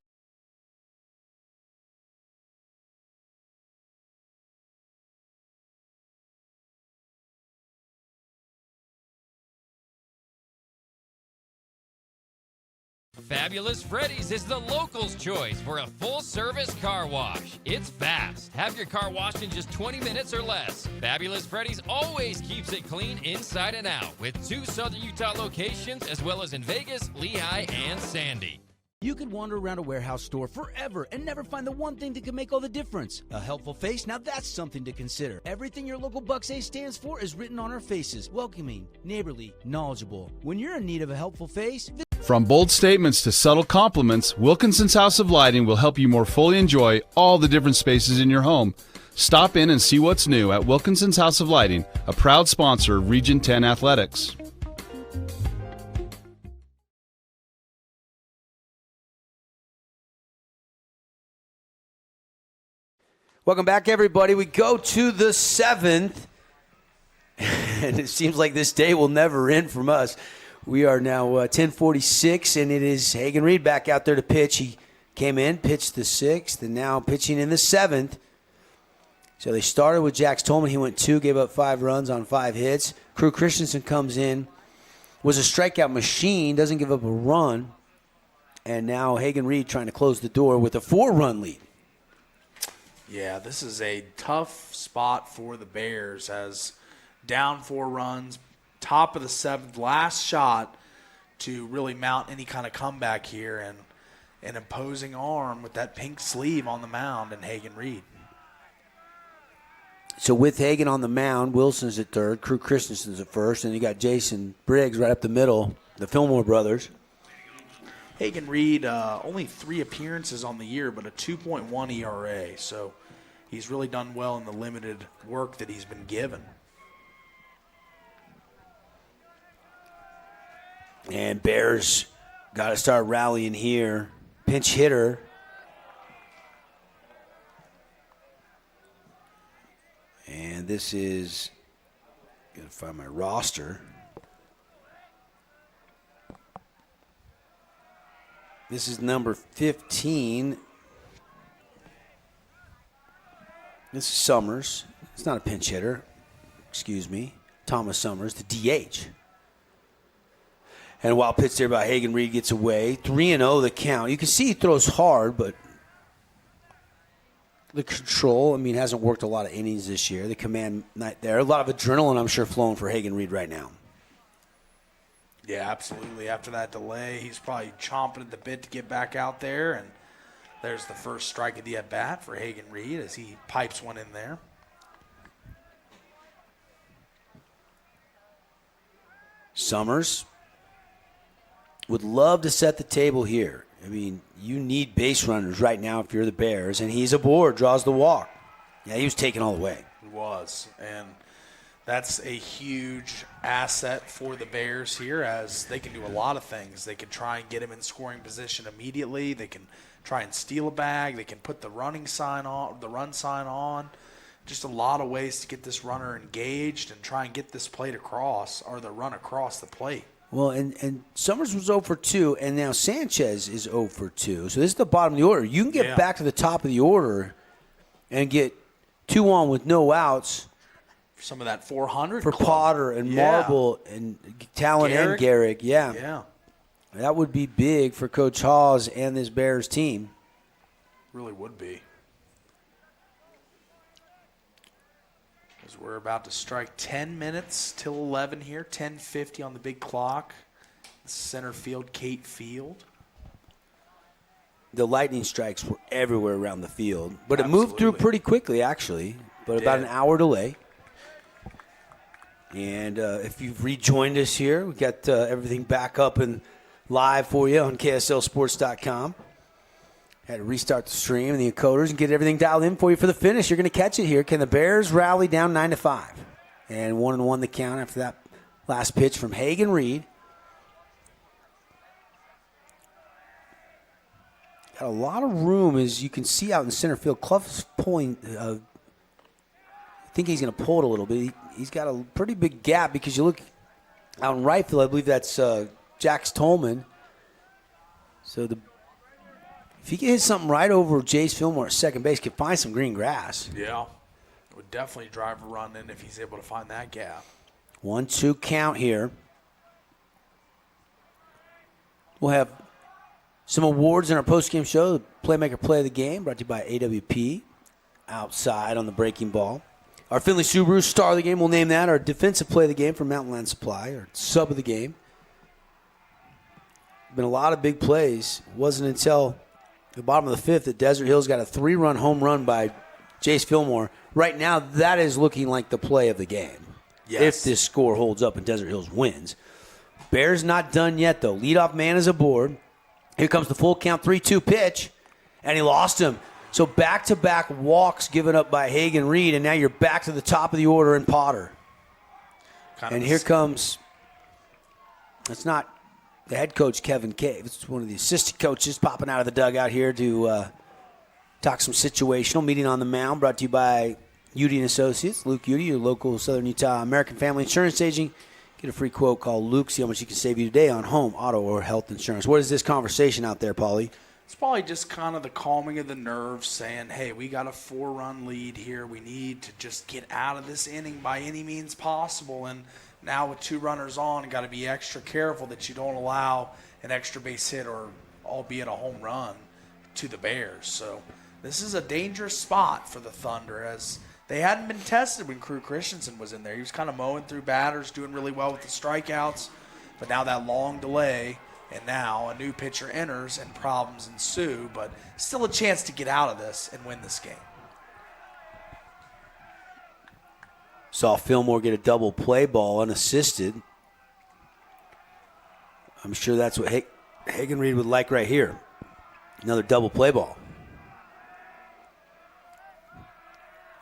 Fabulous Freddy's is the locals' choice for a full-service car wash. It's fast. Have your car washed in just 20 minutes or less. Fabulous Freddy's always keeps it clean inside and out, with 2 Southern Utah locations as well as in Vegas, Lehigh, and Sandy.
You could wander around a warehouse store forever and never find the one thing that can make all the difference. A helpful face? Now that's something to consider. Everything your local Bucks Ace stands for is written on our faces. Welcoming, neighborly, knowledgeable. When you're in need of a helpful face...
From bold statements to subtle compliments, Wilkinson's House of Lighting will help you more fully enjoy all the different spaces in your home. Stop in and see what's new at Wilkinson's House of Lighting, a proud sponsor of Region 10 Athletics.
Welcome back, everybody. We go to the 7th, and it seems like this day will never end from us. We are now 10:46, and it is Hagen Reed back out there to pitch. He came in, pitched the 6th, and now pitching in the 7th. So they started with Jax Tolman. He went 2, gave up 5 runs on 5 hits. Crew Christensen comes in, was a strikeout machine, doesn't give up a run. And now Hagen Reed trying to close the door with a 4-run lead.
Yeah, this is a tough spot for the Bears as down 4 runs, top of the 7th, last shot to really mount any kind of comeback here, and an imposing arm with that pink sleeve on the mound and Hagen Reed.
So with Hagen on the mound, Wilson's at third, Crew Christensen's at first, and you got Jason Briggs right up the middle, the Fillmore brothers.
Hagen Reed, only 3 appearances on the year, but a 2.1 ERA. So he's really done well in the limited work that he's been given.
And Bears got to start rallying here. Pinch hitter. And this is, going to find my roster. This is number 15. This is Summers. It's not a pinch hitter. Excuse me. Thomas Summers, the DH. And wild pitch there by Hagen Reed gets away. 3-0 the count. You can see he throws hard, but the control, hasn't worked a lot of innings this year. The command not there. A lot of adrenaline, I'm sure, flowing for Hagen Reed right now.
Yeah, absolutely. After that delay, he's probably chomping at the bit to get back out there. And there's the first strike of the at-bat for Hagen Reed as he pipes one in there.
Summers would love to set the table here. You need base runners right now if you're the Bears, and he's aboard, draws the walk. Yeah, he was taken all the way.
He was, and that's a huge asset for the Bears here as they can do a lot of things. They can try and get him in scoring position immediately. They can try and steal a bag. They can put the run sign on. Just a lot of ways to get this runner engaged and try and get this plate across, or the run across the plate.
Well, and Summers was 0 for 2, and now Sanchez is 0 for 2. So this is the bottom of the order. You can get back to the top of the order and get 2 on with no outs.
Some of that 400
for
club.
Potter and Marble and Talon and Garrick.
Yeah.
That would be big for Coach Hawes and this Bears team.
Really would be. As we're about to strike 10 minutes till 11 here, 10:50 on the big clock. Center field, Kate Field.
The lightning strikes were everywhere around the field, but it moved through pretty quickly, actually, but about an hour delay. And if you've rejoined us here, we got everything back up and live for you on KSLSports.com. Had to restart the stream and the encoders and get everything dialed in for you for the finish. You're going to catch it here. Can the Bears rally down 9-5? And 1-1 the count after that last pitch from Hagen Reed. Got a lot of room, as you can see out in center field. Clough's pulling. I think he's going to pull it a little bit. He's got a pretty big gap because you look out in right field. I believe that's Jax Tolman. So if he can hit something right over Jace Fillmore at second base, could find some green grass.
Yeah. Would definitely drive a run in if he's able to find that gap.
1-2 count here. We'll have some awards in our postgame show. The Playmaker Play of the Game, brought to you by AWP. Outside on the breaking ball. Our Finley Subaru Star of the Game, we'll name that. Our Defensive Play of the Game from Mountain Land Supply, or Sub of the Game. Been a lot of big plays. It wasn't until the bottom of the fifth that Desert Hills got a 3-run home run by Jace Fillmore. Right now, that is looking like the play of the game.
Yes.
If this score holds up and Desert Hills wins. Bears not done yet, though. Leadoff man is aboard. Here comes the full count 3-2 pitch, and he lost him. So back-to-back walks given up by Hagen Reed, and now you're back to the top of the order in Potter. And here comes, it's not the head coach, Kevin Cave. It's one of the assistant coaches popping out of the dugout here to talk some situational. Meeting on the mound brought to you by Udy & Associates. Luke Udy, your local Southern Utah American Family Insurance agent. Get a free quote. Call Luke. See how much he can save you today on home, auto, or health insurance. What is this conversation out there, Paulie?
It's probably just kind of the calming of the nerves, saying, hey, we got a 4-run lead here. We need to just get out of this inning by any means possible. And now with 2 runners on, you got to be extra careful that you don't allow an extra base hit or albeit a home run to the Bears. So this is a dangerous spot for the Thunder, as they hadn't been tested when Crew Christensen was in there. He was kind of mowing through batters, doing really well with the strikeouts. But now that long delay, and now a new pitcher enters and problems ensue, but still a chance to get out of this and win this game.
Saw Fillmore get a double play ball unassisted. I'm sure that's what Hagen Reed would like right here. Another double play ball.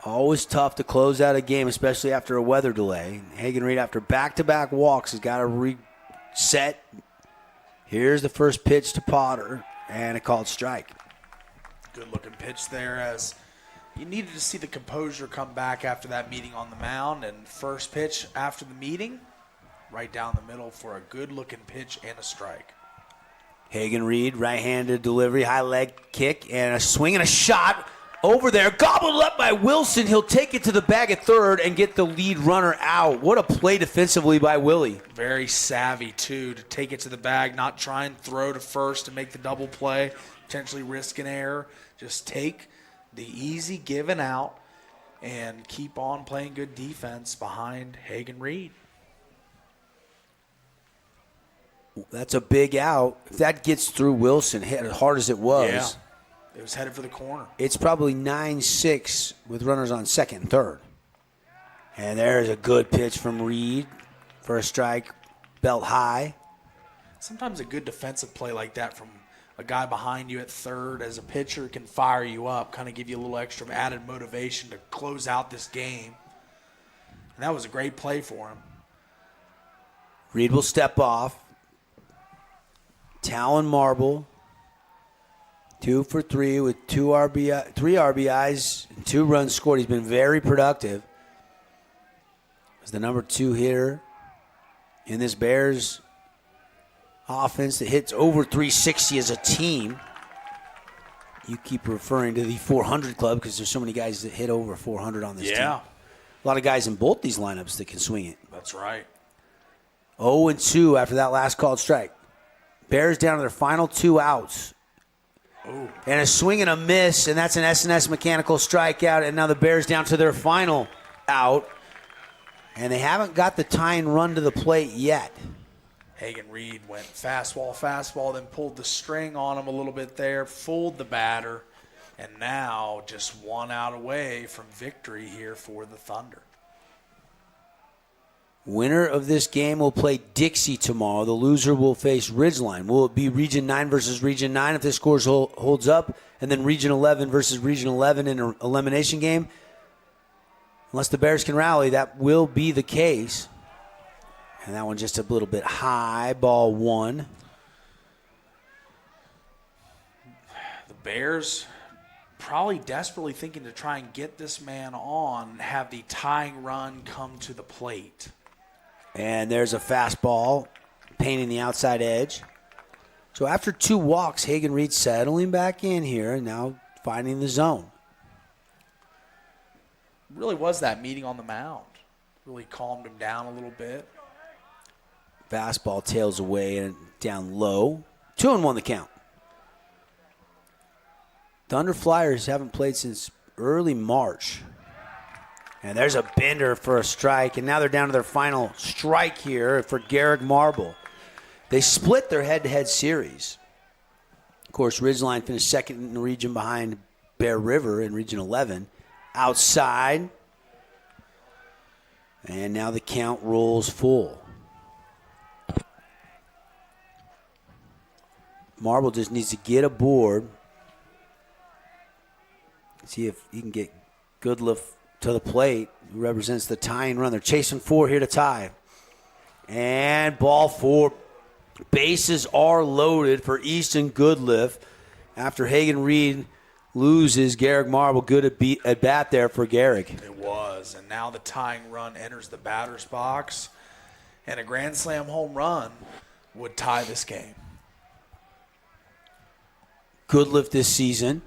Always tough to close out a game, especially after a weather delay. Hagen Reed, after back-to-back walks, has got to reset. Here's the first pitch to Potter, and a called strike.
Good-looking pitch there, as you needed to see the composure come back after that meeting on the mound. And first pitch after the meeting, right down the middle for a good-looking pitch and a strike.
Hagen Reed, right-handed delivery, high leg kick, and a swing and a shot over there. Gobbled up by Wilson. He'll take it to the bag at third and get the lead runner out. What a play defensively by Willie.
Very savvy, too, to take it to the bag, not try and throw to first and make the double play, potentially risk an error. Just take the easy giving out and keep on playing good defense behind Hagen Reed.
That's a big out. If that gets through Wilson, hit as hard as it was.
Yeah. It was headed for the corner.
It's probably 9-6 with runners on second and third. And there's a good pitch from Reed for a strike, belt high.
Sometimes a good defensive play like that from a guy behind you at third as a pitcher can fire you up, kind of give you a little extra added motivation to close out this game. And that was a great play for him.
Reed will step off. Talon Marble. 2 for 3 with 3 RBIs, and 2 runs scored. He's been very productive. He's the number 2 hitter in this Bears offense that hits over 360 as a team. You keep referring to the 400 club because there's so many guys that hit over 400 on this team. A lot of guys in both these lineups that can swing it.
That's right.
0-2 after that last called strike. Bears down to their final 2 outs.
Ooh.
And a swing and a miss, and that's an S&S mechanical strikeout, and now the Bears down to their final out. And they haven't got the tying run to the plate yet.
Hagen Reed went fastball, then pulled the string on him a little bit there, fooled the batter, and now just 1 out away from victory here for the Thunder.
Winner of this game will play Dixie tomorrow. The loser will face Ridgeline. Will it be Region 9 versus Region 9 if this score holds up? And then Region 11 versus Region 11 in an elimination game? Unless the Bears can rally, that will be the case. And that one just a little bit high. Ball 1.
The Bears probably desperately thinking to try and get this man on and have the tying run come to the plate.
And there's a fastball painting the outside edge. So after 2 walks, Hagen Reed settling back in here and now finding the zone.
Really was that meeting on the mound. Really calmed him down a little bit.
Fastball tails away and down low. 2-1 the count. Thunder Flyers haven't played since early March. And there's a bender for a strike, and now they're down to their final strike here for Garrick Marble. They split their head-to-head series. Of course, Ridgeline finished second in the region behind Bear River in Region 11. Outside. And now the count rolls full. Marble just needs to get aboard. See if he can get Goodliff to the plate, who represents the tying run. They're chasing 4 here to tie. And ball 4. Bases are loaded for Easton Goodliff. After Hagen Reed loses, Garrick Marble good at bat there for Garrick.
It was, and now the tying run enters the batter's box, and a grand slam home run would tie this game.
Goodliff this season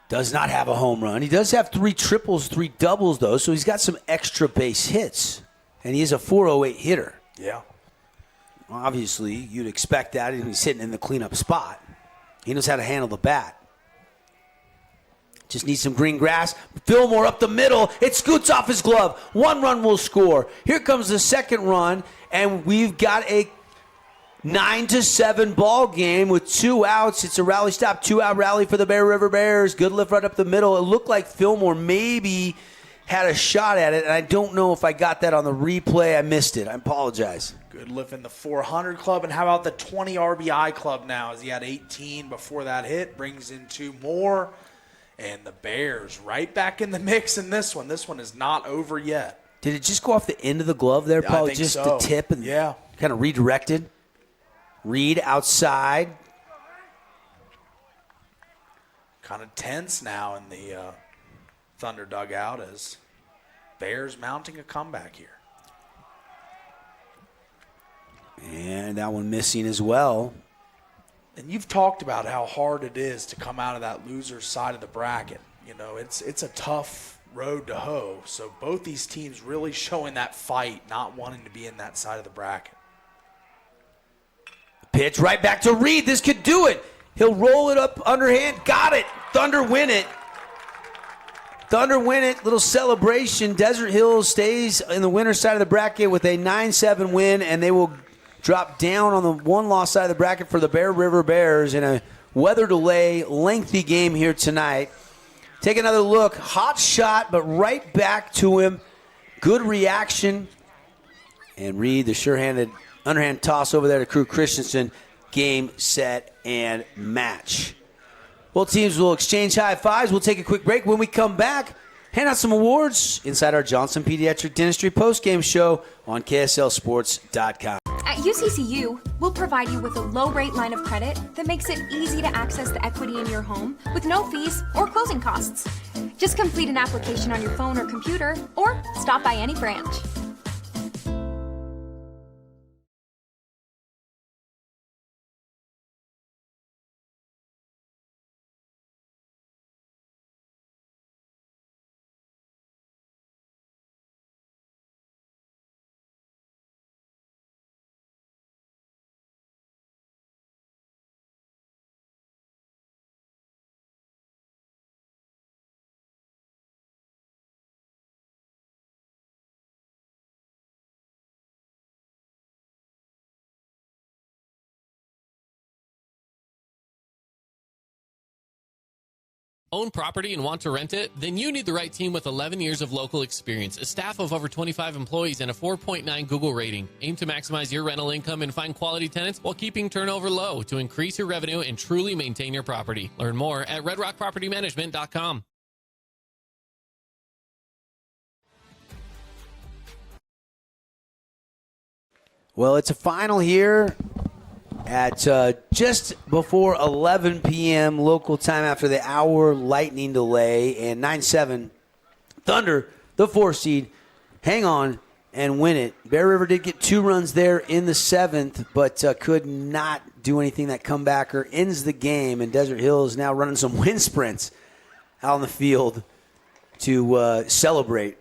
does not have a home run. He does have 3 triples, 3 doubles, though, so he's got some extra base hits. And he is a .408 hitter.
Yeah.
Obviously, you'd expect that, and he's sitting in the cleanup spot. He knows how to handle the bat. Just needs some green grass. Fillmore up the middle. It scoots off his glove. 1 run will score. Here comes the second run, and we've got a 9-7 ball game with 2 outs. It's a rally stop, 2-out rally for the Bear River Bears. Goodliff right up the middle. It looked like Fillmore maybe had a shot at it, and I don't know if I got that on the replay. I missed it. I apologize.
Goodliff in the 400 club, and how about the 20 RBI club now, as he had 18 before that hit, brings in 2 more, and the Bears right back in the mix in this one. This one is not over yet.
Did it just go off the end of the glove there, Paul?
I think
just
so.
the tip and kind of redirected? Reed outside.
Kind of tense now in the Thunder dugout as Bears mounting a comeback here.
And that one missing as well.
And you've talked about how hard it is to come out of that loser's side of the bracket. You know, it's a tough road to hoe. So both these teams really showing that fight, not wanting to be in that side of the bracket.
Pitch right back to Reed. This could do it. He'll roll it up underhand. Got it. Thunder win it. Thunder win it. Little celebration. Desert Hills stays in the winner's side of the bracket with a 9-7 win, and they will drop down on the 1-loss side of the bracket for the Bear River Bears in a weather delay, lengthy game here tonight. Take another look. Hot shot, but right back to him. Good reaction. And Reed, the sure-handed underhand toss over there to Crew Christensen. Game, set, and match. Both teams will exchange high fives. We'll take a quick break. When we come back, hand out some awards inside our Johnson Pediatric Dentistry postgame show on KSLSports.com.
At UCCU, we'll provide you with a low-rate line of credit that makes it easy to access the equity in your home with no fees or closing costs. Just complete an application on your phone or computer, or stop by any branch.
Own property and want to rent it? Then you need the right team with 11 years of local experience, a staff of over 25 employees, and a 4.9 Google rating. Aim to maximize your rental income and find quality tenants while keeping turnover low to increase your revenue and truly maintain your property. Learn more at redrockpropertymanagement.com.
Well, it's a final here at just before 11 p.m. local time after the hour lightning delay. And 9-7, Thunder, the 4 seed, hang on and win it. Bear River did get 2 runs there in the 7th, but could not do anything. That comebacker ends the game, and Desert Hills now running some wind sprints out on the field to celebrate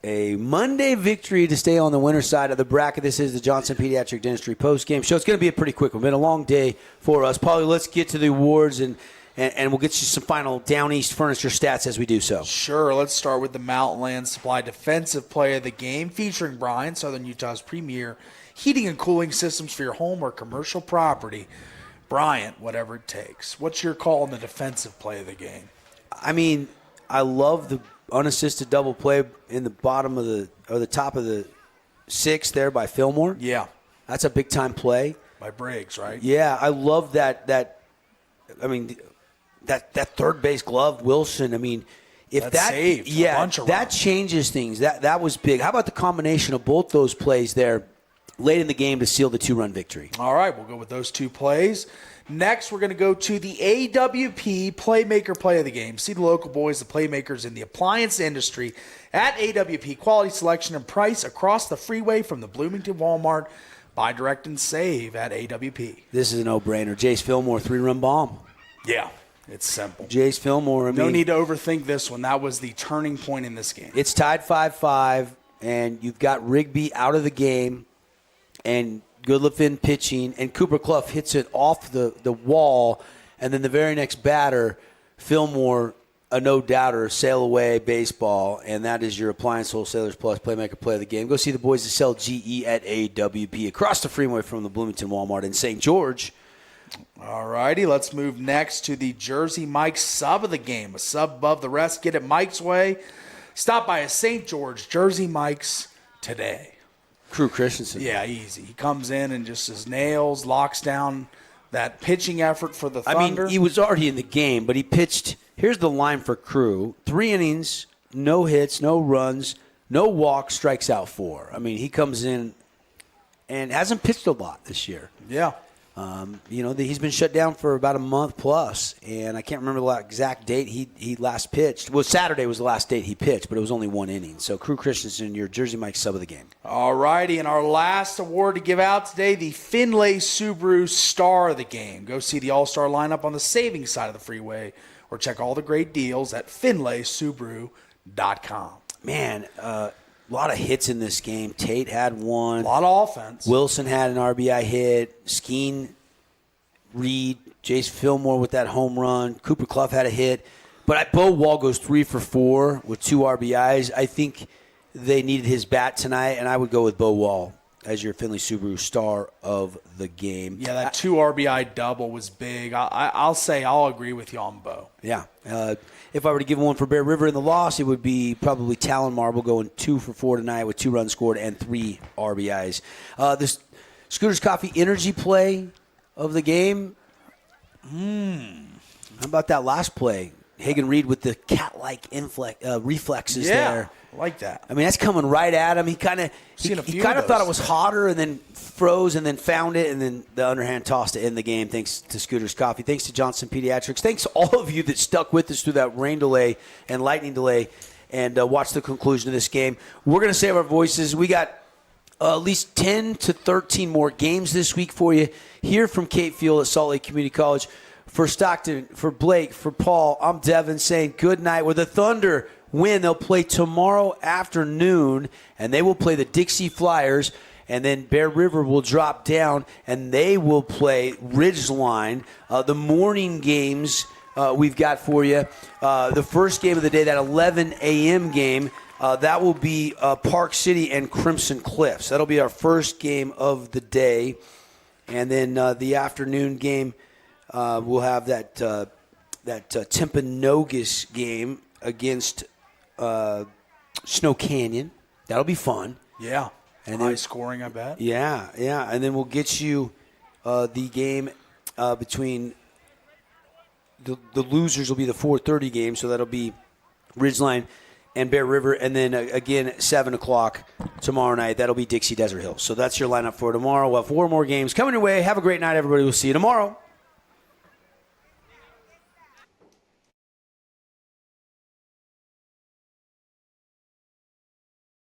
a Monday victory to stay on the winner side of the bracket. This is the Johnson Pediatric Dentistry postgame show. It's going to be a pretty quick one. It's been a long day for us. Paulie, let's get to the awards, and we'll get you some final Down East furniture stats as we do so.
Sure. Let's start with the Mountainland Supply Defensive Play of the Game, featuring Brian, Southern Utah's premier heating and cooling systems for your home or commercial property. Bryant, whatever it takes. What's your call on the defensive play of the game?
I mean, I love the unassisted double play in the bottom of the top of the 6 there by Fillmore.
Yeah.
That's a big time play.
By Briggs, right?
Yeah, I love that I mean that third base glove Wilson. I mean, if that
saved a bunch of
that
runs.
changes things. That was big. How about the combination of both those plays there late in the game to seal the 2-run victory?
All right, we'll go with those 2 plays. Next, we're going to go to the AWP Playmaker Play of the Game. See the local boys, the playmakers in the appliance industry at AWP. Quality selection and price across the freeway from the Bloomington Walmart. Buy direct and save at AWP.
This is a no-brainer. Jace Fillmore, 3-run bomb.
Yeah, it's simple.
Jace Fillmore.
No need to overthink this one. That was the turning point in this game.
It's tied 5-5, and you've got Rigby out of the game, and Goodlifin pitching, and Cooper Clough hits it off the wall, and then the very next batter, Fillmore, a no-doubter, sail away baseball, and that is your Appliance Wholesalers Plus Playmaker Play of the Game. Go see the boys that sell GE at AWP across the freeway from the Bloomington Walmart in St. George.
All righty, let's move next to the Jersey Mike's sub of the game. A sub above the rest. Get it Mike's way. Stop by a St. George Jersey Mike's today.
Crew Christensen.
Yeah, easy. He comes in and just his nails, locks down that pitching effort for the Thunder.
I mean, he was already in the game, but he pitched. Here's the line for Crew. 3 innings, no hits, no runs, no walks, strikes out 4. I mean, he comes in and hasn't pitched a lot this year.
Yeah.
He's been shut down for about a month plus, and I can't remember the exact date he last pitched. Well, Saturday was the last date he pitched, but it was only 1 inning. So, Crew Christensen, your Jersey Mike sub of the game.
All righty, and our last award to give out today, the Finlay Subaru Star of the Game. Go see the all-star lineup on the savings side of the freeway, or check all the great deals at finlaysubaru.com.
Man, a lot of hits in this game. Tate had 1.
A lot of offense.
Wilson had an RBI hit. Skeen, Reed, Jace Fillmore with that home run. Cooper Clough had a hit. But Bo Wall goes 3 for 4 with 2 RBIs. I think they needed his bat tonight, and I would go with Bo Wall as your Finlay Subaru Star of the game.
Yeah, that 2 RBI double was big. I'll agree with you on Bo.
Yeah. If I were to give one for Bear River in the loss, it would be probably Talon Marble going 2 for 4 tonight with 2 runs scored and 3 RBIs. This Scooters Coffee energy play of the game. How about that last play? Hagen Reed with the cat-like reflexes there.
I like that.
I mean, that's coming right at him. He kind of thought it was hotter and then froze and then found it, and then the underhand toss to end the game thanks to Scooters Coffee. Thanks to Johnson Pediatrics. Thanks to all of you that stuck with us through that rain delay and lightning delay and watched the conclusion of this game. We're going to save our voices. We got at least 10 to 13 more games this week for you here from Cape Field at Salt Lake Community College. For Stockton, for Blake, for Paul, I'm Devin saying good night. With the Thunder win, they'll play tomorrow afternoon, and they will play the Dixie Flyers, and then Bear River will drop down, and they will play Ridgeline. The morning games we've got for you. The first game of the day, that 11 a.m. game, that will be Park City and Crimson Cliffs. That'll be our first game of the day. And then the afternoon game, we'll have that Timpanogos game against Snow Canyon. That'll be fun.
Yeah.
And
High
then,
scoring, I bet.
Yeah. And then we'll get you the game between the losers will be the 4:30 game, so that'll be Ridgeline and Bear River. And then again, 7 o'clock tomorrow night, that'll be Dixie Desert Hills. So that's your lineup for tomorrow. We'll have 4 more games coming your way. Have a great night, everybody. We'll see you tomorrow.